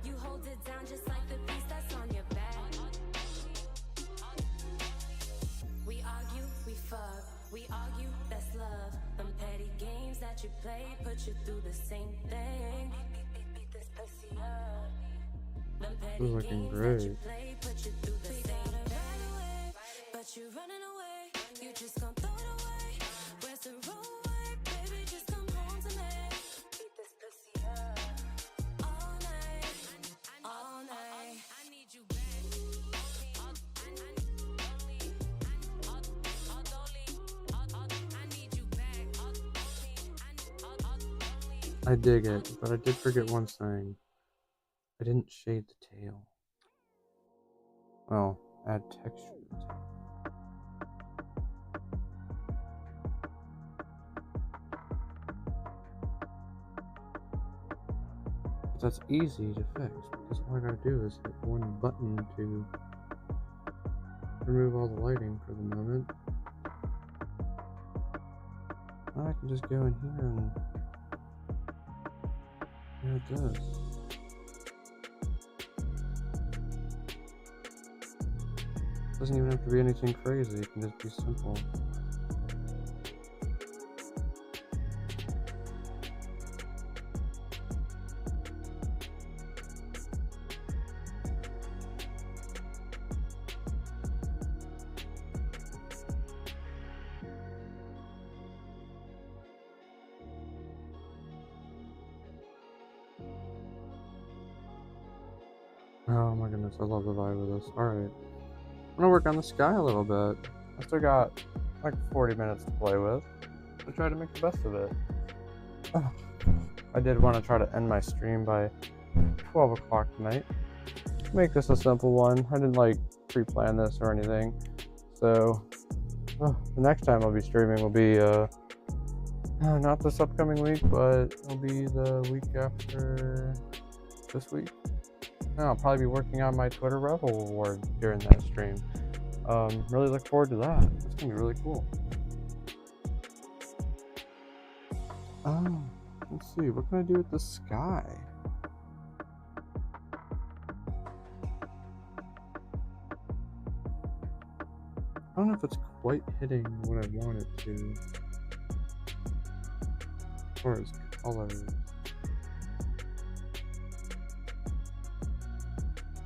You hold it down just like the piece that's on your back. We argue, we fuck. We argue, that's love. Them petty games that you play put you through the same thing. Beat this pussy up. Them petty looking games great. that you play put you through the same thing. But you running away, you just gon' throw it away. Where's the roadway, baby? Just come home tonight. Beat this pussy up all night, all night. I need you back. I dig it, but I did forget one thing. I didn't shade the tail. Well, add texture to the tail. But that's easy to fix because all I gotta do is hit one button to remove all the lighting for the moment. Now I can just go in here and there it does. Doesn't even have to be anything crazy, it can just be simple. Oh my goodness, I love the vibe of this. Alright. I'm gonna work on the sky a little bit. I still got like 40 minutes to play with. I'll try to make the best of it. I did want to try to end my stream by 12 o'clock tonight. Make this a simple one. I didn't like pre-plan this or anything. So the next time I'll be streaming will be not this upcoming week, but it'll be the week after this week. I'll probably be working on my Twitter Rebel award during that stream. Really look forward to that. It's gonna be really cool. Let's see, what can I do with the sky? I don't know if it's quite hitting what I want it to. As far as colors.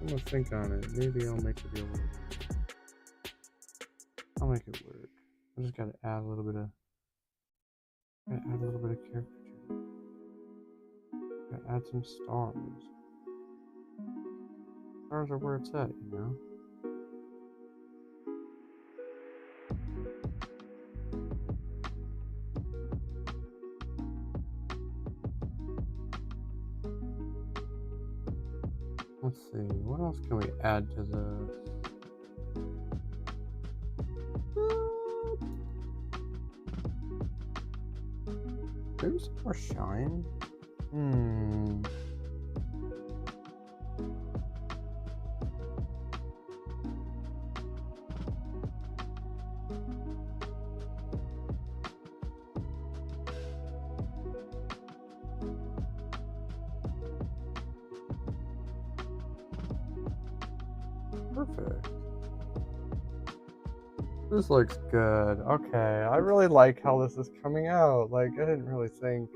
I'm gonna think on it. Maybe I'll make it be a little bit. I'll make it work. I just gotta add a little bit of character to it. Gotta add some stars. Stars are where it's at, you know? Let's see, what else can we add to this? Maybe some more shine? Perfect. This looks good. Okay, I really like how this is coming out. Like, I didn't really think,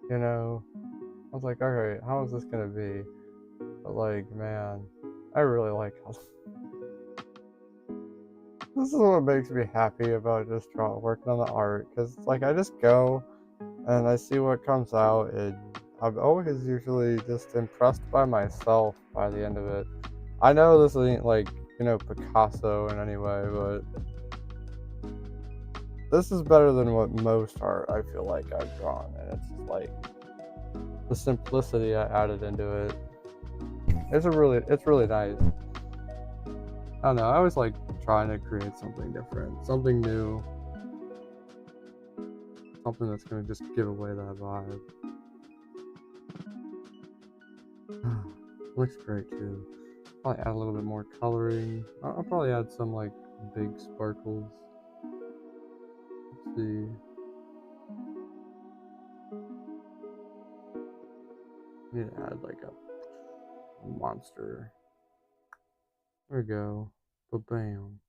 you know, I was like, okay, how is this gonna be? But like, man, I really like how this is what makes me happy about just working on the art, because like I just go and I see what comes out, and I'm always usually just impressed by myself by the end of it. I know this ain't like, Picasso in any way, but this is better than what most art I feel like I've drawn, and it's just like the simplicity I added into it. It's really nice. I don't know, I always like trying to create something different, something new, something that's gonna just give away that vibe. Looks great too. Probably add a little bit more coloring. I'll probably add some like big sparkles. Let's see. Need to add like a monster. There we go. Ba-bam.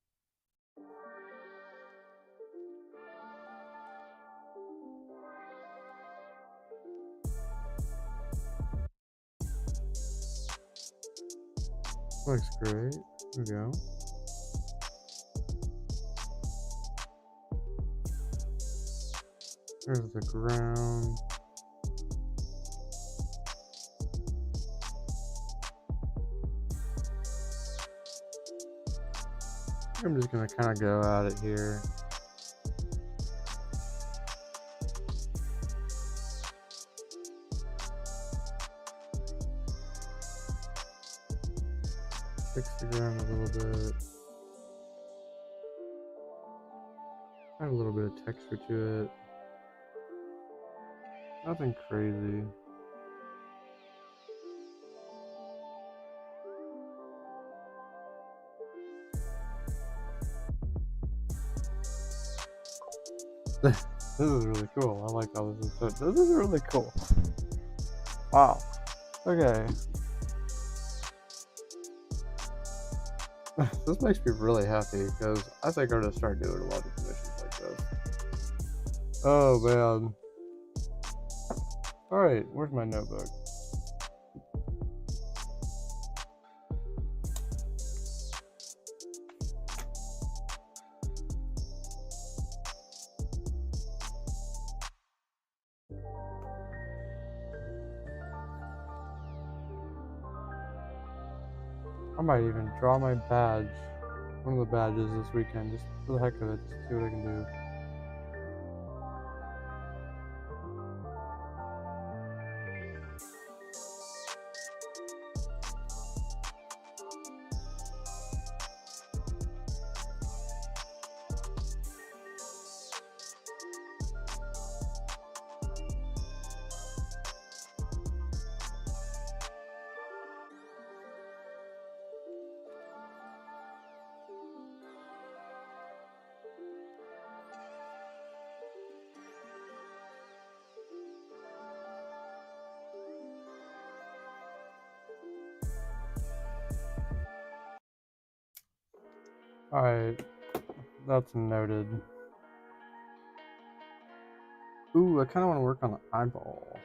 Looks great. There we go. There's the ground. I'm just gonna kind of go at it here. Fix the ground a little bit. Add a little bit of texture to it. Nothing crazy. This is really cool. I like how this is done. This is really cool. Wow. Okay. This makes me really happy because I think I'm gonna start doing a lot of commissions like this. Oh man. Alright, where's my notebook? I might even draw my badge, one of the badges this weekend, just for the heck of it, just see what I can do. Alright, that's noted. Ooh, I kind of want to work on the eyeball.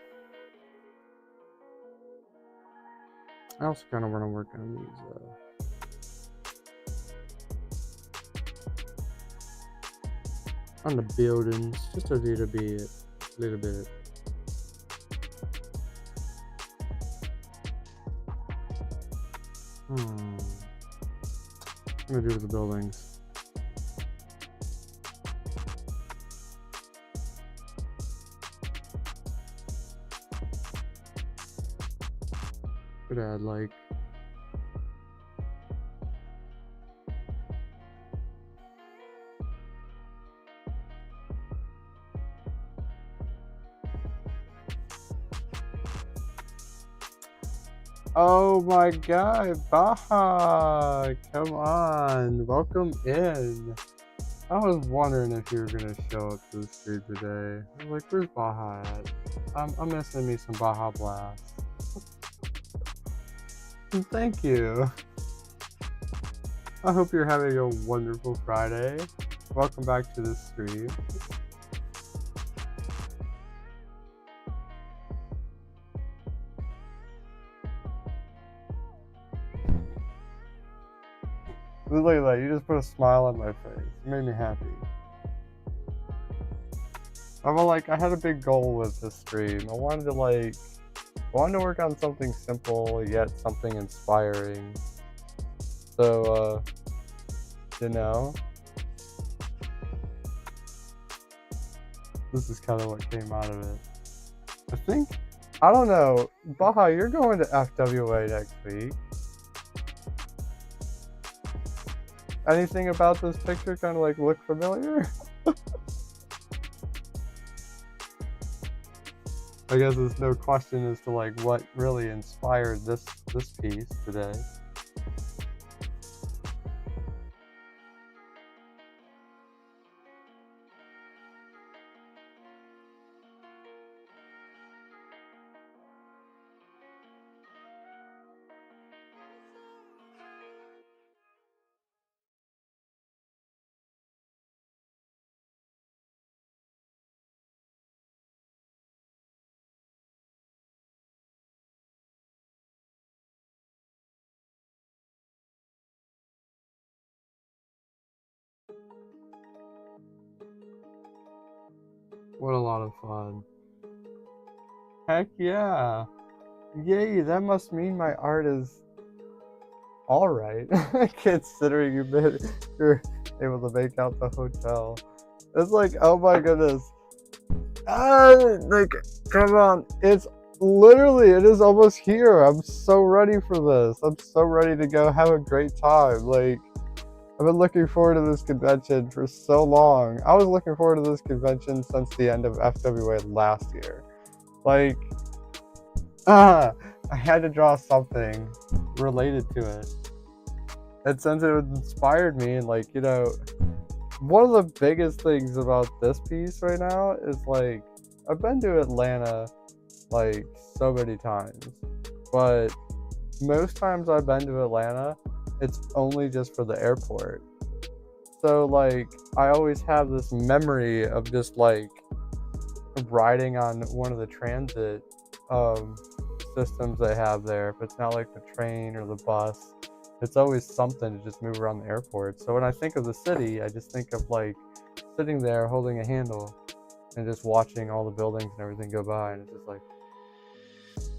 I also kind of want to work on these, on the buildings, just a little bit. What am I gonna do with the buildings? Could add like oh my god, Baha! Come on, welcome in. I was wondering if you were gonna show up to the stream today. I was like, where's Baha at? I'm missing me some Baja Blast. Thank you. I hope you're having a wonderful Friday. Welcome back to the stream. Look at that, you just put a smile on my face. You made me happy. I had a big goal with this stream. I wanted to work on something simple yet something inspiring. So, this is kind of what came out of it. I don't know, Baha, you're going to FWA next week. Anything about this picture kind of look familiar? I guess there's no question as to what really inspired this piece today. What a lot of fun. Heck yeah. Yay, that must mean my art is alright. Considering you're able to make out the hotel. It's oh my goodness. Come on. It is almost here. I'm so ready for this. I'm so ready to go have a great time. I've been looking forward to this convention for so long. I was looking forward to this convention since the end of FWA last year. I had to draw something related to it. And since it inspired me, and one of the biggest things about this piece right now is I've been to Atlanta so many times, but most times I've been to Atlanta, it's only just for the airport. So I always have this memory of just riding on one of the transit systems they have there. If it's not the train or the bus, it's always something to just move around the airport. So when I think of the city, I just think of sitting there holding a handle and just watching all the buildings and everything go by, and it's just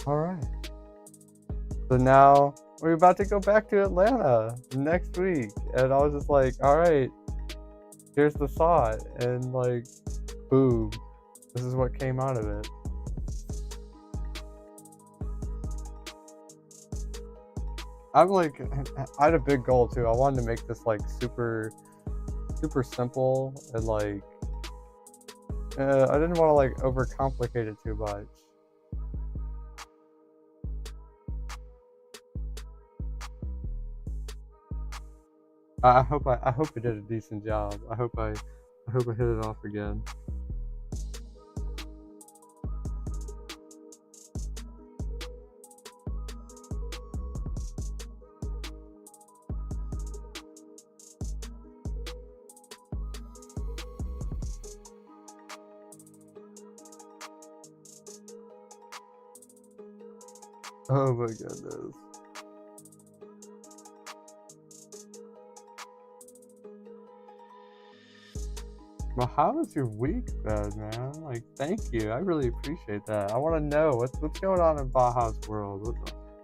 all right. So now we're about to go back to Atlanta next week, and I was just all right, here's the thought, and boom, this is what came out of it. I had a big goal too. I wanted to make this super simple, and I didn't want to overcomplicate it too much. I hope I did a decent job. I hope I hit it off again. Oh my goodness. Well, how was your week been, man? Thank you. I really appreciate that. I want to know what's going on in Baja's world.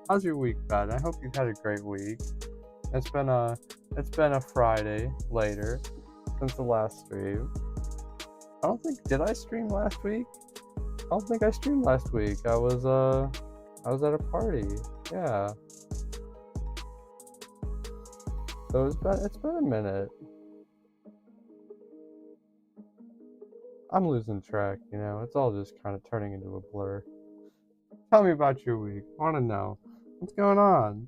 How's your week been? I hope you've had a great week. It's been a Friday later since the last stream. Did I stream last week? I don't think I streamed last week. I was at a party. Yeah. So it's been a minute. I'm losing track, it's all just kind of turning into a blur. Tell me about your week. I want to know. What's going on?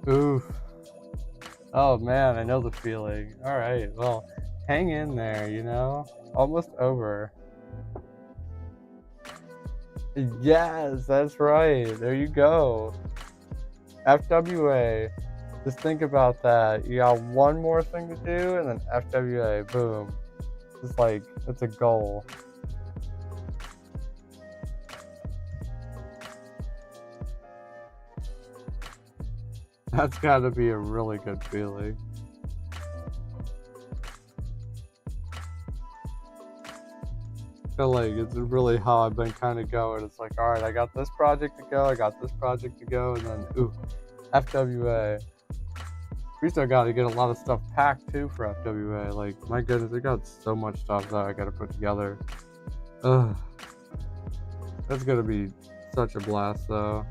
Oof. Oh man, I know the feeling. Alright, well, hang in there, you know? Almost over. Yes, that's right. There you go. FWA. Just think about that. You got one more thing to do, and then FWA. Boom. It's like, it's a goal. That's gotta be a really good feeling. I feel like it's really how I've been kind of going. It's like, alright, I got this project to go, I got this project to go, and then, ooh, FWA. We still gotta get a lot of stuff packed too for FWA. Like, my goodness, I got so much stuff that I gotta put together. Ugh. That's gonna be such a blast though.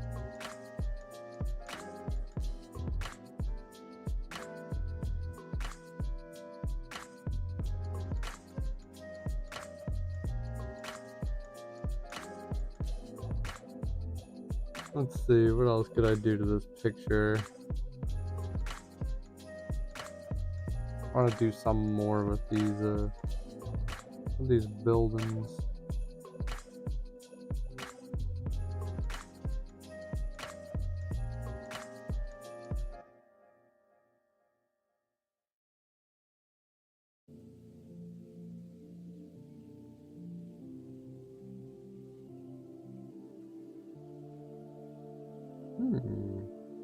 Let's see, what else could I do to this picture? I want to do some more with these buildings.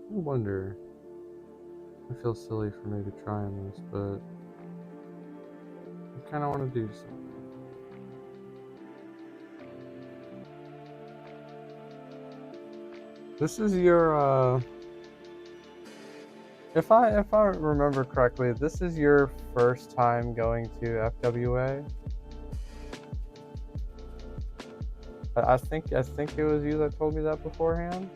I wonder. I feel silly for maybe trying this, but I kind of want to do something. This is your, if I remember correctly, this is your first time going to FWA. I think it was you that told me that beforehand.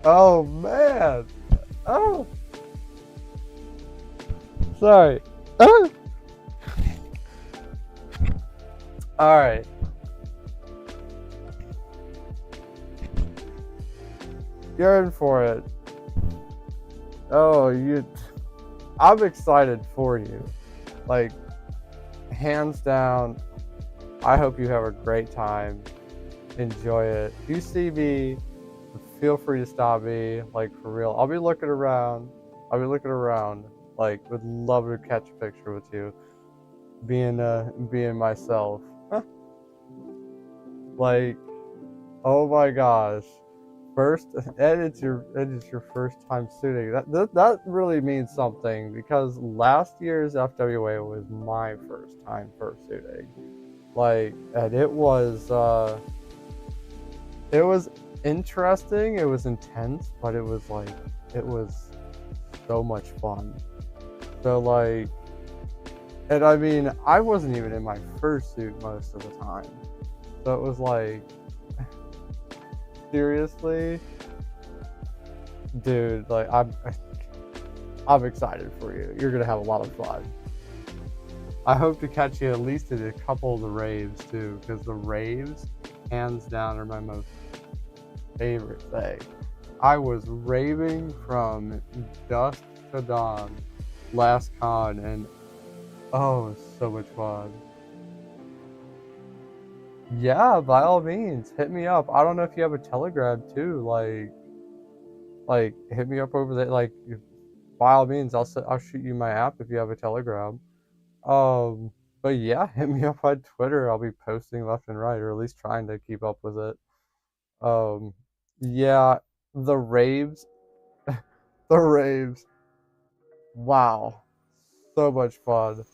Oh man! Oh, sorry. Oh. All right. You're in for it. Oh, I'm excited for you. Like, hands down. I hope you have a great time. Enjoy it. If you see me, feel free to stop me. Like, for real. I'll be looking around. Like, would love to catch a picture with you. Being myself. Like, oh my gosh. And it's your first time shooting. That really means something, because last year's FWA was my first time fursuiting. Like, and it was interesting, it was intense, but it was so much fun. So like, and I mean, I wasn't even in my fursuit most of the time. So it was like, seriously, dude, like, I'm excited for you. You're gonna have a lot of fun. I hope to catch you at least at a couple of the raves too, because the raves, hands down, are my most favorite thing. I was raving from dusk to dawn last con, and oh, it was so much fun. Yeah, by all means, hit me up. I don't know if you have a Telegram too. Like hit me up over there. Like, by all means, I'll shoot you my app if you have a Telegram. But yeah, hit me up on Twitter. I'll be posting left and right, or at least trying to keep up with it. Yeah, the raves, the raves. Wow, so much fun.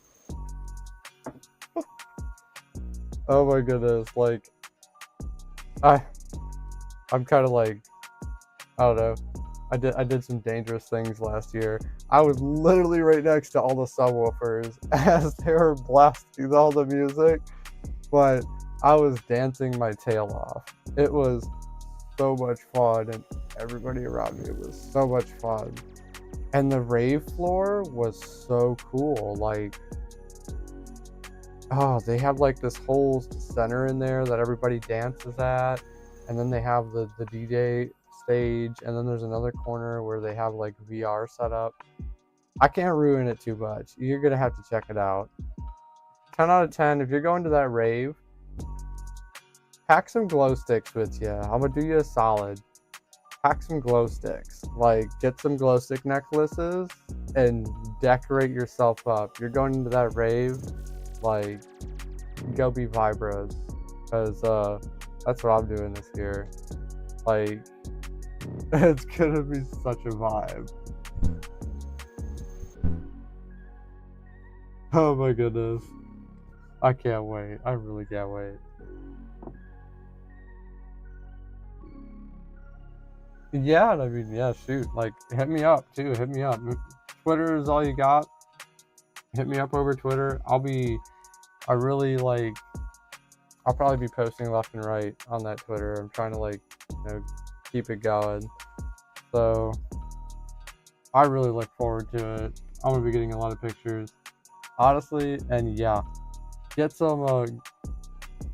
Oh my goodness, like, I'm kind of like, I don't know. I did some dangerous things last year. I was literally right next to all the subwoofers as they were blasting all the music, but I was dancing my tail off. It was so much fun, and everybody around me was so much fun. And the rave floor was so cool. Like, oh, they have like this whole center in there that everybody dances at. And then they have the DJ stage. And then there's another corner where they have like VR set up. I can't ruin it too much. You're going to have to check it out. 10 out of 10. If you're going to that rave, pack some glow sticks with you. I'm going to do you a solid. Pack some glow sticks. Like, get some glow stick necklaces and decorate yourself up. You're going into that rave, like, go be vibras. Because that's what I'm doing this year. Like, it's going to be such a vibe. Oh my goodness. I can't wait. I really can't wait. Yeah, I mean, yeah, shoot. Like, hit me up, too. Hit me up. Twitter is all you got. Hit me up over Twitter. I'll probably be posting left and right on that Twitter. I'm trying to, like, keep it going. So, I really look forward to it. I'm going to be getting a lot of pictures. Honestly, and yeah. Get some,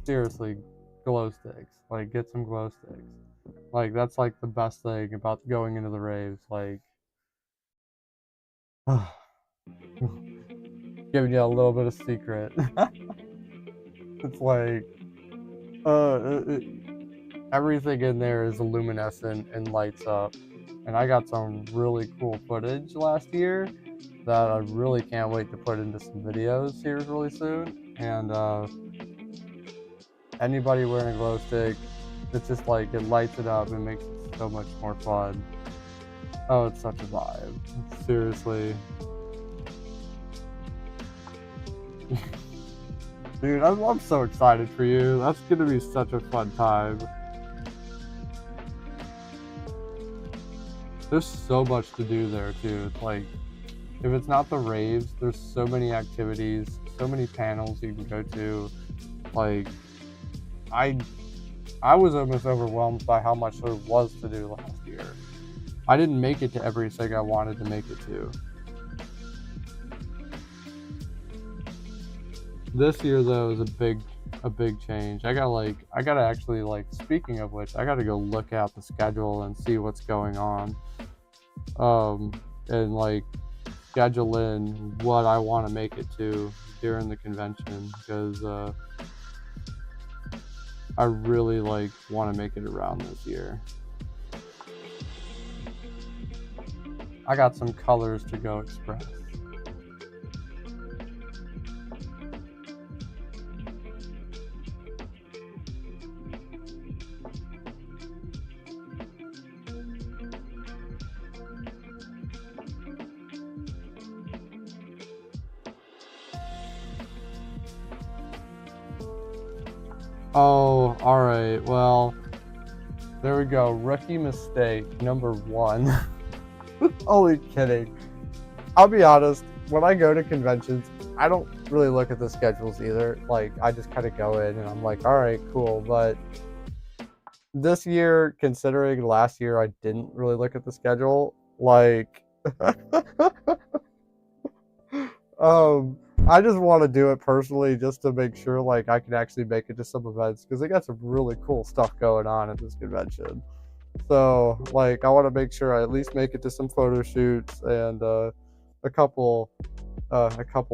seriously, glow sticks. Like, get some glow sticks. Like, that's, like, the best thing about going into the raves. Like, giving you a little bit of secret. It's like, everything in there is luminescent and lights up. And I got some really cool footage last year that I really can't wait to put into some videos here really soon. And, anybody wearing a glow stick, it's just like, it lights it up and makes it so much more fun. Oh, it's such a vibe. Seriously. Dude, I'm so excited for you. That's gonna be such a fun time. There's so much to do there too. It's like, if it's not the raves, there's so many activities, so many panels you can go to. Like, I was almost overwhelmed by how much there was to do last year. I didn't make it to everything I wanted to make it to. This year though is a big change. I gotta actually, like, speaking of which, I gotta go look at the schedule and see what's going on. And like schedule in what I want to make it to during the convention, because I really want to make it around this year. I got some colors to go express. Oh, alright, well, there we go. Rookie mistake number 1. Only kidding. I'll be honest, when I go to conventions, I don't really look at the schedules either. Like, I just kind of go in and I'm like, alright, cool. But this year, considering last year I didn't really look at the schedule, like, I just want to do it personally just to make sure, like, I can actually make it to some events, because they got some really cool stuff going on at this convention. So, like, I want to make sure I at least make it to some photo shoots and a couple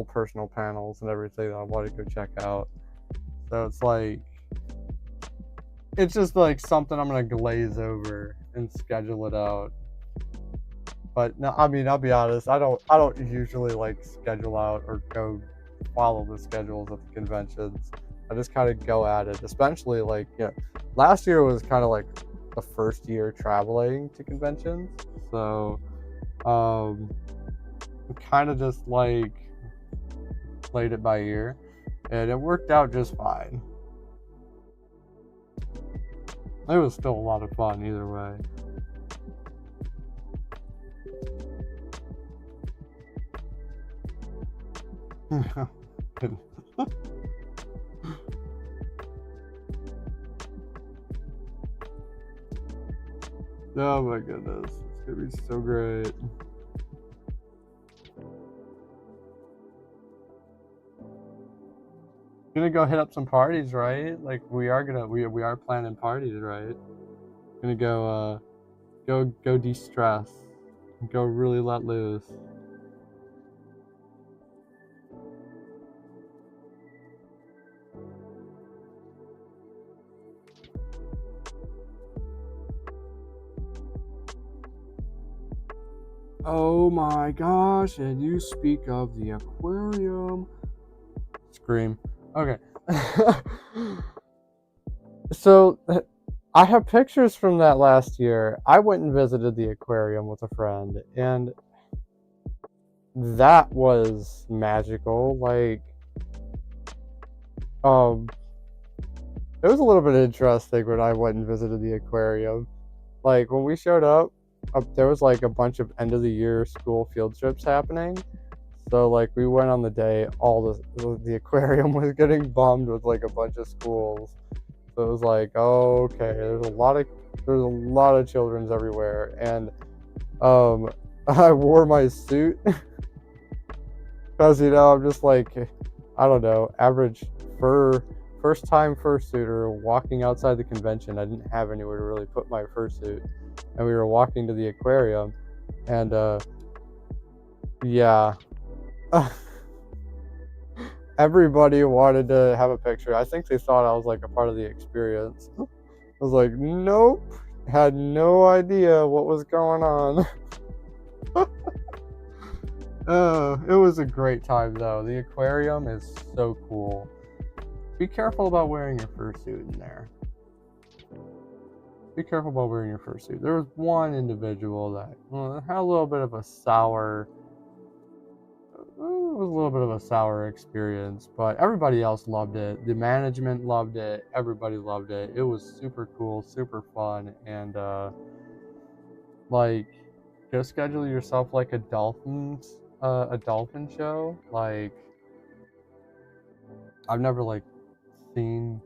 personal panels and everything that I want to go check out. So it's like, it's just like something I'm gonna glaze over and schedule it out. But no, I mean, I'll be honest, I don't usually like schedule out or go follow the schedules of the conventions. I just kind of go at it, especially like, last year was kind of like the first year traveling to conventions. So, kind of just like played it by ear, and it worked out just fine. It was still a lot of fun either way. Oh my goodness, it's gonna be so great. Gonna go hit up some parties, right? Like we are planning parties, right? Gonna go de-stress, go really let loose. Oh my gosh, and you speak of the aquarium. Scream. Okay. So, I have pictures from that last year. I went and visited the aquarium with a friend, and that was magical. Like, it was a little bit interesting when I went and visited the aquarium. Like, when we showed up, there was like a bunch of end of the year school field trips happening. So like we went on the day, all the aquarium was getting bombed with like a bunch of schools. So it was like, oh, okay, there's a lot of children's everywhere, and I wore my suit because I'm just like, I don't know, average first time fursuiter walking outside the convention. I didn't have anywhere to really put my fursuit, and we were walking to the aquarium, and yeah. Everybody wanted to have a picture. I think they thought I was like a part of the experience. I was like, nope, had no idea what was going on. It was a great time though. The aquarium is so cool. Be careful about wearing your fursuit in there. Be careful about wearing your fursuit. There was one individual that had a little bit of a sour experience, but everybody else loved it. The management loved it. Everybody loved it. It was super cool, super fun, and like, go schedule yourself like a dolphin show. Like, I've never like seen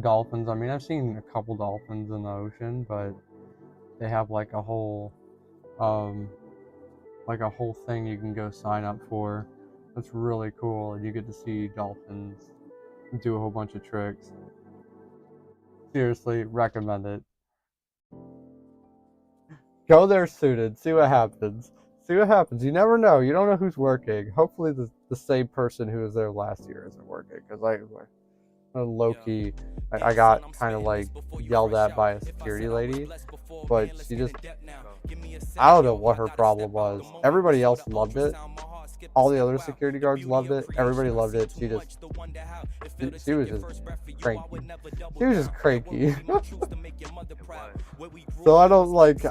dolphins. I mean, I've seen a couple dolphins in the ocean, but they have like a whole thing you can go sign up for. That's really cool, and you get to see dolphins do a whole bunch of tricks. Seriously, recommend it. Go there suited, see what happens. See what happens. You never know. You don't know who's working. Hopefully the same person who was there last year isn't working, because low-key, I got kind of like yelled at by a security lady, but she just, I don't know what her problem was. Everybody else loved it. All the other security guards loved it. Everybody loved it. She was just cranky. She was just cranky. So I don't like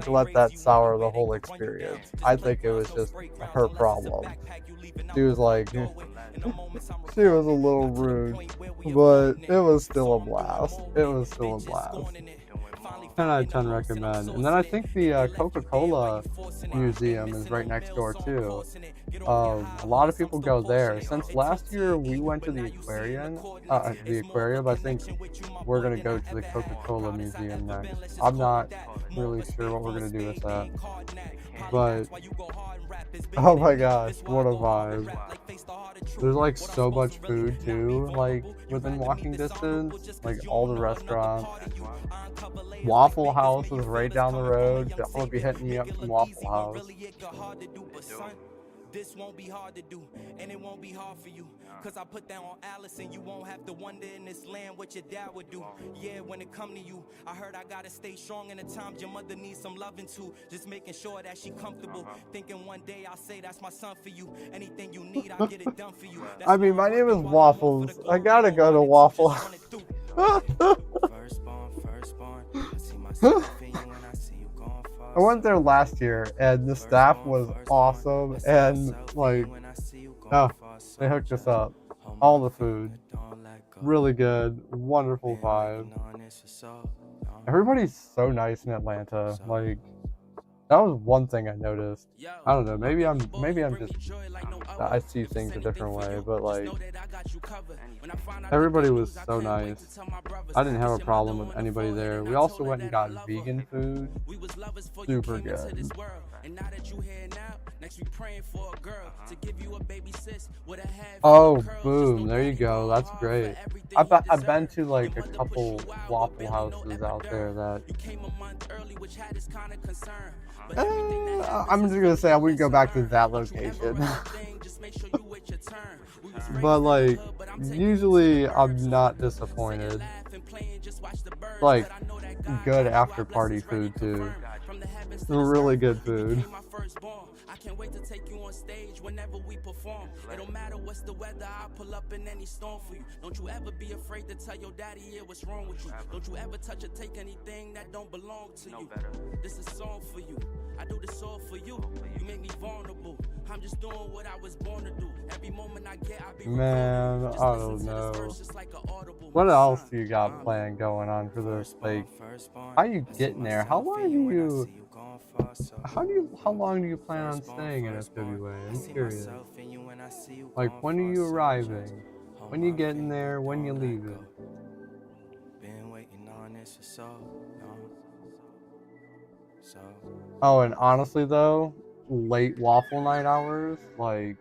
let that sour the whole experience. I think it was just her problem. She was like, she was a little rude, but it was still a blast. 10 out of 10 recommend. And then I think the Coca-Cola museum is right next door too. A lot of people go there. Since last year we went to the aquarium, I think we're gonna go to the Coca-Cola museum next. I'm not really sure what we're gonna do with that, but oh my gosh, what a vibe. There's like so much food too, like within walking distance, like all the restaurants. Waffle House is right down the road. I'm gonna be hitting me up from Waffle House. This won't be hard to do, and it won't be hard for you. Cause I put that on Alice, and you won't have to wonder in this land what your dad would do. Yeah, when it come to you, I heard I gotta stay strong in the times your mother needs some loving too. Just making sure that she comfortable. Thinking one day I'll say that's my son for you. Anything you need, I'll get it done for you. I mean, my name is Waffles. I gotta go to Waffle. I went there last year, and the staff was awesome, and like, they hooked us up. All the food, really good, wonderful vibe. Everybody's so nice in Atlanta. Like, that was one thing I noticed. I don't know, maybe I'm just, I see things a different way, but like, everybody was so nice. I didn't have a problem with anybody there. We also went and got vegan food. Super good. And now that you here now, next we praying for a girl to give you a baby sis with a head. Oh, boom! There you go. That's great. I've been to like a couple Waffle houses out there that. You came a month early, which had this kind of concern. I'm just gonna say I wouldn't go back to that location. But like, usually I'm not disappointed. Like, good after party food too. Really good food. I can't wait to take you on stage whenever we perform. It don't matter what's the weather, I'll pull up in any storm for you. Don't you ever be afraid to tell your daddy what's wrong with you. Don't you ever touch or take anything that don't belong to you. This is a song for you. I do this all for you. You make me vulnerable. I'm just doing what I was born to do. Every moment I get, I be man, I don't know. What else you got planned going on for this? Like, how you getting there? How long do you plan on staying in FWA? I'm curious. Like, when are you arriving? When you getting there? When you leaving? Oh, and honestly though, late Waffle night hours, like,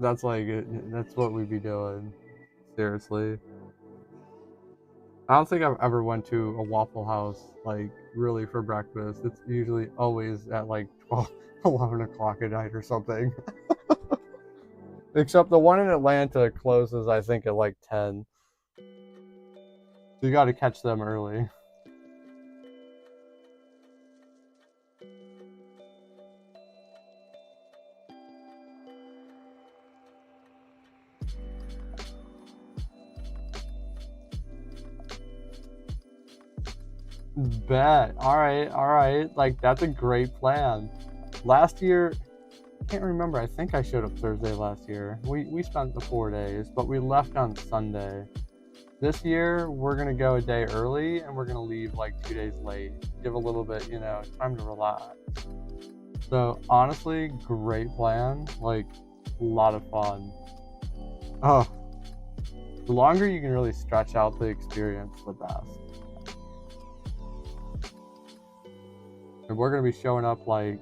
that's what we'd be doing. Seriously. I don't think I've ever went to a Waffle House, like, really for breakfast. It's usually always at, like, 12, 11 o'clock at night or something. Except the one in Atlanta closes, I think, at, like, 10. So you gotta catch them early. Bet. All right. Like, that's a great plan. Last year, I can't remember. I think I showed up Thursday last year. We spent the 4 days, but we left on Sunday. This year, we're going to go a day early, and we're going to leave like 2 days late. Give a little bit, time to relax. So, honestly, great plan. Like, a lot of fun. Oh, the longer you can really stretch out the experience, the best. And we're going to be showing up like,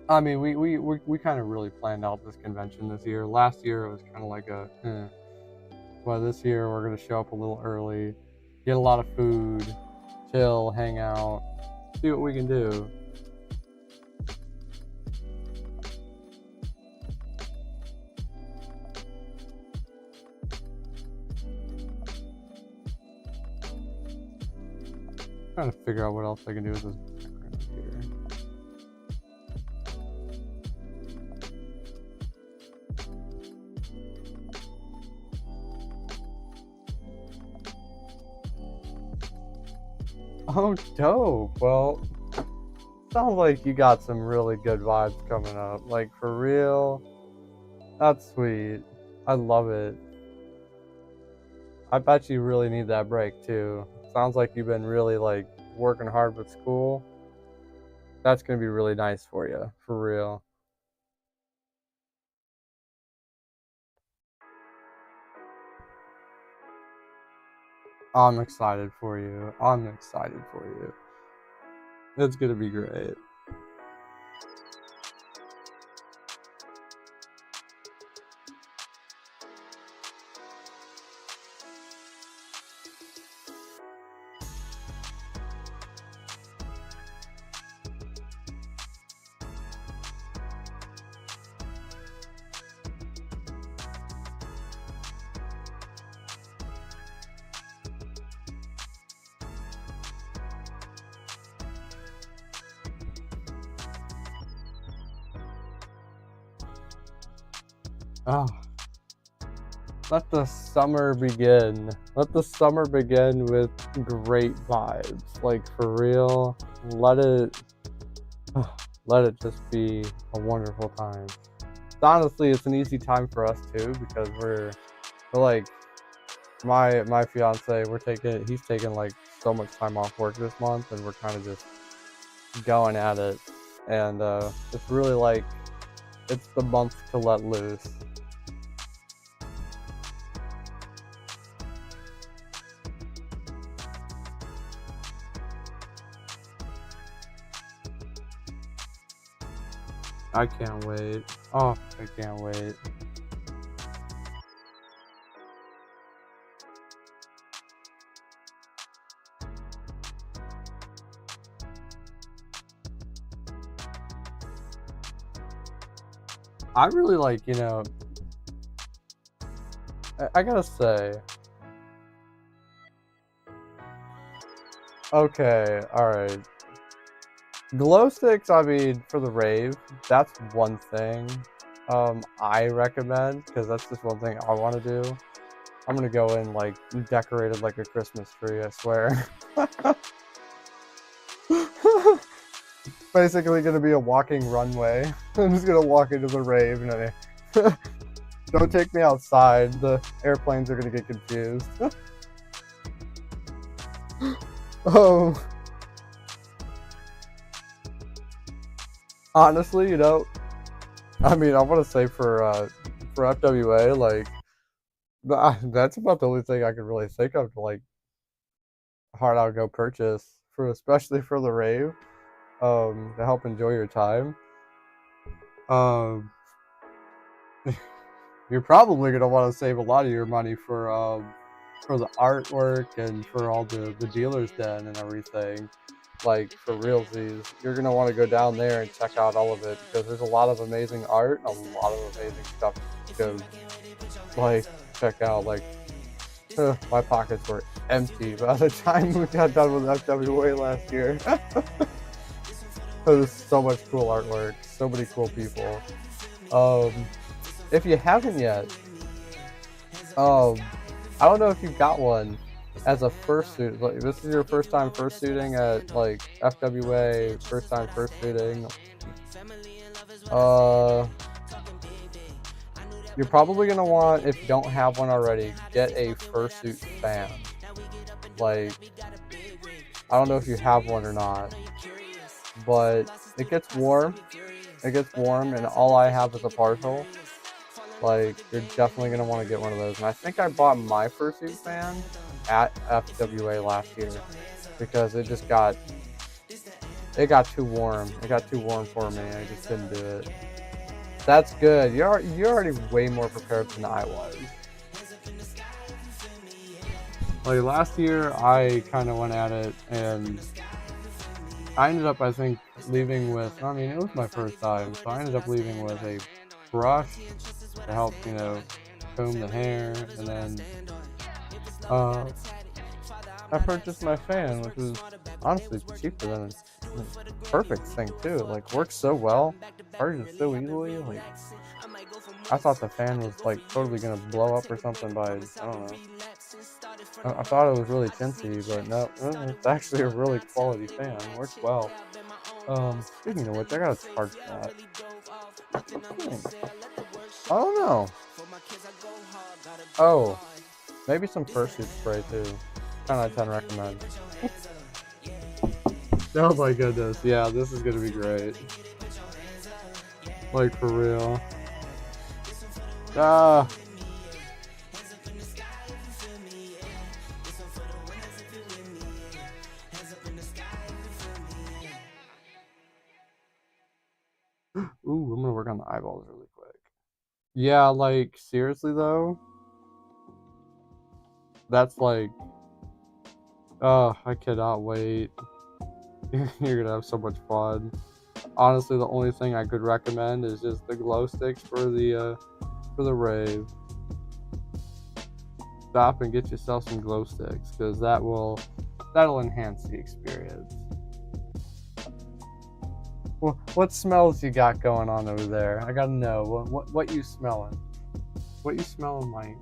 I mean, we kind of really planned out this convention this year. Last year, it was kind of like But this year, we're going to show up a little early, get a lot of food, chill, hang out, see what we can do. Trying to figure out what else I can do with this background here. Oh, dope. Well, sounds like you got some really good vibes coming up. Like, for real. That's sweet. I love it. I bet you really need that break, too. Sounds like you've been really, like, working hard with school. That's going to be really nice for you. For real. I'm excited for you. It's going to be great. Oh, let the summer begin. Let the summer begin with great vibes. Like, for real, let it just be a wonderful time. Honestly, it's an easy time for us too, because we're like, my fiance, he's taking like so much time off work this month, and we're kind of just going at it, and it's really like, it's the month to let loose. I can't wait. Oh, I can't wait. I really like, you know, I gotta say, okay, alright. Glow sticks, I mean, for the rave, that's one thing I recommend, because that's just one thing I want to do. I'm gonna go in, like, decorated like a Christmas tree, I swear. Basically gonna be a walking runway. I'm just gonna walk into the rave and don't take me outside. The airplanes are gonna get confused. Oh. Honestly, you know, I mean, I want to say for FWA, like, that's about the only thing I could really think of to, like, hard out go purchase for, especially for the rave, to help enjoy your time. You're probably gonna want to save a lot of your money for the artwork and for all the dealers den and everything. Like, for realsies, you're gonna want to go down there and check out all of it, because there's a lot of amazing art and a lot of amazing stuff to go, like, check out. Like, my pockets were empty by the time we got done with FWA last year. There's so much cool artwork, so many cool people. If you haven't yet, I don't know if you've got one as a fursuit. Like, this is your first time fursuiting at, like, FWA, first time fursuiting. You're probably gonna want, if you don't have one already, get a fursuit fan. Like, I don't know if you have one or not, but it gets warm. It gets warm, and all I have is a partial. Like, you're definitely gonna want to get one of those. And I think I bought my fursuit fan at FWA last year because it got too warm. It got too warm for me. I just couldn't do it. That's good. You're already way more prepared than I was. Like, last year, I kind of went at it, and I ended up, I think, leaving with, I mean, it was my first time, so I ended up leaving with a brush to help, you know, comb the hair, and then I purchased my fan, which was honestly cheaper than a perfect thing too. It, like, works so well, charges so easily. Like, I thought the fan was, like, totally gonna blow up or something by, I don't know. I thought it was really chintzy, but no, it's actually a really quality fan. It works well. Speaking of which, I gotta charge that. I don't know. Oh, maybe some fursuit spray too. 10 out of 10 recommend. Oh my goodness, yeah, this is gonna be great. Like, for real. Ah. Ooh, I'm gonna work on the eyeballs really quick. Yeah, like, seriously though, that's like, oh, I cannot wait. You're gonna have so much fun. Honestly, the only thing I could recommend is just the glow sticks for the rave. Stop and get yourself some glow sticks, because that'll enhance the experience. Well, what smells you got going on over there? I gotta know what you smelling. What you smelling like?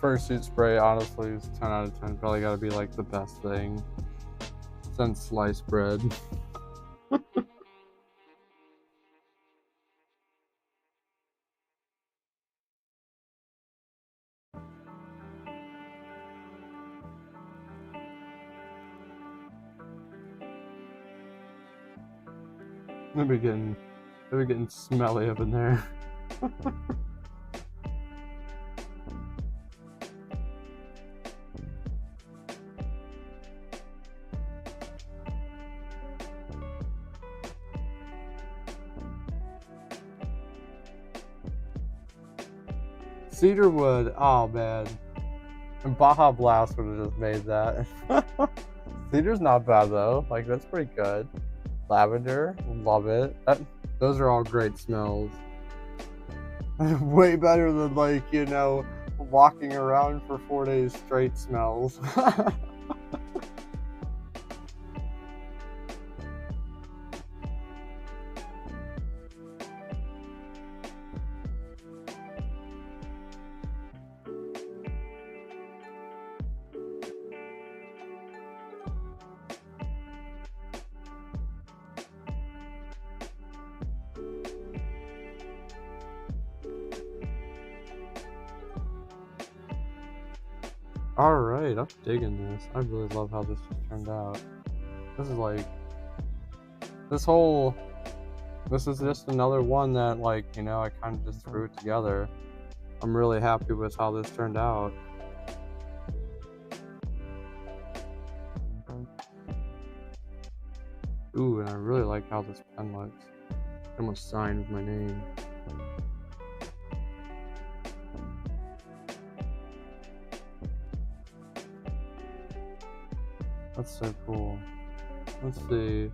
Fursuit spray, honestly, is 10 out of 10. Probably gotta be like the best thing since sliced bread. They'll be getting smelly up in there. Cedarwood, oh man. And Baja Blast would have just made that. Cedar's not bad though. Like, that's pretty good. Lavender, love it. Those are all great smells. Way better than, like, you know, walking around for 4 days straight smells. Alright, I'm digging this. I really love how this just turned out. This is like... This is just another one that, like, you know, I kind of just threw it together. I'm really happy with how this turned out. Ooh, and I really like how this pen looks. I almost signed with my name. That's so cool. Let's see.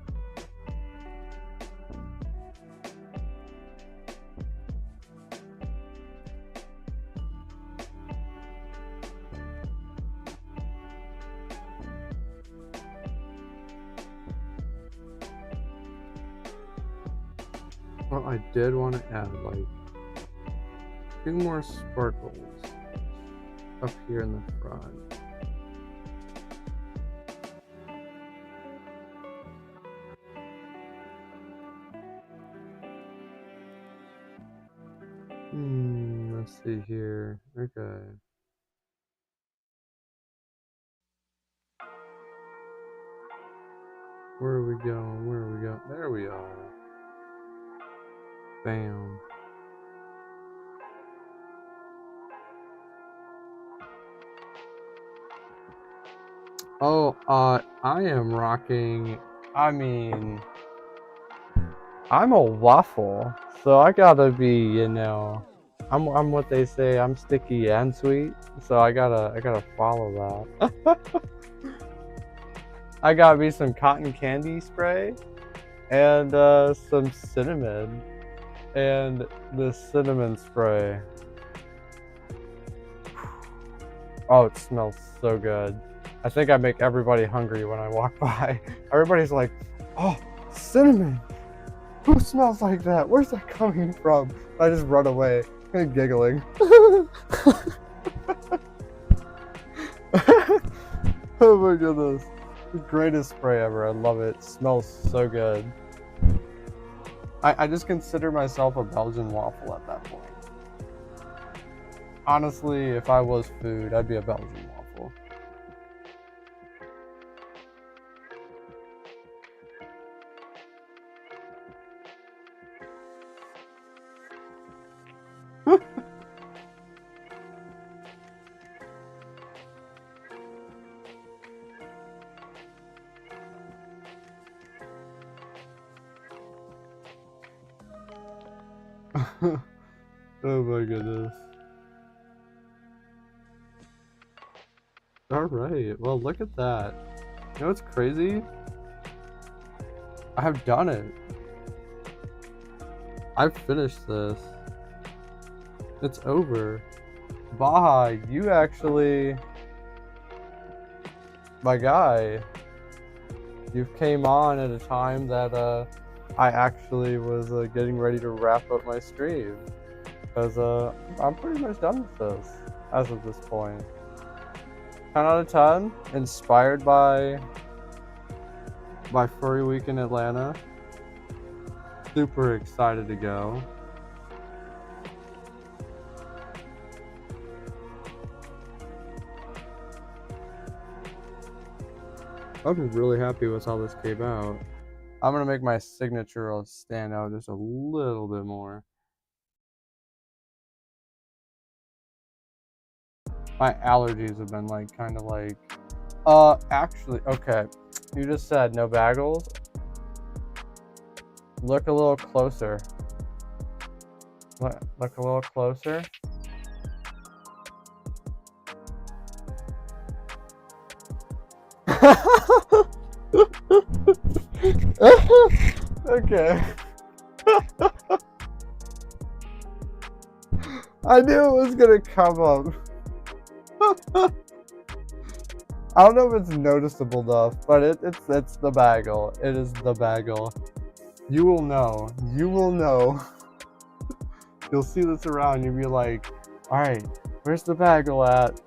Well, I did want to add like 2 more sparkles up here in the front. Let's see here. Okay. Where are we going? Where are we going? There we are. Bam. Oh, I am rocking. I mean, I'm a waffle, so I gotta be, you know, I'm what they say. I'm sticky and sweet, so I gotta follow that. I got me some cotton candy spray and some cinnamon, and the cinnamon spray. Oh, it smells so good. I think I make everybody hungry when I walk by. Everybody's like, "Oh, cinnamon! Who smells like that? Where's that coming from?" I just run away, giggling. Oh my goodness. The greatest spray ever. I love it. It smells so good. I just consider myself a Belgian waffle at that point. Honestly, if I was food, I'd be a Belgian waffle. Oh my goodness. Alright, well look at that. You know what's crazy? I have done it. I've finished this. It's over. Baja, you actually... My guy. You came on at a time that I actually was getting ready to wrap up my stream. because I'm pretty much done with this as of this point. 10 out of 10. Inspired by Furry Week in Atlanta. Super excited to go. I'm really happy with how this came out. I'm gonna make my signature stand out just a little bit more. My allergies have been like kind of like actually, okay, you just said no bagels. Look a little closer. Look a little closer. Okay. I knew it was gonna come up. I don't know if it's noticeable enough, but it's the bagel. It is the bagel. You will know. You will know. You'll see this around. You'll be like, all right, where's the bagel at?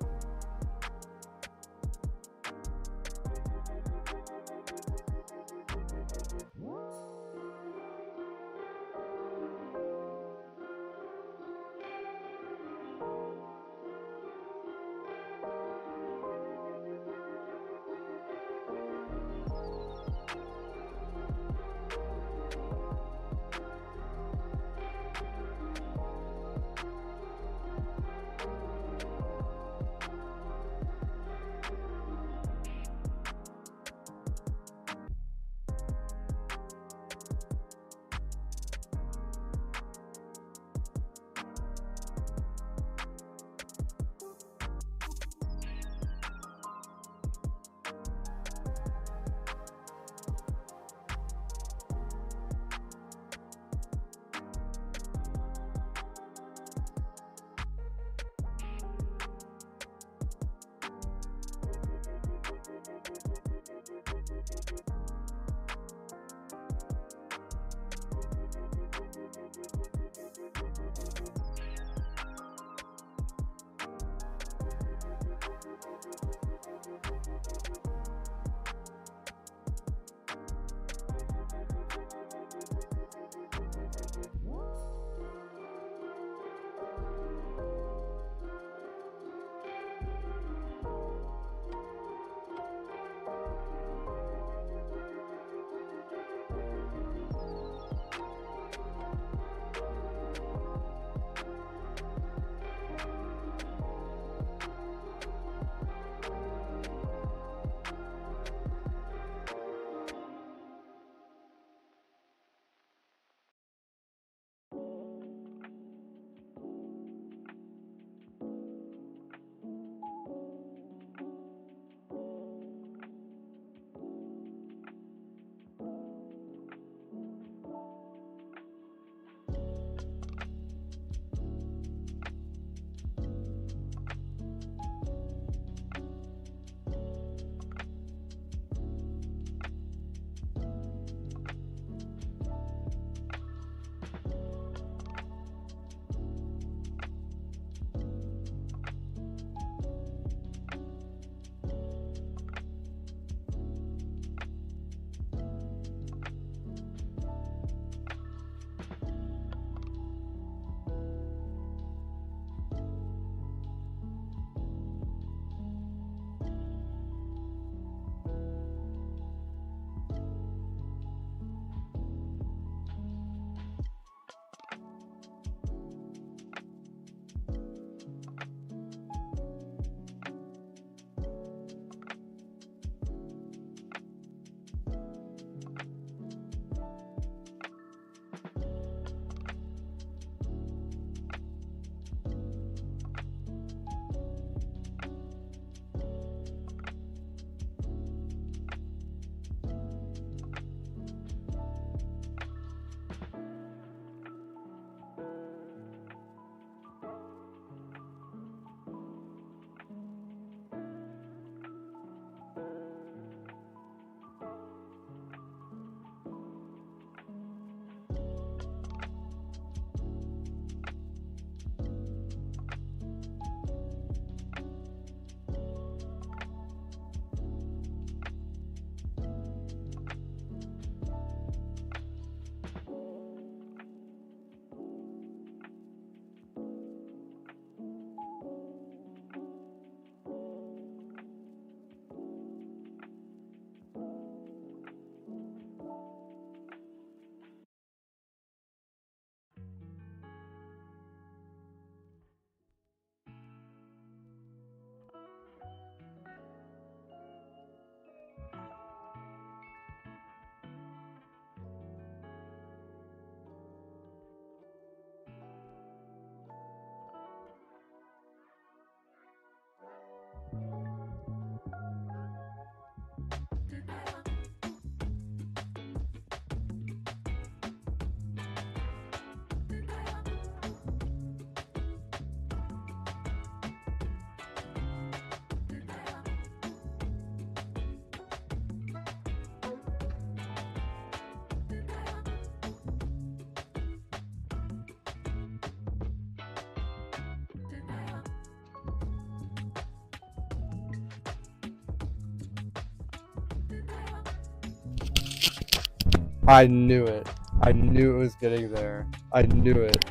I knew it. I knew it was getting there. I knew it.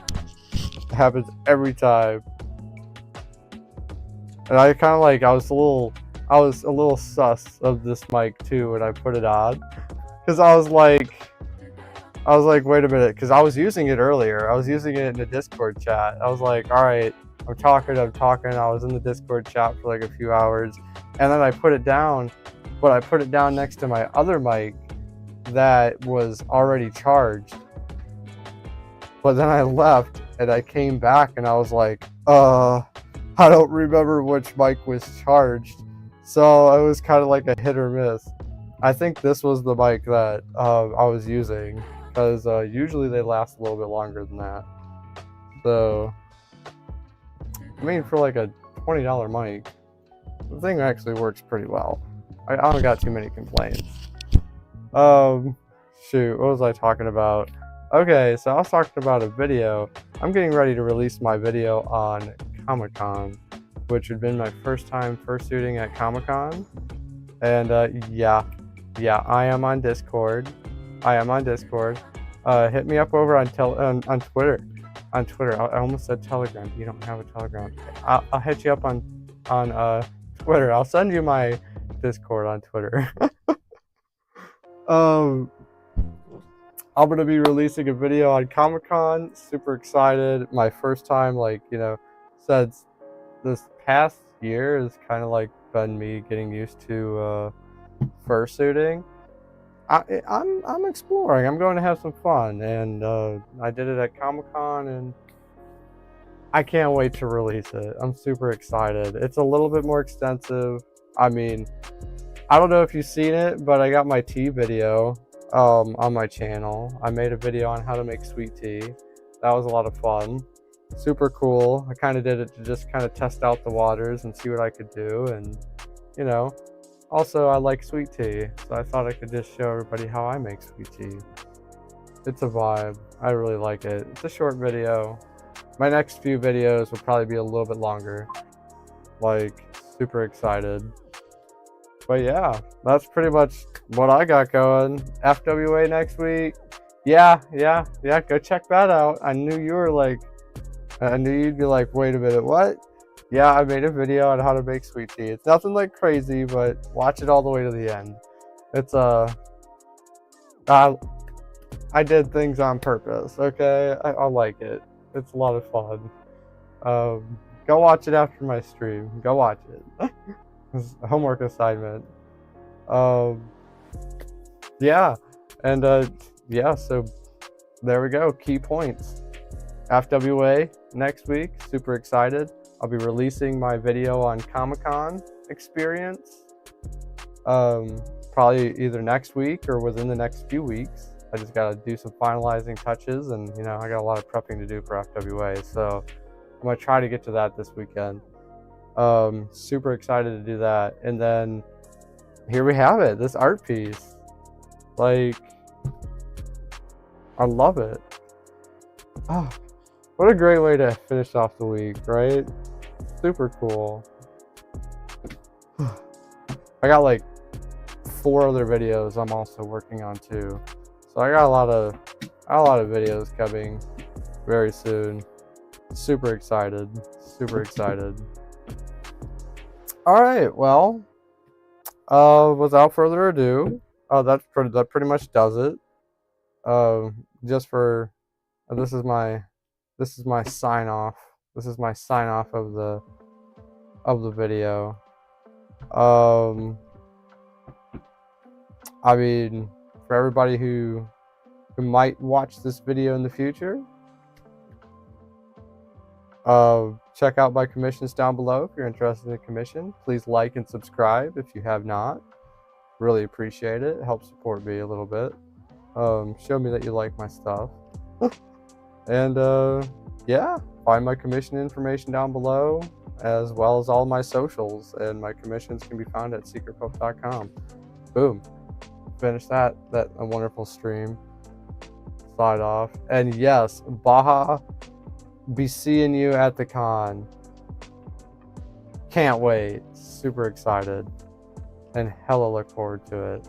It happens every time. And I kind of like, I was a little sus of this mic too when I put it on. Because I was like, wait a minute. Because I was using it earlier. I was using it in the Discord chat. I was like, all right, I'm talking. I was in the Discord chat for like a few hours. And then I put it down. But I put it down next to my other mic that was already charged. But then I left and I came back and I was like, I don't remember which mic was charged. So it was kind of like a hit or miss. I think this was the mic that I was using, because usually they last a little bit longer than that. So, I mean, for like a $20 mic, the thing actually works pretty well. I don't got too many complaints. Shoot, what was I talking about? Okay, so I was talking about a video. I'm getting ready to release my video on Comic-Con, which had been my first time fursuiting at Comic-Con. And yeah, I am on Discord. Hit me up over on Twitter. On Twitter, I almost said Telegram. You don't have a Telegram. I'll hit you up on Twitter. I'll send you my Discord on Twitter. I'm gonna be releasing a video on Comic-Con. Super excited. My first time, like, you know, since this past year has kind of like been me getting used to fursuiting. I'm exploring. I'm going to have some fun, and I did it at Comic-Con, and I can't wait to release it. I'm super excited. It's a little bit more extensive. I mean, I don't know if you've seen it, but I got my tea video on my channel. I made a video on how to make sweet tea. That was a lot of fun. Super cool. I kind of did it to just kind of test out the waters and see what I could do, and you know, also I like sweet tea, so I thought I could just show everybody how I make sweet tea. It's a vibe. I really like it. It's a short video. My next few videos will probably be a little bit longer. Like, super excited. But yeah, that's pretty much what I got going. FWA next week. Yeah, go check that out. I knew you'd be like, wait a minute, what? Yeah, I made a video on how to make sweet tea. It's nothing like crazy, but watch it all the way to the end. It's I did things on purpose, okay? I like it. It's a lot of fun. Go watch it after my stream. Go watch it. It's a homework assignment. Yeah, and yeah, so there we go. Key points. FWA next week. Super excited. I'll be releasing my video on Comic-Con experience. Probably either next week or within the next few weeks. I just gotta do some finalizing touches, and you know, I got a lot of prepping to do for FWA, so I'm gonna try to get to that this weekend. Super excited to do that. And then here we have it, this art piece. Like, I love it. Oh, what a great way to finish off the week, right? Super cool. I got like 4 other videos I'm also working on too. So I got a lot of videos coming very soon. Super excited. All right, well, without further ado, that pretty much does it. Just for this is my sign off. This is my sign off of the video. I mean, for everybody who might watch this video in the future, check out my commissions down below if you're interested in a commission. Please like and subscribe if you have not. Really appreciate it. It helps support me a little bit. Show me that you like my stuff. And yeah, find my commission information down below, as well as all my socials, and my commissions can be found at secretpup.com. Boom. Finish that a wonderful stream. Slide off. And yes, Baja, be seeing you at the con. Can't wait. Super excited. And hella look forward to it.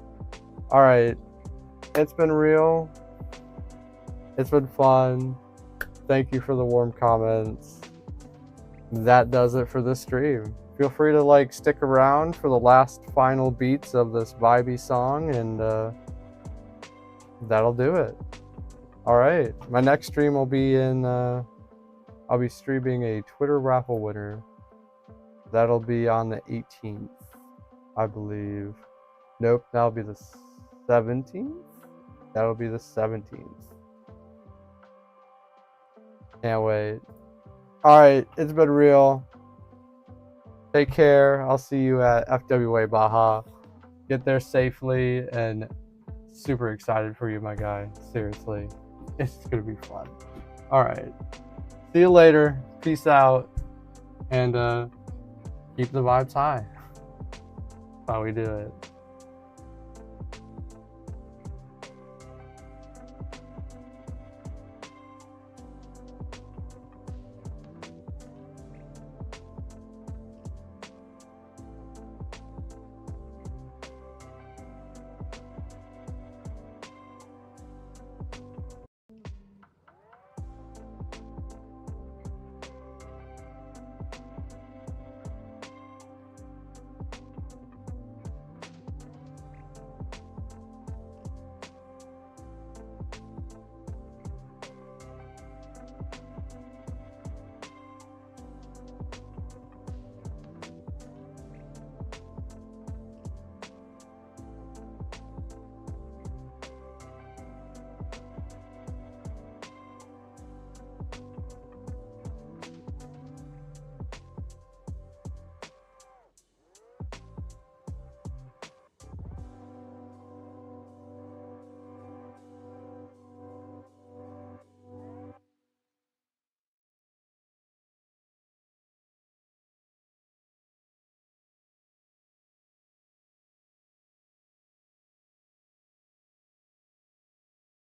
Alright. It's been real. It's been fun. Thank you for the warm comments. That does it for this stream. Feel free to like stick around for the last final beats of this vibey song, and that'll do it. All right, my next stream will be in. I'll be streaming a Twitter raffle winner. That'll be on the 18th, I believe. Nope, that'll be the 17th. That'll be the 17th. Can't wait. All right, it's been real. Take care. I'll see you at FWA Baja. Get there safely, and super excited for you, my guy. Seriously, it's gonna be fun. All right, see you later. Peace out, and keep the vibes high. That's how we do it.